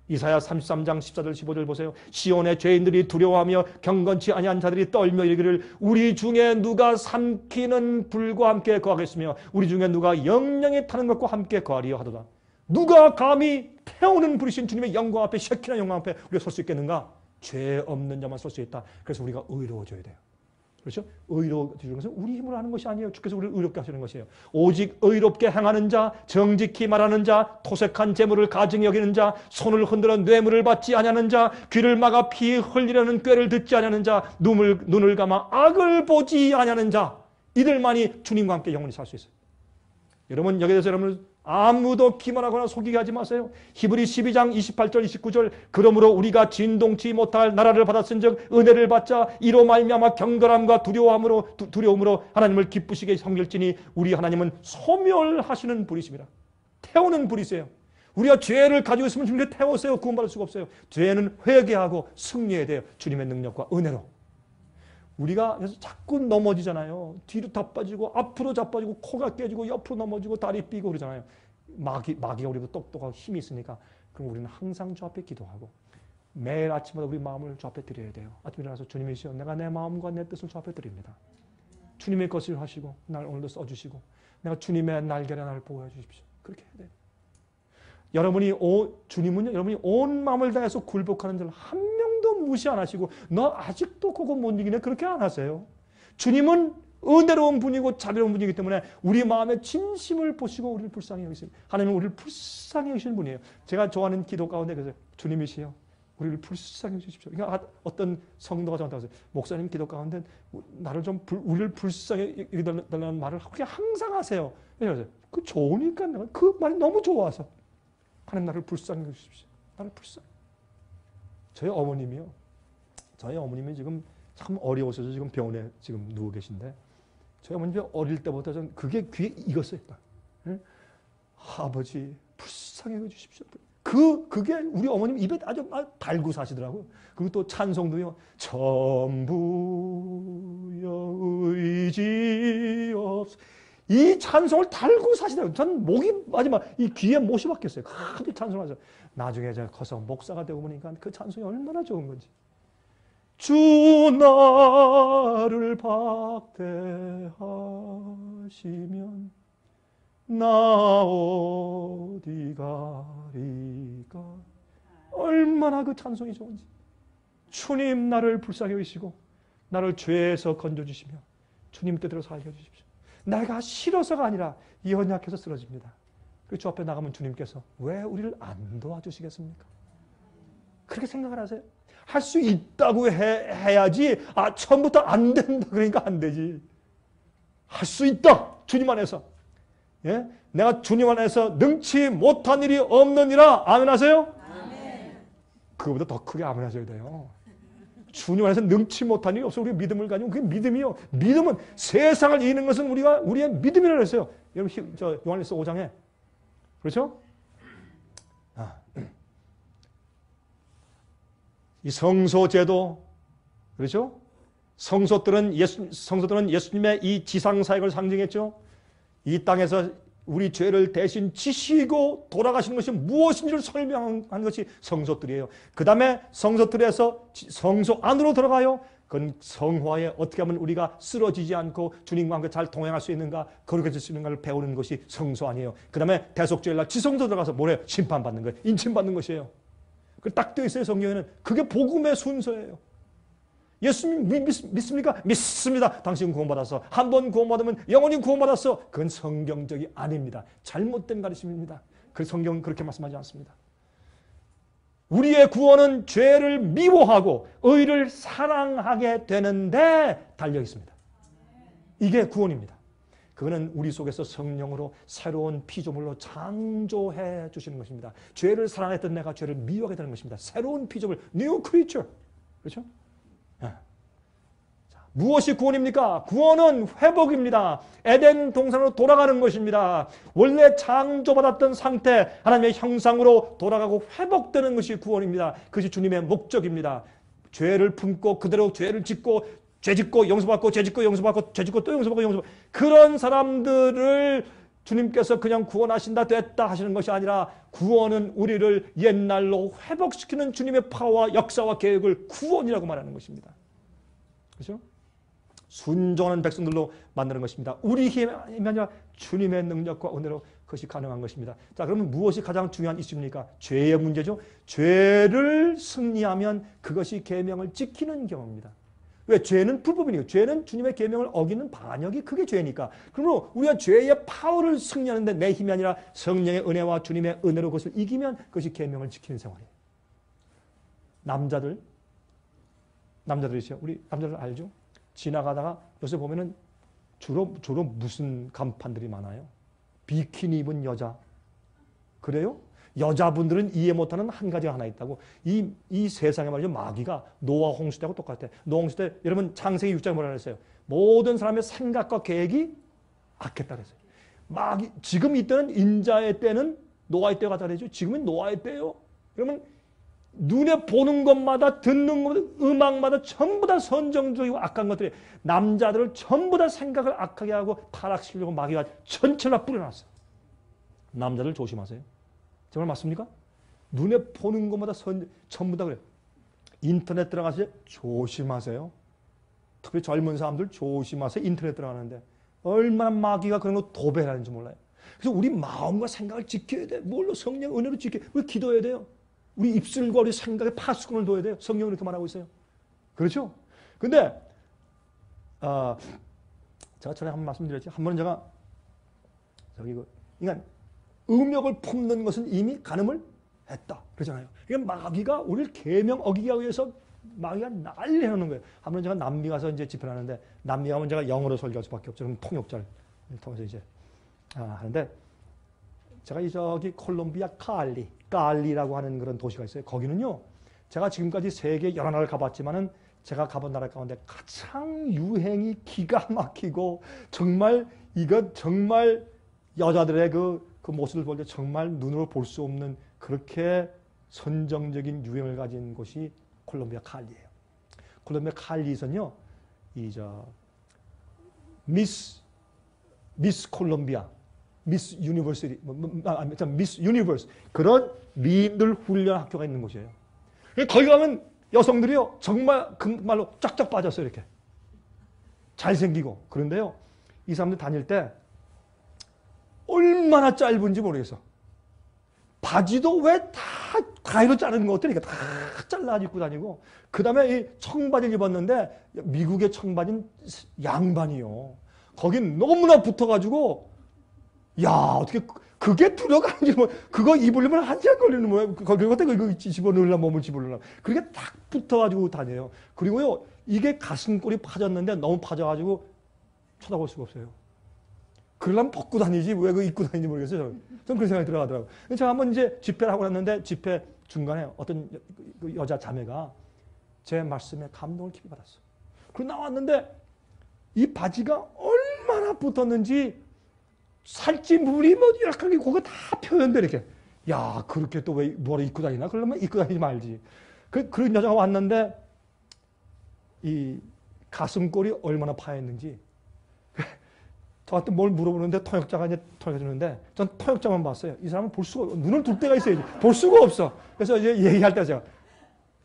이사야 33장 14절 15절 보세요. 시온의 죄인들이 두려워하며 경건치 아니한 자들이 떨며 이르기를 우리 중에 누가 삼키는 불과 함께 거하겠으며 우리 중에 누가 영영이 타는 것과 함께 거하리요 하도다. 누가 감히 태우는 부르신 주님의 영광 앞에 셰키나 영광 앞에 우리가 설 수 있겠는가? 죄 없는 자만 설 수 있다. 그래서 우리가 의로워져야 돼요. 그렇죠? 의로워지는 것은 우리 힘으로 하는 것이 아니에요. 주께서 우리를 의롭게 하시는 것이에요. 오직 의롭게 행하는 자, 정직히 말하는 자, 토색한 재물을 가증히 여기는 자, 손을 흔들어 뇌물을 받지 아니하는 자, 귀를 막아 피 흘리려는 꾀를 듣지 아니하는 자, 눈을 감아 악을 보지 아니하는 자, 이들만이 주님과 함께 영원히 살 수 있어요. 여러분, 여기에 대해서 여러분 아무도 기만하거나 속이게 하지 마세요. 히브리 12장 28절 29절 그러므로 우리가 진동치 못할 나라를 받았은즉 은혜를 받자 이로 말미암아 경건함과 두려움으로 하나님을 기쁘시게 섬길지니 우리 하나님은 소멸하시는 분이십니다. 태우는 분이세요. 우리가 죄를 가지고 있으면 주님께 태우세요. 구원받을 수가 없어요. 죄는 회개하고 승리해야 돼요. 주님의 능력과 은혜로. 우리가 그래서 자꾸 넘어지잖아요. 뒤로 다 빠지고 앞으로 자빠지고 코가 깨지고 옆으로 넘어지고 다리 삐고 그러잖아요. 마귀가 우리보다 똑똑하고 힘이 있으니까. 그럼 우리는 항상 주 앞에 기도하고 매일 아침마다 우리 마음을 주 앞에 드려야 돼요. 아침에 일어나서 주님이시여 내가 내 마음과 내 뜻을 주 앞에 드립니다. 주님의 것을 하시고 날 오늘도 써주시고 내가 주님의 날개를 나를 보호해 주십시오. 그렇게 해야 돼요. 주님은요, 여러분이 온 마음을 다해서 굴복하는 자를 한 명도 무시 안 하시고 너 아직도 그거 못 이기네 그렇게 안 하세요. 주님은 은혜로운 분이고 자비로운 분이기 때문에 우리 마음의 진심을 보시고 우리를 불쌍히 여기십니다. 하나님은 우리를 불쌍히 여기시는 분이에요. 제가 좋아하는 기도 가운데 그래서 주님이시여 우리를 불쌍히 여기십시오. 그러니까 어떤 성도가 저한테 하세요. 목사님 기도 가운데 나를 좀 우리를 불쌍히 여기달라는 말을 그렇게 항상 하세요. 그래서 그 좋으니까 내가 그 말이 너무 좋아서 하나님 나를 불쌍히 여기십시오. 나를 불쌍히. 저희 어머님이 지금 참 어려우셔서 지금 병원에 지금 누워 계신데 저희 어머님이 어릴 때부터 전 그게 귀에 익었어요. 응? 아버지 불쌍히 여겨주십시오. 그게 우리 어머님 입에 아주 달고 사시더라고요. 그리고 또 찬송도요. 전부여 의지 없어. 이 찬송을 달고 사시더라고요. 전 목이 마지막 이 귀에 못이 박혔어요. 크게 찬송하죠. 나중에 제가 커서 목사가 되고 보니까 그 찬송이 얼마나 좋은 건지. 주 나를 박대하시면 나 어디 가리까. 얼마나 그 찬송이 좋은지. 주님 나를 불쌍히 여기시고 나를 죄에서 건져주시며 주님 뜻대로 살게 해주십시오. 내가 싫어서가 아니라 연약해서 쓰러집니다. 그 주 앞에 나가면 주님께서 왜 우리를 안 도와주시겠습니까? 그렇게 생각을 하세요. 할 수 있다고 해야지 처음부터 안 된다 그러니까 안 되지. 할 수 있다. 주님 안에서. 예? 내가 주님 안에서 능치 못한 일이 없느니라. 아멘 하세요? 아멘. 그거보다 더 크게 아멘 하셔야 돼요. 주님 안에서 능치 못한 일이 없어. 우리가 믿음을 가지고 그게 믿음이요. 믿음은 세상을 이기는 것은 우리의 믿음이라고 했어요. 여러분 요한일서 5장에 그렇죠? 이 성소제도 그렇죠? 성소들은 예수님의 이 지상 사역을 상징했죠. 이 땅에서 우리 죄를 대신 지시고 돌아가시는 것이 무엇인지를 설명한 것이 성소들이에요. 그 다음에 성소들에서 성소 안으로 들어가요. 그건 성화에 어떻게 하면 우리가 쓰러지지 않고 주님과 함께 잘 동행할 수 있는가, 거룩해질 수 있는가를 배우는 것이 성소 아니에요. 그 다음에 대속죄일날 지성소 들어가서 뭐래요? 심판받는 거예요. 인침받는 것이에요. 그 딱 되어 있어요. 성경에는. 그게 복음의 순서예요. 예수님 믿습니까? 믿습니다. 당신 구원받았어. 한 번 구원받으면 영원히 구원받았어. 그건 성경적이 아닙니다. 잘못된 가르침입니다. 그 성경은 그렇게 말씀하지 않습니다. 우리의 구원은 죄를 미워하고 의를 사랑하게 되는데 달려 있습니다. 이게 구원입니다. 그거는 우리 속에서 성령으로 새로운 피조물로 창조해 주시는 것입니다. 죄를 사랑했던 내가 죄를 미워하게 되는 것입니다. 새로운 피조물, new creature. 그렇죠? 무엇이 구원입니까? 구원은 회복입니다. 에덴 동산으로 돌아가는 것입니다. 원래 창조받았던 상태, 하나님의 형상으로 돌아가고 회복되는 것이 구원입니다. 그것이 주님의 목적입니다. 죄를 품고 그대로 죄를 짓고 죄 짓고 용서받고 죄 짓고 용서받고 죄 짓고 또 용서받고 용서받고 그런 사람들을 주님께서 그냥 구원하신다 됐다 하시는 것이 아니라 구원은 우리를 옛날로 회복시키는 주님의 파와 역사와 계획을 구원이라고 말하는 것입니다. 그렇죠? 순종하는 백성들로 만드는 것입니다. 우리 힘이 아니라 주님의 능력과 은혜로 그것이 가능한 것입니다. 자, 그러면 무엇이 가장 중요한 이슈입니까? 죄의 문제죠. 죄를 승리하면 그것이 계명을 지키는 경우입니다. 왜? 죄는 불법이니까. 죄는 주님의 계명을 어기는 반역이 그게 죄니까. 그러므로 우리가 죄의 파워를 승리하는데 내 힘이 아니라 성령의 은혜와 주님의 은혜로 그것을 이기면 그것이 계명을 지키는 생활이에요. 남자들이죠. 우리 남자들 알죠? 지나가다가 요새 보면은 주로 무슨 간판들이 많아요? 비키니 입은 여자. 그래요? 여자분들은 이해 못하는 한 가지가 하나 있다고. 이 세상에 말이죠. 마귀가 노아 홍수 때하고 똑같아. 노아 홍수 때 여러분 창세기 6장에 뭐라 그랬어요? 모든 사람의 생각과 계획이 악했다 그랬어요. 마귀 지금 이때는 인자의 때는 노아의 때가 다르죠. 지금은 노아의 때예요. 그러면 눈에 보는 것마다 듣는 것마다 음악마다 전부 다 선정적이고 악한 것들이 남자들을 전부 다 생각을 악하게 하고 타락시키려고 마귀가 전체를 다 뿌려놨어. 남자들 조심하세요. 정말 맞습니까? 눈에 보는 것마다 전부 다 그래요. 인터넷 들어가세요. 조심하세요. 특히 젊은 사람들 조심하세요. 인터넷 들어가는데 얼마나 마귀가 그런 거 도배하는지 몰라요. 그래서 우리 마음과 생각을 지켜야 돼. 뭘로? 성령 은혜로 지켜야 돼. 우리 기도해야 돼요. 우리 입술과 우리 생각에 파수꾼을 둬야 돼요. 성경은 이렇게 말하고 있어요. 그렇죠? 근데 제가 전에 한번 말씀드렸지. 한 번은 제가 그러니까 음욕을 품는 것은 이미 간음을 했다. 그러잖아요. 그러니까 마귀가 우리를 계명 어기기 위해서 마귀가 난리 해놓는 거예요. 한 번은 제가 남미 가서 이제 집회를 하는데 남미 가면 제가 영어로 설교할 수밖에 없죠. 그럼 통역자를 통해서 이제 하는데 제가 저기 콜롬비아 칼리라고 하는 그런 도시가 있어요. 거기는요. 제가 지금까지 세계 여러 나라를 가봤지만은 제가 가본 나라 가운데 가장 유행이 기가 막히고 정말 여자들의 그 모습을 볼 때 정말 눈으로 볼 수 없는 그렇게 선정적인 유행을 가진 곳이 콜롬비아 칼리예요. 콜롬비아 칼리에서는요. 미스 콜롬비아 미스 유니버시티, 미스 유니버스 그런 미인들 훈련 학교가 있는 곳이에요. 거기 가면 여성들이요 정말 정말로 쫙쫙 빠졌어요. 이렇게 잘생기고. 그런데요 이 사람들 다닐 때 얼마나 짧은지 모르겠어. 바지도 왜 다 가위로 자르는 것들이 다 잘라 입고 다니고, 그 다음에 이 청바지를 입었는데 미국의 청바지는 양반이요. 거긴 너무나 붙어가지고 야, 어떻게 그게 들어가는지 뭐 그거 입으려면 1시간 걸리는 거예요. 그리고 이거 집어넣으려면 몸을 집어넣으려면 그렇게 딱 붙어가지고 다녀요. 그리고요 이게 가슴골이 파졌는데 너무 파져가지고 쳐다볼 수가 없어요. 그러려면 벗고 다니지 왜 그거 입고 다니는지 모르겠어요. 저는 그런 생각이 들어가더라고요. 제가 한번 이제 집회를 하고 났는데 집회 중간에 어떤 여자 자매가 제 말씀에 감동을 깊이 받았어. 그리고 나왔는데 이 바지가 얼마나 붙었는지 살찌 물이 뭐 약하게 그거 다 표현돼 이렇게. 야, 그렇게 또 왜 뭐를 입고 다니나? 그러면 입고 다니지 말지. 그런 여자가 왔는데 이 가슴골이 얼마나 파였는지 저한테 뭘 물어보는데 통역자가 이제 통역해주는데 전 통역자만 봤어요. 이 사람은 볼 수가 눈을 둘 때가 있어야지. 볼 수가 없어. 그래서 이제 얘기할 때 제가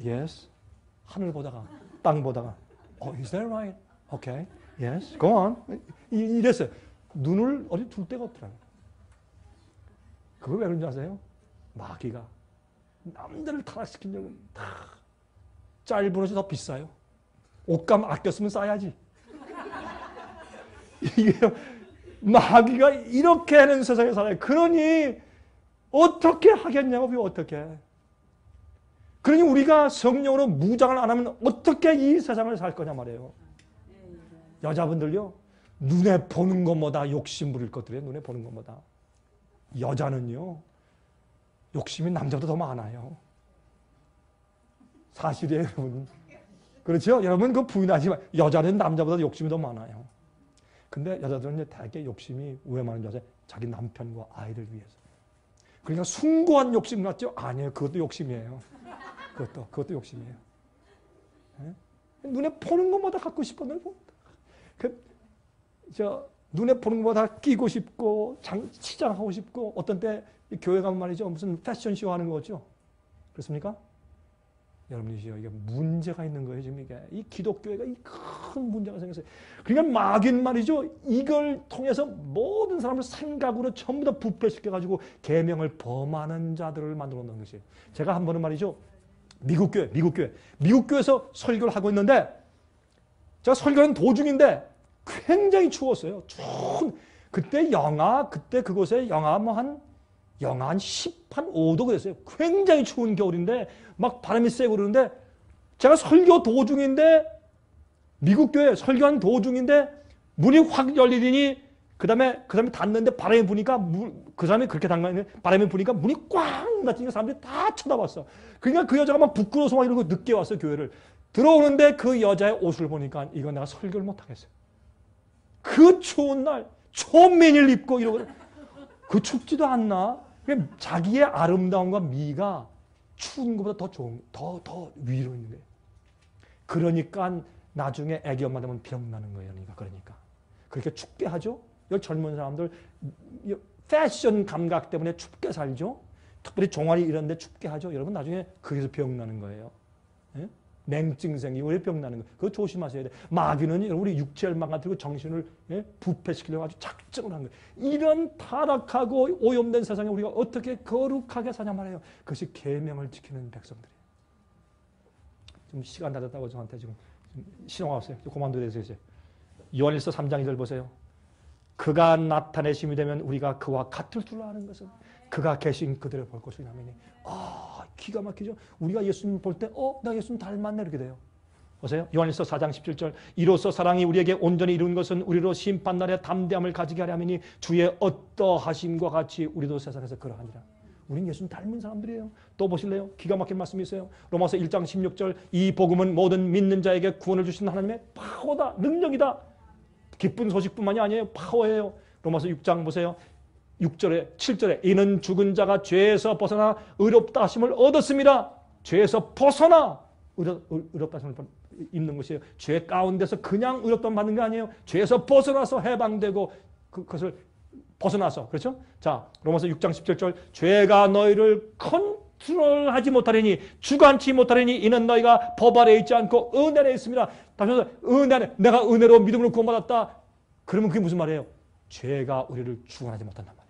yes 하늘 보다가 땅 보다가 is that right? Okay. Yes. Go on. 이랬어요. 눈을 어디 둘 데가 없더라고요. 그거 왜 그런지 아세요? 마귀가 남자를 타락시키려면 다 짧은 옷이 더 비싸요. 옷감 아꼈으면 싸야지. 이게 마귀가 이렇게 하는 세상에 살아요. 그러니 어떻게 하겠냐고. 어떻게. 그러니 우리가 성령으로 무장을 안 하면 어떻게 이 세상을 살 거냐 말이에요. 여자분들요. 눈에 보는 것보다 욕심 부릴 것들이에요. 눈에 보는 것보다. 여자는요. 욕심이 남자보다 더 많아요. 사실이에요, 여러분. 그렇죠? 여러분 그 부인하지 마. 여자는 남자보다 욕심이 더 많아요. 근데 여자들은 대개 욕심이 왜 많은지 아세요? 자기 남편과 아이를 위해서. 그러니까 숭고한 욕심 같죠? 아니에요. 그것도 욕심이에요. 그것도 욕심이에요. 네? 눈에 보는 것마다 갖고 싶어. 눈에 보는 것보다 끼고 싶고 치장하고 싶고 어떤 때 교회 가면 말이죠. 무슨 패션쇼 하는 거죠. 그렇습니까? 여러분이시요. 이게 문제가 있는 거예요. 지금 이게. 이 기독교회가 이 큰 문제가 생겼어요. 그러니까 마귀는 말이죠. 이걸 통해서 모든 사람을 생각으로 전부 다 부패시켜가지고 계명을 범하는 자들을 만들어 놓는 것이에요. 제가 한 번은 말이죠. 미국 교회에서 설교를 하고 있는데 제가 설교하는 도중인데 굉장히 추웠어요. 그때 그곳에 영하 한 5도 그랬어요. 굉장히 추운 겨울인데 막 바람이 세고 그러는데 제가 설교 도중인데 미국 교회 설교하는 도중인데 문이 확 열리더니 그 다음에 닫는데 바람이 부니까 그 사람이 그렇게 담가는데 바람이 부니까 문이 꽝 닫히니까 사람들이 다 쳐다봤어. 그러니까 그 여자가 막 부끄러워서 막 이러고 늦게 왔어 교회를. 들어오는데 그 여자의 옷을 보니까 이거 내가 설교를 못 하겠어요. 그 추운 날 초면을 입고 이러고 그 춥지도 않나? 자기의 아름다움과 미가 추운 것보다 더 좋은 더 위로 있는 거예요. 그러니까 나중에 애기 엄마 되면 병 나는 거예요. 그러니까 그렇게 춥게 하죠. 여기 젊은 사람들 패션 감각 때문에 춥게 살죠. 특별히 종아리 이런 데 춥게 하죠. 여러분 나중에 그래서 병 나는 거예요. 예? 냉증 생기고 왜 병 나는 거예요. 그거 조심하셔야 돼요. 마귀는 우리 육체를 망가뜨리고 정신을 부패시키려고 아주 작정을 한 거예요. 이런 타락하고 오염된 세상에 우리가 어떻게 거룩하게 사냐 말이에요. 그것이 계명을 지키는 백성들이에요. 지금 시간 다 됐다고 저한테 지금 신호가 왔어요. 그만둬야 돼서 이제 요한일서 3장 2절 보세요. 그가 나타내심이 되면 우리가 그와 같을 줄 아는 것은 그가 계신 그대로 볼 것이니 아멘이. 기가 막히죠. 우리가 예수님 볼 때 나 예수님 닮았네 이렇게 돼요. 보세요. 요한일서 4장 17절 이로써 사랑이 우리에게 온전히 이룬 것은 우리로 심판날에 담대함을 가지게 하려 함이니 주의 어떠하심과 같이 우리도 세상에서 그러하니라. 우린 예수님 닮은 사람들이에요. 또 보실래요? 기가 막힌 말씀이 있어요. 로마서 1장 16절 이 복음은 모든 믿는 자에게 구원을 주신 하나님의 파워다. 능력이다. 기쁜 소식뿐만이 아니에요. 파워예요. 로마서 6장 보세요. 6절에 7절에 이는 죽은 자가 죄에서 벗어나 의롭다 하심을 얻었습니다. 죄에서 벗어나 의롭다 하심을 입는 것이에요. 죄 가운데서 그냥 의롭다 받는 게 아니에요. 죄에서 벗어나서 해방되고 그것을 벗어나서 그렇죠? 자 로마서 6장 17절 죄가 너희를 컨트롤하지 못하리니 주관치 못하리니 이는 너희가 법 아래에 있지 않고 은혜 아래에 있습니다. 다시 말해서 은혜 안에 내가 은혜로 믿음으로 구원받았다. 그러면 그게 무슨 말이에요? 죄가 우리를 주관하지 못한단 말이에요.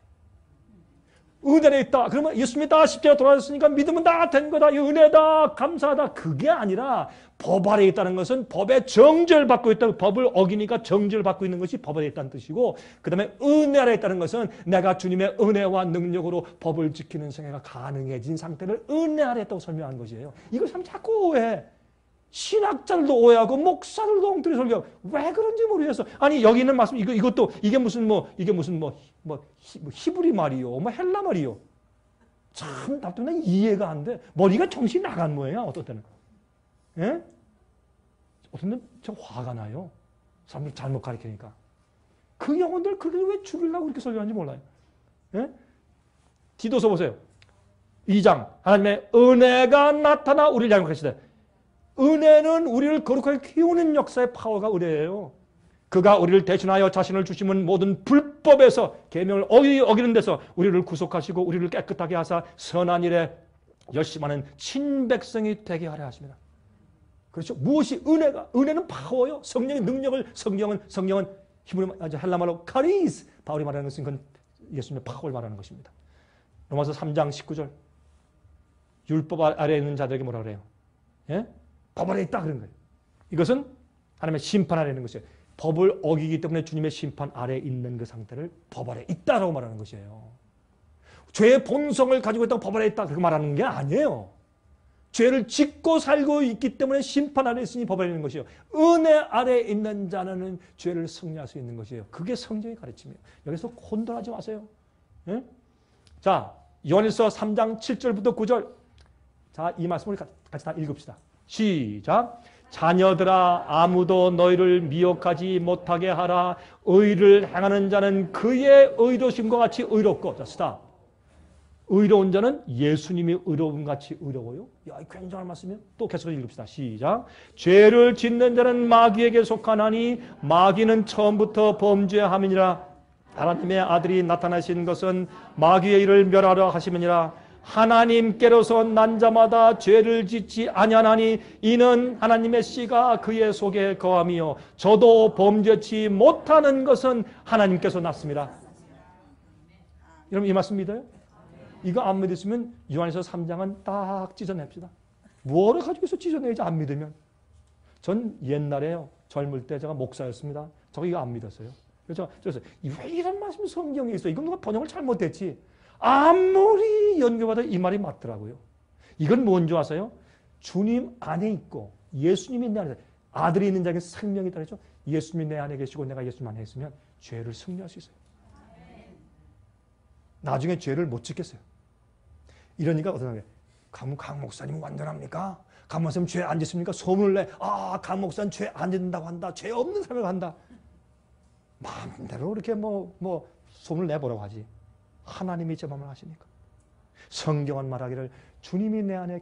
은혜에 있다. 그러면 예수님이 다 십자가에 돌아가셨으니까 믿으면 다 된 거다. 이 은혜다. 감사하다. 그게 아니라 법 아래에 있다는 것은 법의 정죄를 받고 있다. 법을 어기니까 정죄를 받고 있는 것이 법 아래에 있다는 뜻이고 그 다음에 은혜 아래에 있다는 것은 내가 주님의 은혜와 능력으로 법을 지키는 생애가 가능해진 상태를 은혜 아래에 있다고 설명하는 것이에요. 이걸 참 자꾸 오해해. 신학자들도 오해하고 목사들도 엉터리 설교하고 왜 그런지 모르겠어. 아니 여기 있는 말씀 이것도 이게 무슨 히브리 말이요, 헬라 말이요. 참 답답해. 이해가 안 돼. 머리가 정신이 나간 모양이야. 어떤 때는. 예? 어떤 때는 저 화가 나요. 사람들 잘못 가르치니까. 그 영혼들 그렇게 왜 죽이려고 그렇게 설교하는지 몰라요. 예? 디도서 보세요. 2장 하나님의 은혜가 나타나 우리를 양육하시되 은혜는 우리를 거룩하게 키우는 역사의 파워가 은혜예요. 그가 우리를 대신하여 자신을 주심은 모든 불법에서 계명을 어기는 데서 우리를 구속하시고 우리를 깨끗하게 하사 선한 일에 열심하는 친백성이 되게 하려 하십니다. 그렇죠? 무엇이 은혜는 파워요. 성령의 능력을 성경은 히브리 헬라말로 카리스 바울이 말하는 것은 그건 예수님의 파워를 말하는 것입니다. 로마서 3장 19절 율법 아래에 있는 자들에게 뭐라 그래요? 예? 법 아래에 있다 그런 거예요. 이것은 하나님의 심판 아래에 있는 것이에요. 법을 어기기 때문에 주님의 심판 아래에 있는 그 상태를 법 아래에 있다라고 말하는 것이에요. 죄의 본성을 가지고 있다고 법 아래에 있다 그렇게 말하는 게 아니에요. 죄를 짓고 살고 있기 때문에 심판 아래에 있으니 법 아래에 있는 것이에요. 은혜 아래에 있는 자는 죄를 승리할 수 있는 것이에요. 그게 성경의 가르침이에요. 여기서 혼돈하지 마세요. 예? 자, 요한일서 3장 7절부터 9절. 자, 이 말씀을 같이 다 읽읍시다. 시작. 자녀들아 아무도 너희를 미혹하지 못하게 하라. 의를 행하는 자는 그의 의로심과 같이 의롭고. 자, 스탑. 의로운 자는 예수님이 의로운 같이 의로워요. 야, 굉장한 말씀이에요. 또 계속 읽읍시다. 시작. 죄를 짓는 자는 마귀에게 속하나니 마귀는 처음부터 범죄함이니라. 하나님의 아들이 나타나신 것은 마귀의 일을 멸하려 하심이니라. 하나님께로서 난 자마다 죄를 짓지 아니하나니 이는 하나님의 씨가 그의 속에 거함이요 저도 범죄치 못하는 것은 하나님께서 났습니다. 여러분 이 말씀 믿어요? 이거 안 믿으시면 요한일서 3장은 딱 찢어냅시다. 뭐를 가지고 있어 찢어내지 안 믿으면. 전 옛날에요. 젊을 때 제가 목사였습니다. 저 이거 안 믿었어요. 그래서 왜 이런 말씀이 성경에 있어? 이건 누가 번역을 잘못했지. 아무리 연구해봐도 이 말이 맞더라고요. 이건 뭔지 아세요? 주님 안에 있고 예수님이 내 안에, 아들이 있는 자에게 생명이 있다 그랬죠? 예수님이 내 안에 계시고 내가 예수님 안에 있으면 죄를 승리할 수 있어요. 나중에 죄를 못 짓겠어요. 이러니까 어떤 사람이 강 목사님 완전합니까? 강 목사님 죄 안 짓습니까? 소문을 내. 강 목사님 죄 안 짓는다고 한다. 죄 없는 사람을 한다. 마음대로 그렇게 소문을 내보라고 하지. 하나님이 제 마음을 아시니까. 성경은 말하기를 주님이 내 안에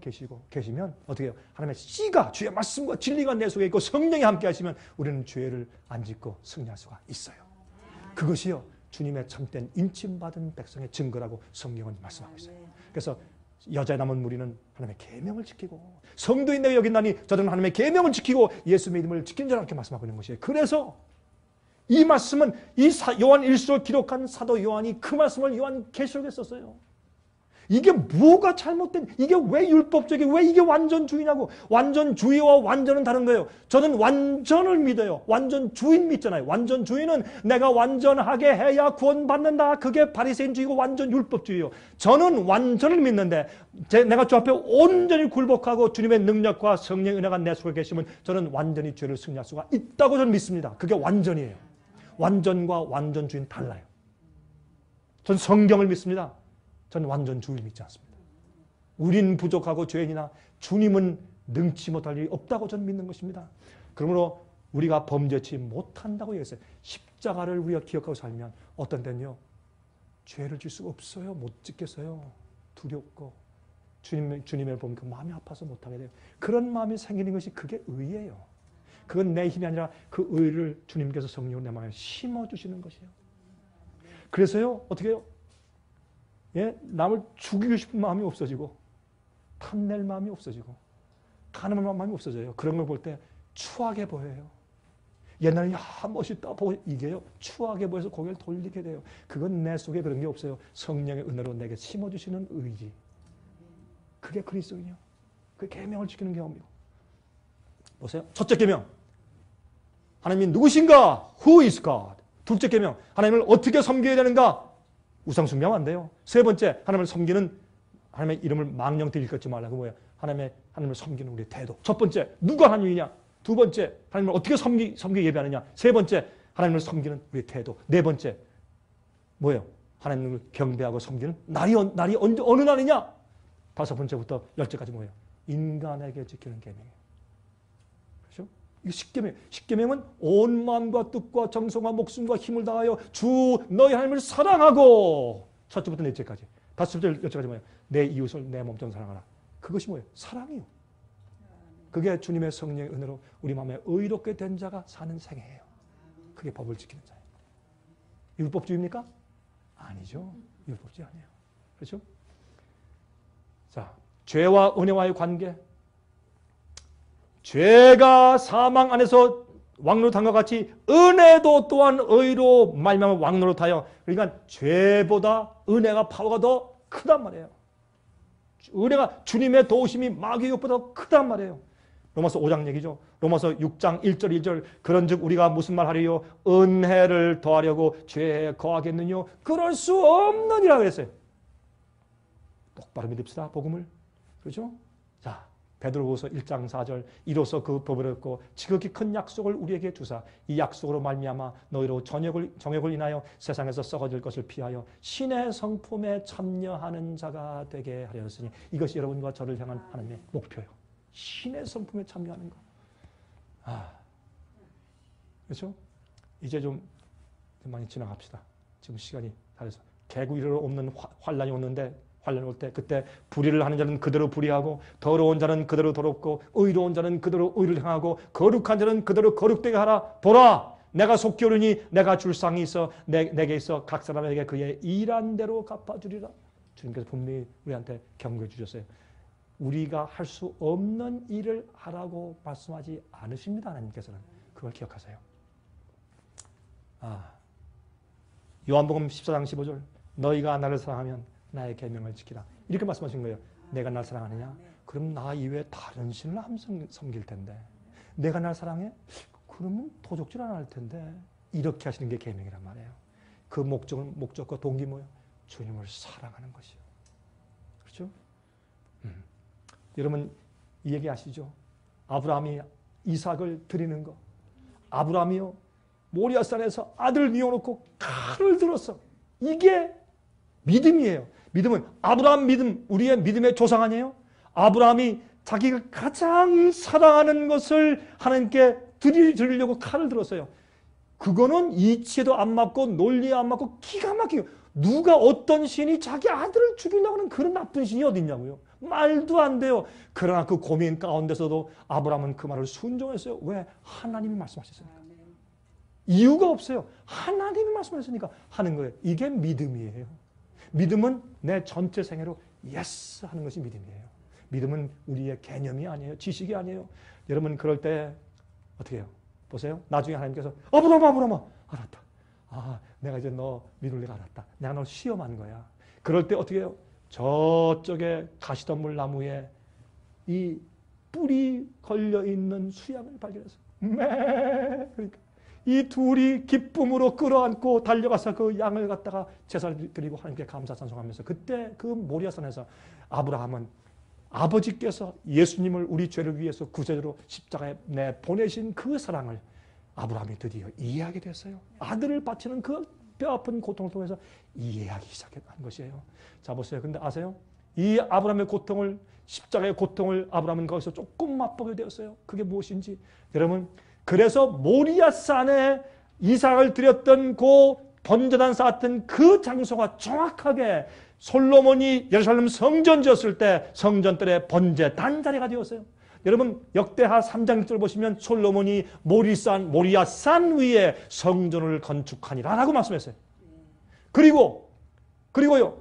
계시면 어떻게 해요? 하나님의 씨가, 주의 말씀과 진리가 내 속에 있고 성령이 함께 하시면 우리는 죄를 안 짓고 승리할 수가 있어요. 그것이요, 주님의 참된 인침받은 백성의 증거라고 성경은 말씀하고 있어요. 그래서 여자의 남은 무리는 하나님의 계명을 지키고 성도인 내가 여긴다니 저들은 하나님의 계명을 지키고 예수 믿음을 지키는 자라 이렇게 말씀하고 있는 것이에요. 그래서 이 말씀은 요한 1서를 기록한 사도 요한이 그 말씀을 요한 계시록에 썼어요. 이게 뭐가 잘못된, 이게 왜 율법적이고 왜 이게 완전주의냐고. 완전주의와 완전은 다른 거예요. 저는 완전을 믿어요. 완전주의 믿잖아요. 완전주의는 내가 완전하게 해야 구원받는다. 그게 바리새인주의고 완전 율법주의예요. 저는 완전을 믿는데 내가 주 앞에 온전히 굴복하고 주님의 능력과 성령의 은혜가 내 속에 계시면 저는 완전히 죄를 승리할 수가 있다고 저는 믿습니다. 그게 완전이에요. 완전과 완전주의는 달라요. 전 성경을 믿습니다. 저는 완전주의를 믿지 않습니다. 우린 부족하고 죄인이나 주님은 능치 못할 일이 없다고 저는 믿는 것입니다. 그러므로 우리가 범죄치 못한다고 얘기했어요. 십자가를 우리가 기억하고 살면 어떤 때는요, 죄를 질 수가 없어요. 못 짓겠어요. 두렵고 주님을 보면 그 마음이 아파서 못하게 돼요. 그런 마음이 생기는 것이 그게 의예요. 그건 내 힘이 아니라 그 의를 주님께서 성령으로 내 마음에 심어주시는 것이에요. 그래서요, 어떻게 해요? 예? 남을 죽이고 싶은 마음이 없어지고 탐낼 마음이 없어지고 가늠할 마음이 없어져요. 그런 걸 볼 때 추하게 보여요. 옛날에 멋있다 보고 이게요, 추하게 보여서 고개를 돌리게 돼요. 그건 내 속에 그런 게 없어요. 성령의 은혜로 내게 심어주시는 의지. 그게 그리스도인이요. 그게 계명을 지키는 경험이고. 보세요. 첫째 계명, 하나님이 누구신가? Who is God? 둘째 계명, 하나님을 어떻게 섬겨야 되는가? 우상 숭배하면 안 돼요. 세 번째, 하나님을 섬기는, 하나님의 이름을 망령되이 읽지 말라고. 뭐예요? 하나님을 섬기는 우리의 태도. 첫 번째, 누가 하나님이냐? 두 번째, 하나님을 어떻게 섬기 예배하느냐? 세 번째, 하나님을 섬기는 우리의 태도. 네 번째, 뭐예요? 하나님을 경배하고 섬기는 날이 어느 날이냐? 다섯 번째부터 열째까지 뭐예요? 인간에게 지키는 계명이에요. 그렇죠? 이거 십계명. 십계명은 온 마음과 뜻과 정성과 목숨과 힘을 다하여 주 너희 하나님을 사랑하고, 첫째부터 넷째까지. 다섯째, 열째까지 뭐예요? 내 이웃을 내 몸처럼 사랑하라. 그것이 뭐예요? 사랑이요. 그게 주님의 성령의 은혜로 우리 마음에 의롭게 된 자가 사는 생애예요. 그게 법을 지키는 자예요. 율법주의입니까? 아니죠. 율법주의 아니에요. 그렇죠? 자, 죄와 은혜와의 관계. 죄가 사망 안에서 왕노릇한 것 같이 은혜도 또한 의로 말미암아 왕노릇하여, 그러니까 죄보다 은혜가 파워가 더 크단 말이에요. 은혜가, 주님의 도우심이 마귀의 욕보다 크단 말이에요. 로마서 5장 얘기죠. 로마서 6장 1절 2절 그런즉 우리가 무슨 말 하리요? 은혜를 더하려고 죄에 거하겠느뇨? 그럴 수 없느니라 그랬어요. 똑바로 믿읍시다, 복음을. 그렇죠? 자, 베드로후서 1장 4절 이로써 그 법을 얻고 지극히 큰 약속을 우리에게 주사 이 약속으로 말미암아 너희로 정욕을 인하여 세상에서 썩어질 것을 피하여 신의 성품에 참여하는 자가 되게 하려 했으니, 이것이 여러분과 저를 향한 하나님의 목표예요. 신의 성품에 참여하는 것. 그렇죠? 이제 좀 많이 지나갑시다. 지금 시간이 다 돼서. 개구 이르러 없는 환란이 오는데, 환란이 올 때 그때 불의를 하는 자는 그대로 불의하고 더러운 자는 그대로 더럽고 의로운 자는 그대로 의를 행하고 거룩한 자는 그대로 거룩되게 하라. 보라, 내가 속히 오르니 내가 줄 상이 있어 내게 있어 각 사람에게 그의 일한 대로 갚아주리라. 주님께서 분명히 우리한테 경고해 주셨어요. 우리가 할 수 없는 일을 하라고 말씀하지 않으십니다. 하나님께서는. 그걸 기억하세요. 요한복음 14장 15절 너희가 나를 사랑하면 나의 계명을 지키라. 이렇게 말씀하신 거예요. 내가 날 사랑하느냐? 그럼 나 이외에 다른 신을 섬길 텐데 내가 날 사랑해? 그러면 도적질 안 할 텐데. 이렇게 하시는 게 계명이란 말이에요. 그 목적과 동기 뭐예요? 주님을 사랑하는 것이요. 그렇죠? 여러분 이 얘기 아시죠? 아브라함이 이삭을 드리는 거. 아브라함이요 모리아산에서 아들을 미워놓고 칼을 들었어. 이게 믿음이에요. 믿음은 아브라함 믿음, 우리의 믿음의 조상 아니에요? 아브라함이 자기가 가장 사랑하는 것을 하나님께 드리려고 칼을 들었어요. 그거는 이치에도 안 맞고 논리에 안 맞고 기가 막히고, 누가 어떤 신이 자기 아들을 죽이려고 하는 그런 나쁜 신이 어디 있냐고요. 말도 안 돼요. 그러나 그 고민 가운데서도 아브라함은 그 말을 순종했어요. 왜? 하나님이 말씀하셨으니까. 이유가 없어요. 하나님이 말씀하셨으니까 하는 거예요. 이게 믿음이에요. 믿음은 내 전체 생애로 예스 하는 것이 믿음이에요. 믿음은 우리의 개념이 아니에요. 지식이 아니에요. 여러분 그럴 때 어떻게 해요? 보세요. 나중에 하나님께서 아브라함아 알았다. 내가 이제 너 믿을 리가 알았다. 내가 널 시험한 거야. 그럴 때 어떻게 해요? 저쪽에 가시덤불 나무에 이 뿔이 걸려있는 수양을 발견해서 그러니까 이 둘이 기쁨으로 끌어안고 달려가서 그 양을 갖다가 제사를 드리고 하나님께 감사 찬송하면서, 그때 그 모리아산에서 아브라함은 아버지께서 예수님을 우리 죄를 위해서 구세주로 십자가에 보내신 그 사랑을 아브라함이 드디어 이해하게 됐어요. 아들을 바치는 그 뼈아픈 고통을 통해서 이해하기 시작한 것이에요. 자 보세요. 근데 아세요? 이 아브라함의 고통을, 십자가의 고통을 아브라함은 거기서 조금 맛보게 되었어요. 그게 무엇인지 여러분, 그래서 모리아산에 이삭을 드렸던 그 번제단 쌓았던 그 장소가 정확하게 솔로몬이 예루살렘 성전 지었을 때 성전들의 번제단 자리가 되었어요. 여러분 역대하 3장 1절 보시면 솔로몬이 모리아산 위에 성전을 건축하니라 라고 말씀했어요. 그리고요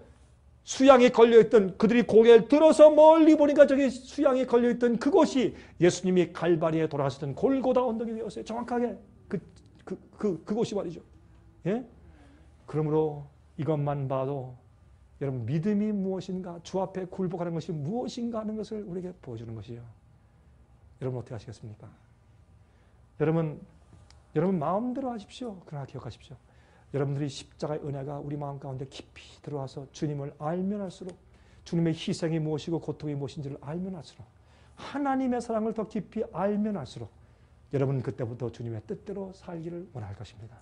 수양이 걸려있던, 그들이 고개를 들어서 멀리 보니까 저기 수양이 걸려있던 그곳이 예수님이 갈바리에 돌아가셨던 골고다 언덕이 되었어요. 정확하게 그곳이 말이죠. 예? 그러므로 이것만 봐도 여러분 믿음이 무엇인가, 주 앞에 굴복하는 것이 무엇인가 하는 것을 우리에게 보여주는 것이에요. 여러분 어떻게 하시겠습니까? 여러분 마음대로 하십시오. 그러나 기억하십시오. 여러분들이 십자가의 은혜가 우리 마음 가운데 깊이 들어와서 주님을 알면 할수록, 주님의 희생이 무엇이고 고통이 무엇인지를 알면 할수록, 하나님의 사랑을 더 깊이 알면 할수록 여러분 그때부터 주님의 뜻대로 살기를 원할 것입니다.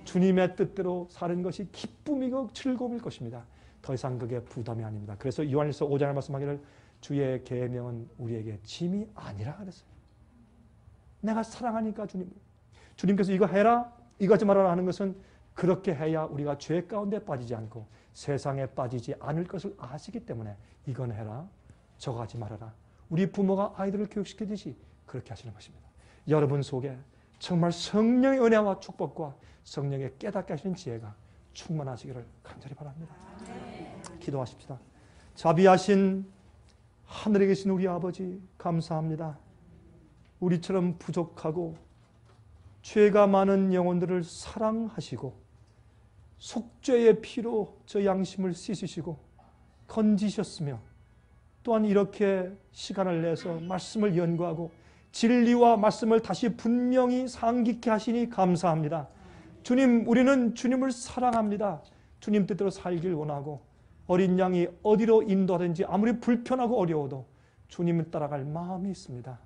주님의 뜻대로 사는 것이 기쁨이고 즐거움일 것입니다. 더 이상 그게 부담이 아닙니다. 그래서 요한일서 5장에 말씀하기를 주의 계명은 우리에게 짐이 아니라 그랬어요. 내가 사랑하니까 주님께서 이거 해라, 이거 하지 말아라 하는 것은 그렇게 해야 우리가 죄 가운데 빠지지 않고 세상에 빠지지 않을 것을 아시기 때문에 이건 해라, 저거 하지 말아라. 우리 부모가 아이들을 교육시키듯이 그렇게 하시는 것입니다. 여러분 속에 정말 성령의 은혜와 축복과 성령의 깨닫게 하시는 지혜가 충만하시기를 간절히 바랍니다. 기도하십시다. 자비하신 하늘에 계신 우리 아버지 감사합니다. 우리처럼 부족하고 죄가 많은 영혼들을 사랑하시고 속죄의 피로 저 양심을 씻으시고 건지셨으며, 또한 이렇게 시간을 내서 말씀을 연구하고 진리와 말씀을 다시 분명히 상기케 하시니 감사합니다. 주님, 우리는 주님을 사랑합니다. 주님 뜻대로 살길 원하고 어린 양이 어디로 인도하든지 아무리 불편하고 어려워도 주님을 따라갈 마음이 있습니다.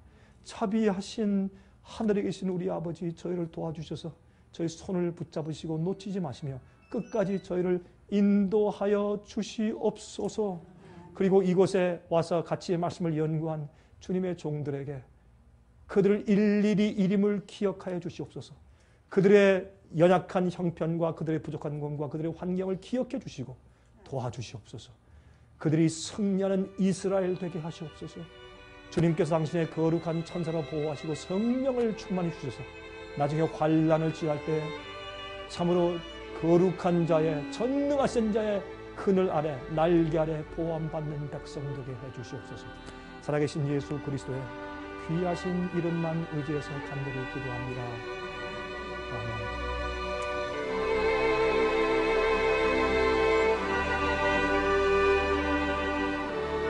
자비하신 하늘에 계신 우리 아버지, 저희를 도와주셔서 저희 손을 붙잡으시고 놓치지 마시며 끝까지 저희를 인도하여 주시옵소서. 그리고 이곳에 와서 같이 말씀을 연구한 주님의 종들에게 그들을 일일이 이름을 기억하여 주시옵소서. 그들의 연약한 형편과 그들의 부족한 것과 그들의 환경을 기억해 주시고 도와주시옵소서. 그들이 승리하는 이스라엘 되게 하시옵소서. 주님께서 당신의 거룩한 천사로 보호하시고 성령을 충만히 주셔서 나중에 환난을 지할 때 참으로 거룩한 자의, 전능하신 자의 그늘 아래, 날개 아래 보호받는 백성 되게 해주시옵소서. 살아계신 예수 그리스도의 귀하신 이름만 의지해서 간절히 기도합니다. 아멘.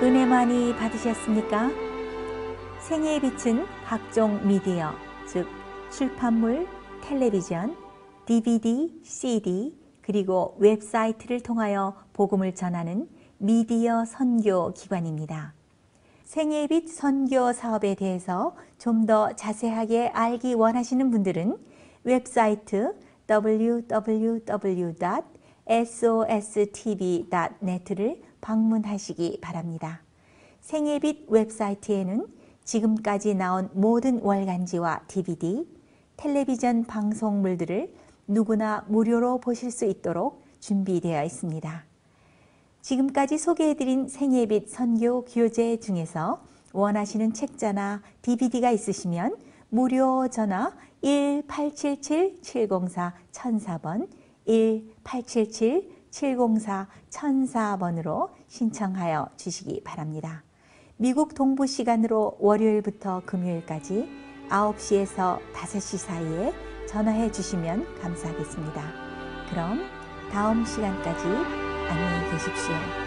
은혜 많이 받으셨습니까? 생애의 빛은 각종 미디어, 즉 출판물, 텔레비전, DVD, CD, 그리고 웹사이트를 통하여 복음을 전하는 미디어 선교 기관입니다. 생애빛 선교 사업에 대해서 좀 더 자세하게 알기 원하시는 분들은 웹사이트 www.sostv.net를 방문하시기 바랍니다. 생애빛 웹사이트에는 지금까지 나온 모든 월간지와 DVD, 텔레비전 방송물들을 누구나 무료로 보실 수 있도록 준비되어 있습니다. 지금까지 소개해드린 생애빛 선교 교재 중에서 원하시는 책자나 DVD가 있으시면 무료 전화 1-877-704-1004번, 1-877-704-1004번으로 신청하여 주시기 바랍니다. 미국 동부 시간으로 월요일부터 금요일까지 9시에서 5시 사이에 전화해 주시면 감사하겠습니다. 그럼 다음 시간까지 안녕히 계십시오.